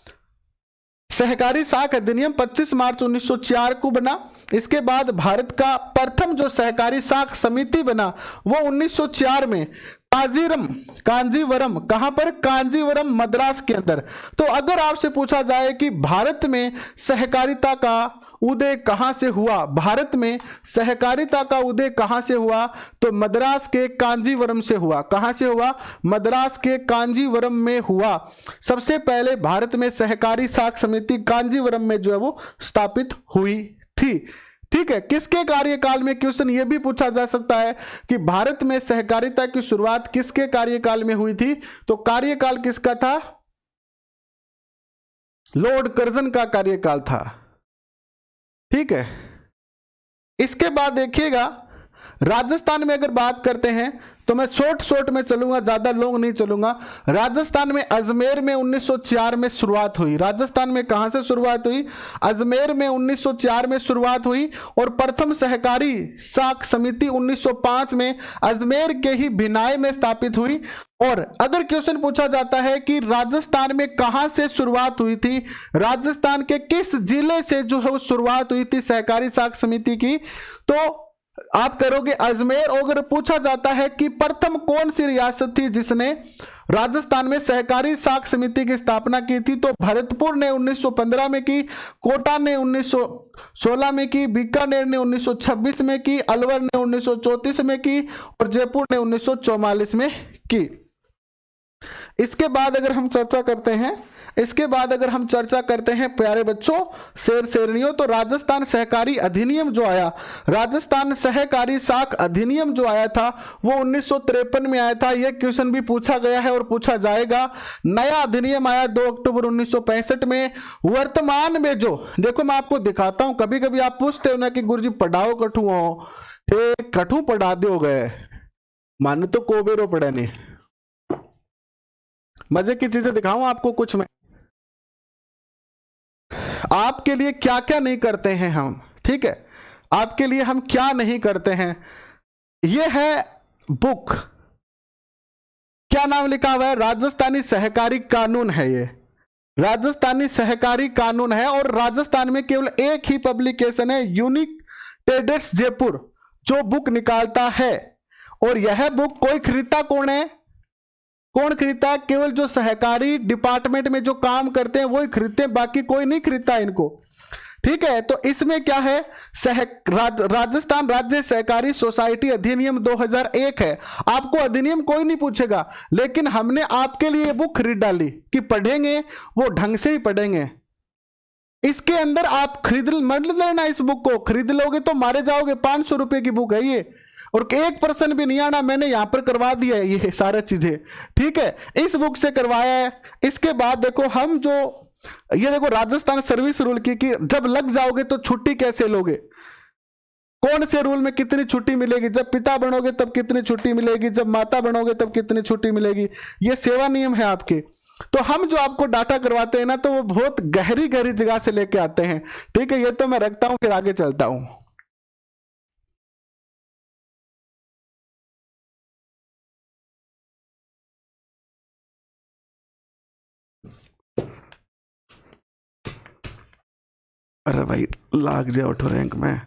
सहकारी साख अधिनियम 25 मार्च 1904 को बना। इसके बाद भारत का प्रथम जो सहकारी साख समिति बना वो 1904 में कांजीवरम, कहां पर? कांजीवरम मद्रास के अंदर। तो अगर आपसे पूछा जाए कि भारत में सहकारिता का उदय कहां से हुआ, भारत में सहकारिता का उदय कहां से हुआ, तो मद्रास के कांजीवरम से हुआ। कहां से हुआ? मद्रास के कांजीवरम में हुआ। सबसे पहले भारत में सहकारी साख समिति कांजीवरम में जो है वो स्थापित हुई थी। ठीक है, किसके कार्यकाल में? क्वेश्चन ये भी पूछा जा सकता है कि भारत में सहकारिता की शुरुआत किसके कार्यकाल में हुई थी? तो कार्यकाल किसका था? लॉर्ड कर्जन का कार्यकाल था। ठीक है, इसके बाद देखिएगा राजस्थान में अगर बात करते हैं तो मैं शॉर्ट में चलूंगा, ज्यादा लॉन्ग नहीं चलूंगा। राजस्थान में अजमेर में 1904 में शुरुआत हुई। राजस्थान में कहां से शुरुआत हुई? अजमेर में 1904 में शुरुआत हुई। और प्रथम सहकारी साख समिति 1905 में अजमेर के ही भिनाई में स्थापित हुई। और अगर क्वेश्चन पूछा जाता है कि राजस्थान में कहां से शुरुआत हुई थी, राजस्थान के किस जिले से जो है वो शुरुआत हुई थी सहकारी साख समिति की, तो आप करोगे अजमेर। और अगर पूछा जाता है कि प्रथम कौन सी रियासत थी जिसने राजस्थान में सहकारी साख समिति की स्थापना की थी, तो भरतपुर ने 1915 में की, कोटा ने 1916 में की, बीकानेर ने 1926 में की, अलवर ने 1934 में की और जयपुर ने 1944 में की। इसके बाद अगर हम चर्चा करते हैं प्यारे बच्चों, शेर शेरनियों, तो राजस्थान सहकारी अधिनियम जो आया, राजस्थान सहकारी साख अधिनियम जो आया था वो 1953 में आया था। यह क्वेश्चन भी पूछा गया है और पूछा जाएगा। नया अधिनियम आया 2 अक्टूबर 1965 में। वर्तमान में जो, देखो मैं आपको दिखाता हूं, कभी कभी आप पूछते हो ना कि गुरुजी पढ़ाओ कठू हो, कठू पढ़ा दो गए, मान तो कोबेरो पढ़े नहीं। मजे की चीजें दिखाऊं आपको कुछ मैं, आपके लिए क्या क्या नहीं करते हैं हम, ठीक है, आपके लिए हम क्या नहीं करते हैं। ये है बुक, क्या नाम लिखा हुआ है, राजस्थानी सहकारी कानून है। ये राजस्थानी सहकारी कानून है और राजस्थान में केवल एक ही पब्लिकेशन है, यूनिक ट्रेडर्स जयपुर, जो बुक निकालता है। और यह बुक कोई खरीदता कौन है, कौन खरीदता है, केवल जो सहकारी डिपार्टमेंट में जो काम करते हैं वही खरीदते हैं, बाकी कोई नहीं खरीदता इनको, ठीक है। तो इसमें क्या है, राजस्थान राज्य सहकारी सोसाइटी अधिनियम 2001 है। आपको अधिनियम कोई नहीं पूछेगा, लेकिन हमने आपके लिए बुक खरीद डाली कि पढ़ेंगे वो ढंग से ही पढ़ेंगे। इसके अंदर आप खरीद मत लेना, इस बुक को खरीद लोगे तो मारे जाओगे। 500 रुपए की बुक है ये, और 1% भी नहीं आना, मैंने यहां पर करवा दिया है ये सारा चीजें, ठीक है, इस बुक से करवाया है। इसके बाद देखो हम जो, ये देखो राजस्थान सर्विस रूल की कि जब लग जाओगे तो छुट्टी कैसे लोगे, कौन से रूल में कितनी छुट्टी मिलेगी, जब पिता बनोगे तब कितनी छुट्टी मिलेगी, जब माता बनोगे तब कितनी छुट्टी मिलेगी, ये सेवा नियम है आपके। तो हम जो आपको डाटा करवाते हैं ना, तो वो बहुत गहरी गहरी जगह से लेके आते हैं, ठीक है। ये तो मैं रखता हूं, फिर आगे चलता हूं। अरे भाई लाग जाए ऑटो रैंक में।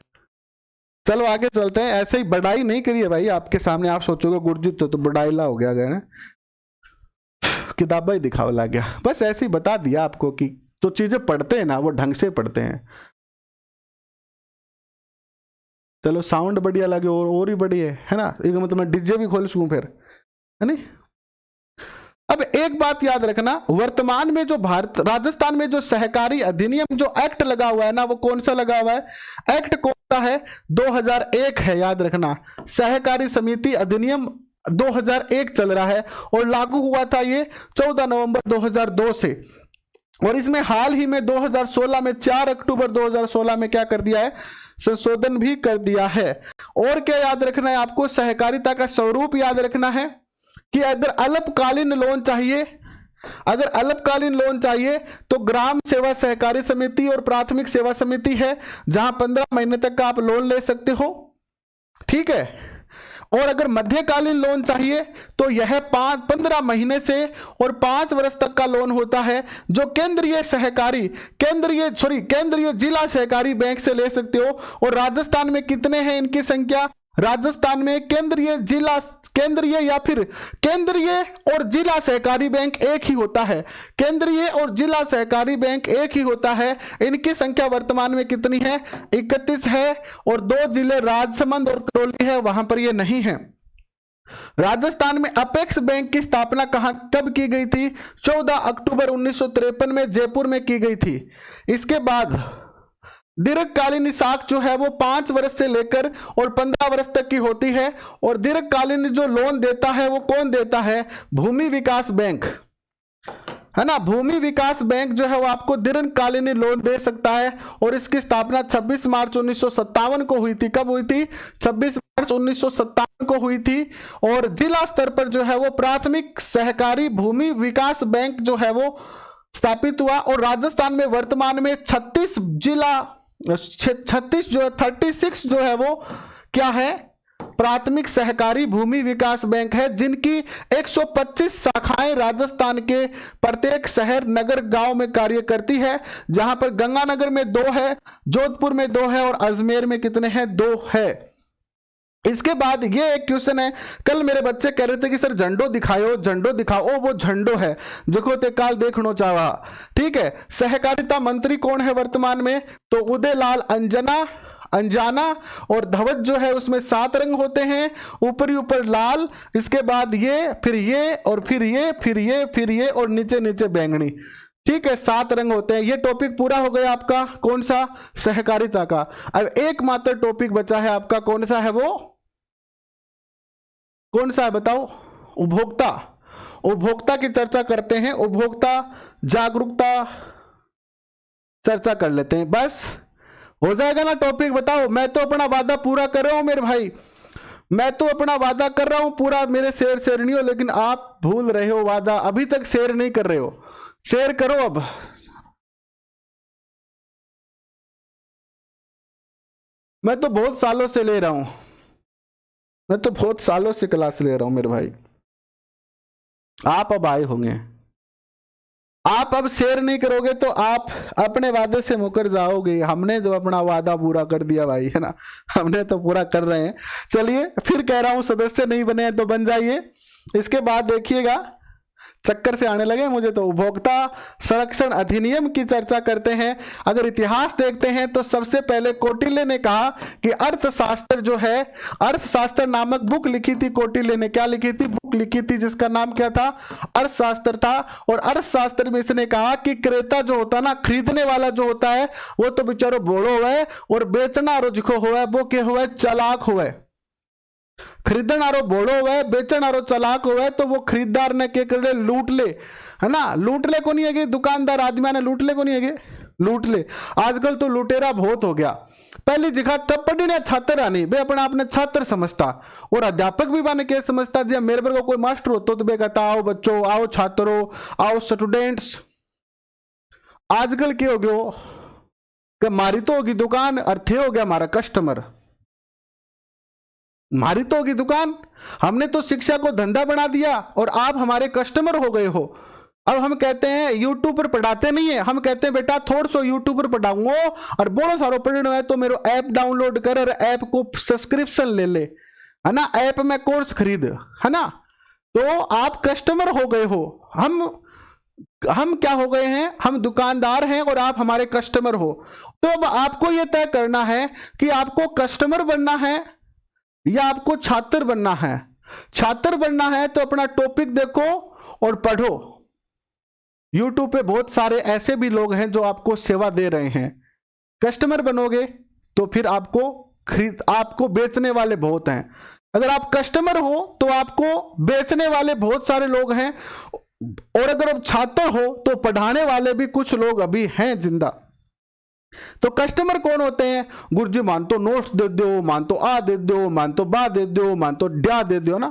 चलो आगे चलते हैं। ऐसे ही बढ़ाई नहीं करी है भाई आपके सामने, आप सोचोगे गुरजीत तो बढ़ाईला हो गया गया, किताबा ही दिखावा लग गया। बस ऐसे ही बता दिया आपको कि जो चीजें पढ़ते हैं ना वो ढंग से पढ़ते हैं। चलो साउंड बढ़िया लगे और ही बढ़िया है ना, एक मतलब मैं डीजे भी खोल सकूं फिर, है नहीं। अब एक बात याद रखना, वर्तमान में जो भारत राजस्थान में जो सहकारी अधिनियम जो एक्ट लगा हुआ है ना, वो कौन सा लगा हुआ है, एक्ट कौन सा है, 2001 है, याद रखना। सहकारी समिति अधिनियम 2001 चल रहा है और लागू हुआ था ये 14 नवंबर 2002 से। और इसमें हाल ही में 2016 में 4 अक्टूबर 2016 में क्या कर दिया है, संशोधन भी कर दिया है। और क्या याद रखना है आपको, सहकारिता का स्वरूप याद रखना है कि अगर अल्पकालीन लोन चाहिए, अगर अल्पकालीन लोन चाहिए तो ग्राम सेवा सहकारी समिति और प्राथमिक सेवा समिति है, जहां 15 महीने तक का आप लोन ले सकते हो, ठीक है। और अगर मध्यकालीन लोन चाहिए तो यह 15 महीने से और 5 वर्ष तक का लोन होता है, जो केंद्रीय जिला सहकारी बैंक से ले सकते हो। और राजस्थान में कितने हैं इनकी संख्या, राजस्थान में केंद्रीय या फिर केंद्रीय और जिला सहकारी बैंक एक ही होता है, केंद्रीय और जिला सहकारी बैंक एक ही होता है। इनकी संख्या वर्तमान में कितनी है, 31 है, और 2 जिले राजसमंद और करौली है, वहां पर ये नहीं है। राजस्थान में अपेक्स बैंक की स्थापना कब की गई थी, 14 अक्टूबर 1953 में जयपुर में की गई थी। इसके बाद दीर्घकालीन साख जो है वो 5 वर्ष से लेकर और 15 वर्ष तक की होती है। और दीर्घकालीन जो लोन देता है वो कौन देता है, भूमि विकास बैंक, है ना। भूमि विकास बैंक जो है वो आपको दीर्घकालीन लोन दे सकता है। और इसकी स्थापना 26 मार्च 1957 को हुई थी। कब हुई थी, 26 मार्च 1957 को हुई थी। और जिला स्तर पर जो है वो प्राथमिक सहकारी भूमि विकास बैंक जो है वो स्थापित हुआ। और राजस्थान में वर्तमान में 36 जो है वो क्या है, प्राथमिक सहकारी भूमि विकास बैंक है, जिनकी 125 शाखाएं राजस्थान के प्रत्येक शहर नगर गांव में कार्य करती है, जहां पर गंगानगर में 2 है, जोधपुर में 2 है और अजमेर में कितने हैं, 2 है। इसके बाद ये एक क्वेश्चन है, कल मेरे बच्चे कह रहे थे कि सर झंडो दिखाओ, झंडो दिखाओ, वो झंडो है देखो ते काल देखनो चाहा, ठीक है। सहकारिता मंत्री कौन है वर्तमान में, तो उदय लाल अंजना अनजाना, और ध्वज जो है उसमें 7 रंग होते हैं, ऊपर ही ऊपर लाल, इसके बाद ये, फिर ये, और फिर ये, फिर ये, फिर ये, और नीचे नीचे बैंगनी। ठीक है, 7 रंग होते हैं। ये टॉपिक पूरा हो गया आपका, कौन सा? सहकारिता का। अब एकमात्र टॉपिक बचा है आपका, कौन सा है वो? कौन सा है बताओ? उपभोक्ता। उपभोक्ता की चर्चा करते हैं, उपभोक्ता जागरूकता चर्चा कर लेते हैं। बस हो जाएगा ना टॉपिक? बताओ, मैं तो अपना वादा पूरा कर रहा हूं मेरे भाई, मैं तो अपना वादा कर रहा हूं पूरा, मेरे शेर शेरनियों, लेकिन आप भूल रहे हो वादा, अभी तक शेयर नहीं कर रहे हो। शेयर करो अब। मैं तो बहुत सालों से ले रहा हूं, मैं तो बहुत सालों से क्लास ले रहा हूं मेरे भाई, आप अब आए होंगे। आप अब शेयर नहीं करोगे तो आप अपने वादे से मुकर जाओगे। हमने तो अपना वादा पूरा कर दिया भाई, है ना, हमने तो पूरा कर रहे हैं। चलिए फिर कह रहा हूं, सदस्य नहीं बने हैं तो बन जाइए। इसके बाद देखिएगा, चक्कर से आने लगे मुझे तो। उपभोक्ता संरक्षण अधिनियम की चर्चा करते हैं। अगर इतिहास देखते हैं तो सबसे पहले कौटिल्य ने कहा कि अर्थशास्त्र जो है, अर्थशास्त्र नामक बुक लिखी थी कौटिल्य ने। क्या लिखी थी? बुक लिखी थी जिसका नाम क्या था? अर्थशास्त्र था। और अर्थशास्त्र में इसने कहा कि क्रेता जो होता है ना, खरीदने वाला जो होता है, वो तो बेचारो बोलो हुआ है, और बेचना रुझको हुआ है, वो क्या हुआ है? चालाक हुआ है। खरीदनारो भोड़ो हुआ, बेचनारो चालाक हुआ, तो वो खरीदार ने क्या कर ले? लूट ले, है ना। लूट ले को नहीं है, दुकानदार आदमी ने लूट ले को नहीं है, लूट ले। आजकल तो लुटेरा बहुत हो गया। पहली जगह तब पढ़ी ने छात्र आनी, बे अपना आपने छात्र समझता, और अध्यापक भी बाने क्या समझता? जी मेरे पर को कोई मास्टर होता तो बे कहता आओ बच्चों, आओ छात्रों, आओ स्टूडेंट्स। आजकल क्या हो गया? मारी तो होगी दुकान, अर्थे हो गया हमारा कस्टमर। हमारी तो होगी दुकान, हमने तो शिक्षा को धंधा बना दिया और आप हमारे कस्टमर हो गए हो। अब हम कहते हैं यूट्यूब पर पढ़ाते नहीं है, हम कहते हैं बेटा थोड़ा सो यूट्यूब पर पढ़ाऊंगा और बड़ो सारो पढ़ना है तो मेरे ऐप डाउनलोड कर और ऐप को सब्सक्रिप्शन ले ले, है ना, ऐप में कोर्स खरीद, है ना। तो आप कस्टमर हो गए हो, हम क्या हो गए हैं? हम दुकानदार हैं और आप हमारे कस्टमर हो। तो अब आपको यह तय करना है कि आपको कस्टमर बनना है या आपको छात्र बनना है। छात्र बनना है तो अपना टॉपिक देखो और पढ़ो। YouTube पे बहुत सारे ऐसे भी लोग हैं जो आपको सेवा दे रहे हैं। कस्टमर बनोगे तो फिर आपको बेचने वाले बहुत हैं। अगर आप कस्टमर हो तो आपको बेचने वाले बहुत सारे लोग हैं, और अगर आप छात्र हो तो पढ़ाने वाले भी कुछ लोग अभी हैं जिंदा। तो कस्टमर कौन होते हैं? गुरुजी मान तो नोट्स दे दो, मान तो आ दे दो, मान तो बा दे दो, मान तो डा दे दो ना,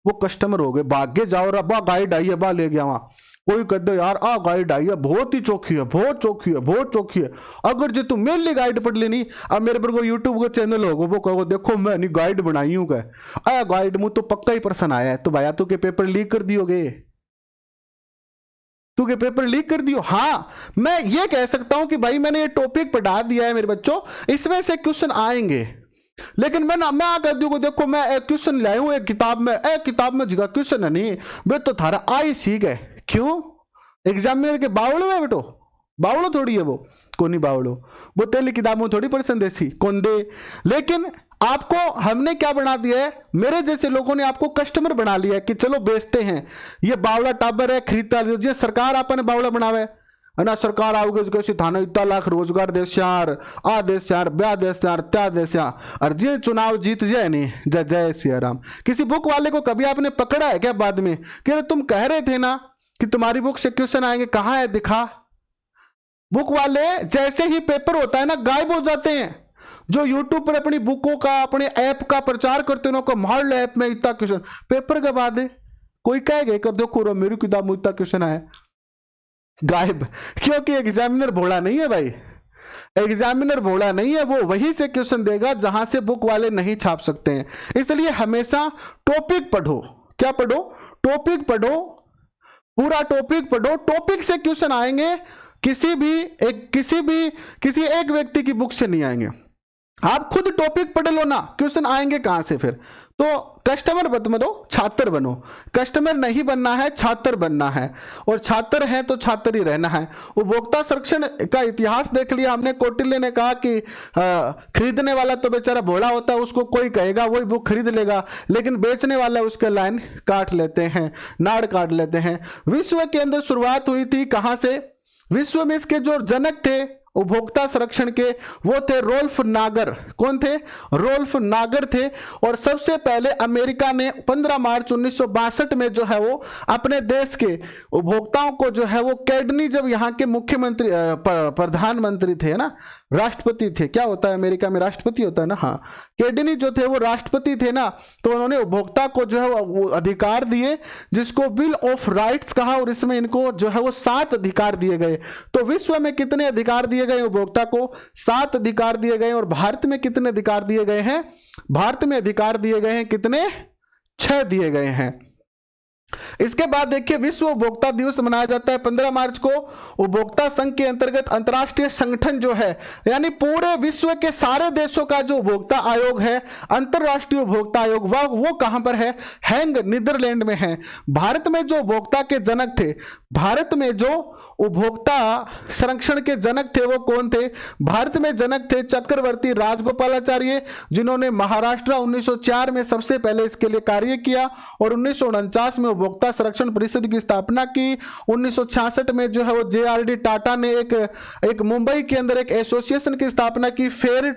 वो कस्टमर हो गए। भाग्य जाओ रहा, बा गाइड आई है, बा ले गया वहां। कोई कहते यार आ गाइड आई है, बहुत ही चौखी है, बहुत चौखी है, बहुत चौखी है। अगर जो तुम मेरे लिए गाइड पढ़ लेनी, अब मेरे पर को यूट्यूब का चैनल होगा, वो कहो देखो मैं नहीं गाइड बनाई हूं, कह गाइड मुझ तो पक्का ही पर्सन आया है, तो भाया तू के पेपर लीक कर दियोगे, तू के पेपर लीक कर दियो। हाँ, मैं ये कह सकता हूं कि भाई मैंने ये टॉपिक पढ़ा दिया है मेरे बच्चों, इसमें से क्वेश्चन आएंगे, लेकिन मैं आ कर दूंगा देखो मैं एक क्वेश्चन लाया हूं एक किताब में जगह क्वेश्चन है नहीं, बे तो थारा आई सीख है। क्यों? एग्जामिनर के बावड़ो है बेटो, बावड़ो थोड़ी है वो, कौन बावड़ो, वो तेली किताबों थोड़ी पसंद ऐसी कौन दे। लेकिन आपको हमने क्या बना दिया है? मेरे जैसे लोगों ने आपको कस्टमर बना लिया है कि चलो बेचते हैं, ये बावड़ा टाबर है खरीदता है। सरकार आपने बावड़ा बनावे है ना, सरकार आओगे कैसे थाना इतना लाख रोजगार देश यार, आ देश यार, ब्याह देश यार, त्या देश यार, और जे चुनाव जीत जाए नहीं, जय जय सिया राम। किसी बुक वाले को कभी आपने पकड़ा है क्या बाद में कि तुम कह रहे थे ना कि तुम्हारी बुक से क्वेश्चन आएंगे, कहां है दिखा? बुक वाले जैसे ही पेपर होता है ना गायब हो जाते हैं। जो यूट्यूब पर अपनी बुकों का, अपने ऐप का प्रचार करते हैं, उनको मार ऐप में इतना क्वेश्चन, पेपर के बाद कोई कहेगा कर देखो मेरी किताब में इतना क्वेश्चन आया, गायब। क्योंकि एग्जामिनर भोला नहीं है भाई, एग्जामिनर भोला नहीं है, वो वहीं से क्वेश्चन देगा जहां से बुक वाले नहीं छाप सकते हैं। इसलिए हमेशा टॉपिक पढ़ो। क्या पढ़ो? टॉपिक पढ़ो, पूरा टॉपिक पढ़ो। टॉपिक से क्वेश्चन आएंगे, किसी एक व्यक्ति की बुक से नहीं आएंगे। आप खुद टॉपिक पढ़ लो ना, क्वेश्चन आएंगे कहां से फिर? तो कस्टमर मत बनो, छात्र बनो। कस्टमर नहीं बनना है, छात्र बनना है, और छात्र है तो छात्र ही रहना है। उपभोक्ता संरक्षण का इतिहास देख लिया हमने। कौटिल्य ने कहा कि खरीदने वाला तो बेचारा भोला होता है, उसको कोई कहेगा वही बुक खरीद लेगा, लेकिन बेचने वाला उसके लाइन काट लेते हैं, नाड़ काट लेते हैं। विश्व के अंदर शुरुआत हुई थी कहां से? विश्व में इसके जो जनक थे उपभोक्ता संरक्षण के, वो थे रोल्फ नागर। कौन थे? रोल्फ नागर थे। और सबसे पहले अमेरिका ने 15 मार्च 1962 में जो है वो अपने देश के उपभोक्ताओं को जो है वो कैडनी, जब यहाँ के मुख्यमंत्री प्रधानमंत्री थे ना, राष्ट्रपति थे, क्या होता है अमेरिका में राष्ट्रपति होता है ना, हाँ, कैडनी जो थे वो राष्ट्रपति थे ना, तो उन्होंने उपभोक्ता को जो है वो अधिकार दिए जिसको बिल ऑफ राइट्स कहा, और इसमें इनको जो है वो 7 अधिकार दिए गए। तो विश्व में कितने अधिकार दिए गए उपभोक्ता को? 7 अधिकार दिए गए। और भारत में कितने अधिकार दिए गए हैं? भारत में अधिकार दिए गए हैं कितने? 6 दिए गए हैं। इसके बाद देखिए विश्व उपभोक्ता दिवस मनाया जाता है 15 मार्च को। उपभोक्ता संघ के अंतर्गत अंतरराष्ट्रीय संगठन जो है, यानी पूरे विश्व के सारे देशों का जो उपभोक्ता आयोग है, अंतरराष्ट्रीय उपभोक्ता आयोग, वह वो कहां पर है? हैंग, नीदरलैंड में है। भारत में जो उपभोक्ता के जनक थे, भारत में जो उपभोक्ता संरक्षण के जनक थे वो कौन थे? भारत में जनक थे चक्रवर्ती राजगोपालाचार्य, जिन्होंने महाराष्ट्र 1904 में सबसे पहले इसके लिए कार्य किया, और 1949 में उपभोक्ता संरक्षण परिषद की स्थापना की। 1966 में जो है वो JRD टाटा ने एक मुंबई के अंदर एक एसोसिएशन की स्थापना की, फेयर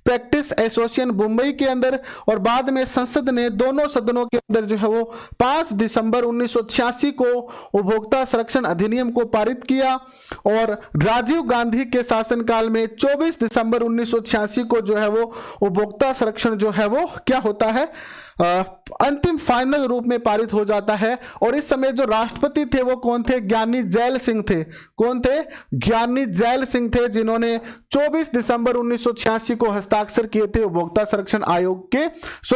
प्रैक्टिस एसोसिएशन मुंबई के अंदर। और बाद में संसद ने दोनों सदनों के अंदर जो है वो 5 दिसंबर 1986 को उपभोक्ता संरक्षण अधिनियम को पारित किया। और राजीव गांधी के शासनकाल में 24 दिसंबर 1986 को जो है वो उपभोक्ता संरक्षण जो है वो क्या होता है? अंतिम फाइनल रूप में पारित हो जाता है। और इस समय जो राष्ट्रपति थे वो कौन थे? ज्ञानी जैल सिंह थे। कौन थे? ज्ञानी जैल सिंह थे, जिन्होंने 24 दिसंबर 1986 को हस्ताक्षर किए थे उपभोक्ता संरक्षण आयोग के,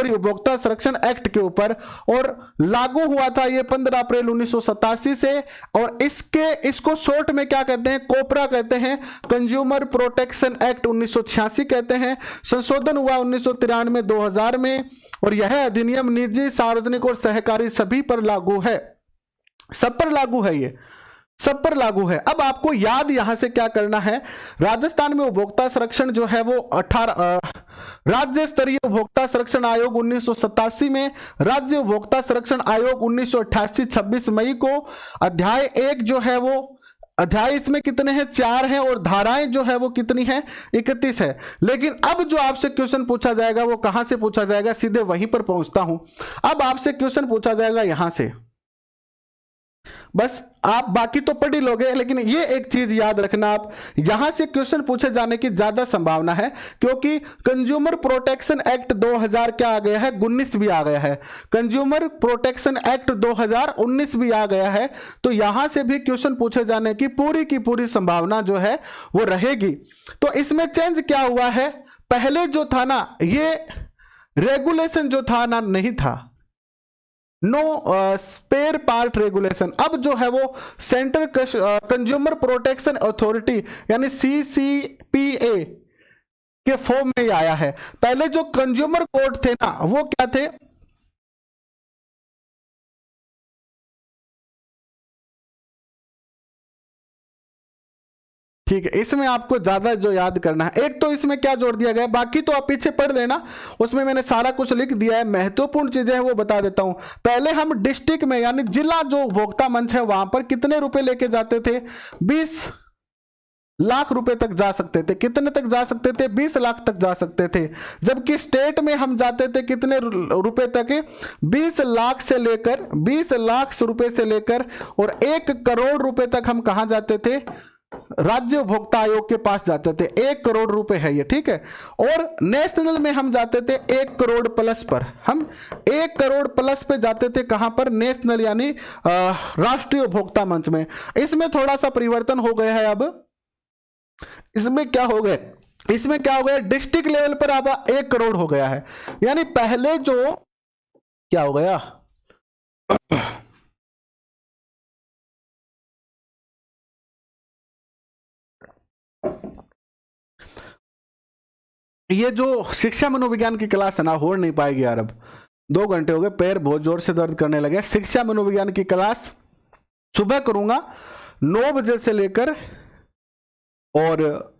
उपभोक्ता संरक्षण एक्ट के ऊपर। और लागू हुआ था ये 15 अप्रैल 1987 से। और इसको शॉर्ट में क्या कहते हैं? कोपरा कहते हैं, कंज्यूमर प्रोटेक्शन एक्ट 1986 कहते हैं। संशोधन हुआ 1993 2000 में, और यह अधिनियम निजी, सार्वजनिक और सहकारी सभी पर लागू है। सब पर लागू है, ये सब पर लागू है। अब आपको याद यहां से क्या करना है? राजस्थान में उपभोक्ता संरक्षण जो है वो 18 राज्य स्तरीय उपभोक्ता संरक्षण आयोग 1987 में, राज्य उपभोक्ता संरक्षण आयोग 1988 26 मई को। अध्याय 1 जो है वो, अध्याय इसमें कितने हैं? 4 हैं, और धाराएं जो है वो कितनी हैं? 31 है। लेकिन अब जो आपसे क्वेश्चन पूछा जाएगा वो कहां से पूछा जाएगा? सीधे वहीं पर पहुंचता हूं। अब आपसे क्वेश्चन पूछा जाएगा यहां से, बस आप बाकी तो पढ़ ही लोगे, लेकिन ये एक चीज याद रखना, आप यहां से क्वेश्चन पूछे जाने की ज्यादा संभावना है, क्योंकि कंज्यूमर प्रोटेक्शन एक्ट 2000 क्या आ गया है? 19 भी आ गया है। कंज्यूमर प्रोटेक्शन एक्ट 2019 भी आ गया है। तो यहां से भी क्वेश्चन पूछे जाने की पूरी संभावना जो है वो रहेगी। तो इसमें चेंज क्या हुआ है? पहले जो था ना, ये रेगुलेशन जो था ना, नहीं था, नो स्पेयर पार्ट रेगुलेशन। अब जो है वो सेंट्रल कंज्यूमर प्रोटेक्शन अथॉरिटी यानी CCPA के फॉर्म में आया है। पहले जो कंज्यूमर कोर्ट थे ना, वो क्या थे? ठीक है, इसमें आपको ज्यादा जो याद करना है, एक तो इसमें क्या जोड़ दिया गया, बाकी तो आप पीछे पढ़ लेना, उसमें मैंने सारा कुछ लिख दिया है। महत्वपूर्ण चीजें हैं वो बता देता हूं। पहले हम डिस्ट्रिक्ट में यानी जिला जो उपभोक्ता मंच है वहां पर कितने रुपए लेके जाते थे? 20 लाख रुपए तक जा सकते थे। कितने तक जा सकते थे? 20 लाख तक जा सकते थे। जबकि स्टेट में हम जाते थे कितने रुपए तक? 20 लाख से लेकर 20 लाख रुपए से लेकर और 1 करोड़ रुपए तक हम कहां जाते थे? राज्य उपभोक्ता आयोग के पास जाते थे। 1 करोड़ रुपए है ये, ठीक है। और नेशनल में हम जाते थे 1 करोड़ प्लस पर, हम 1 करोड़ प्लस पे जाते थे। कहां पर? नेशनल यानी राष्ट्रीय उपभोक्ता मंच में। इसमें थोड़ा सा परिवर्तन हो गया है। अब इसमें क्या हो गया? इसमें क्या हो गया? डिस्ट्रिक्ट लेवल पर अब 1 करोड़ हो गया है। यानी पहले जो क्या हो गया, ये जो शिक्षा मनोविज्ञान की क्लास है ना, हो नहीं पाएगी यार अब। 2 घंटे हो गए, पैर बहुत जोर से दर्द करने लगे। शिक्षा मनोविज्ञान की क्लास सुबह करूंगा 9 बजे से लेकर और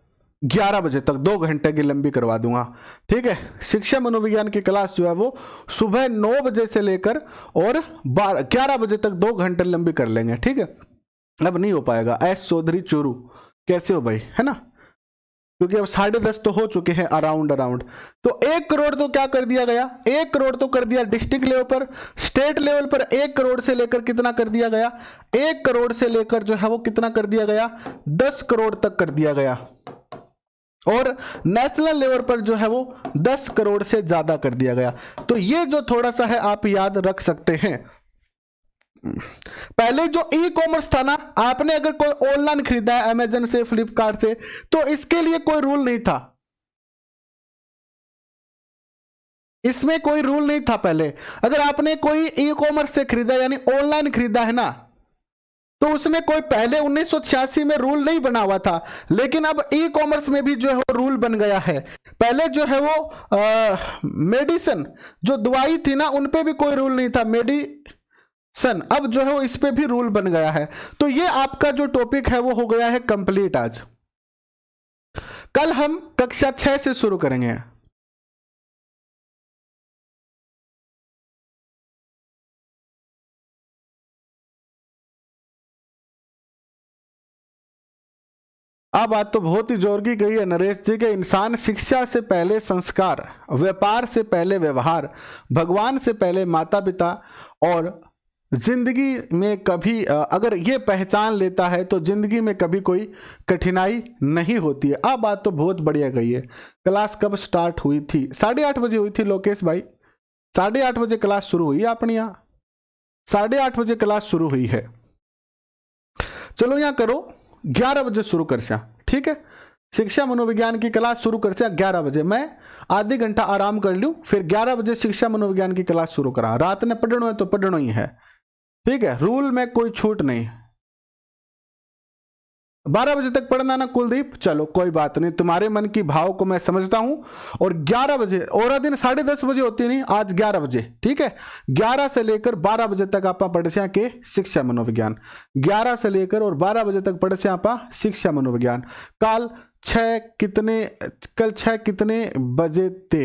11 बजे तक, 2 घंटे की लंबी करवा दूंगा। ठीक है, शिक्षा मनोविज्ञान की क्लास जो है वो सुबह 9 बजे से लेकर और 11 बजे तक 2 घंटे लंबी कर लेंगे। ठीक है, अब नहीं हो पाएगा। एस चौधरी चूरू, कैसे हो भाई, है ना, क्योंकि अब 10:30 तो हो चुके हैं अराउंड। तो 1 करोड़ तो क्या कर दिया गया, 1 करोड़ तो कर दिया डिस्ट्रिक्ट लेवल पर। स्टेट लेवल पर 1 करोड़ से लेकर कितना कर दिया गया, 1 करोड़ से लेकर जो है वो कितना कर दिया गया, 10 करोड़ तक कर दिया गया। और नेशनल लेवल पर जो है वो 10 करोड़ से ज्यादा कर दिया गया। तो ये जो थोड़ा सा है आप याद रख सकते हैं। पहले जो ई कॉमर्स था ना, आपने अगर कोई ऑनलाइन खरीदा है अमेजन से, फ्लिपकार्ट से, तो इसके लिए कोई रूल नहीं था, इसमें कोई रूल नहीं था। पहले अगर आपने कोई ई कॉमर्स से खरीदा यानी ऑनलाइन खरीदा है ना, तो उसमें कोई पहले 1986 में रूल नहीं बना हुआ था। लेकिन अब ई कॉमर्स में भी जो है वो रूल बन गया है। पहले जो है वो मेडिसिन जो दवाई थी ना, उन पे भी कोई रूल नहीं था, मेडिसन, अब जो है वो इस पे भी रूल बन गया है। तो ये आपका जो टॉपिक है वो हो गया है कंप्लीट आज। कल हम कक्षा 6 से शुरू करेंगे। बात तो बहुत ही जोर की गई है नरेश जी के। इंसान शिक्षा से पहले संस्कार, व्यापार से पहले व्यवहार, भगवान से पहले माता पिता, और जिंदगी में कभी अगर ये पहचान लेता है तो जिंदगी में कभी कोई कठिनाई नहीं होती है। बात तो बहुत बढ़िया गई है। क्लास कब स्टार्ट हुई थी? 8:30 बजे हुई थी लोकेश भाई, 8:30 बजे क्लास शुरू हुई है अपनी यहाँ, 8:30 बजे क्लास शुरू हुई है। चलो यहाँ करो 11 बजे शुरू कर सा, ठीक है, शिक्षा मनोविज्ञान की क्लास शुरू कर सा 11 बजे। मैं आधे घंटा आराम कर लूँ, फिर 11 बजे शिक्षा मनोविज्ञान की क्लास शुरू करा। रात में पढ़ना है तो पढ़ना ही है, ठीक है, रूल में कोई छूट नहीं। 12 बजे तक पढ़ना ना कुलदीप, चलो कोई बात नहीं, तुम्हारे मन की भाव को मैं समझता हूं। और 11 बजे, और दिन 10:30 बजे होती नहीं, आज 11 बजे, ठीक है, 11 से लेकर 12 बजे तक आप पढ़ के शिक्षा मनोविज्ञान, 11 से लेकर और 12 बजे तक पढ़ आप शिक्षा मनोविज्ञान। कल 6 कितने बजे थे,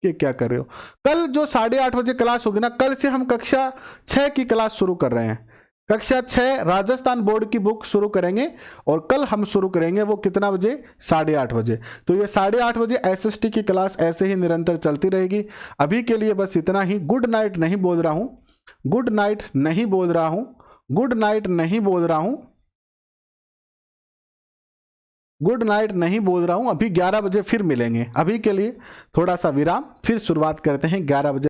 ये क्या कर रहे हो? कल जो 8:30 बजे क्लास होगी ना, कल से हम कक्षा 6 की क्लास शुरू कर रहे हैं। कक्षा 6 राजस्थान बोर्ड की बुक शुरू करेंगे, और कल हम शुरू करेंगे वो कितना बजे, 8:30 बजे। तो ये 8:30 बजे एसएसटी की क्लास ऐसे ही निरंतर चलती रहेगी। अभी के लिए बस इतना ही। गुड नाइट नहीं बोल रहा हूं, गुड नाइट नहीं बोल रहा हूं, गुड नाइट नहीं बोल रहा हूं, गुड नाइट नहीं बोल रहा हूं। अभी 11 बजे फिर मिलेंगे। अभी के लिए थोड़ा सा विराम, फिर शुरुआत करते हैं 11 बजे।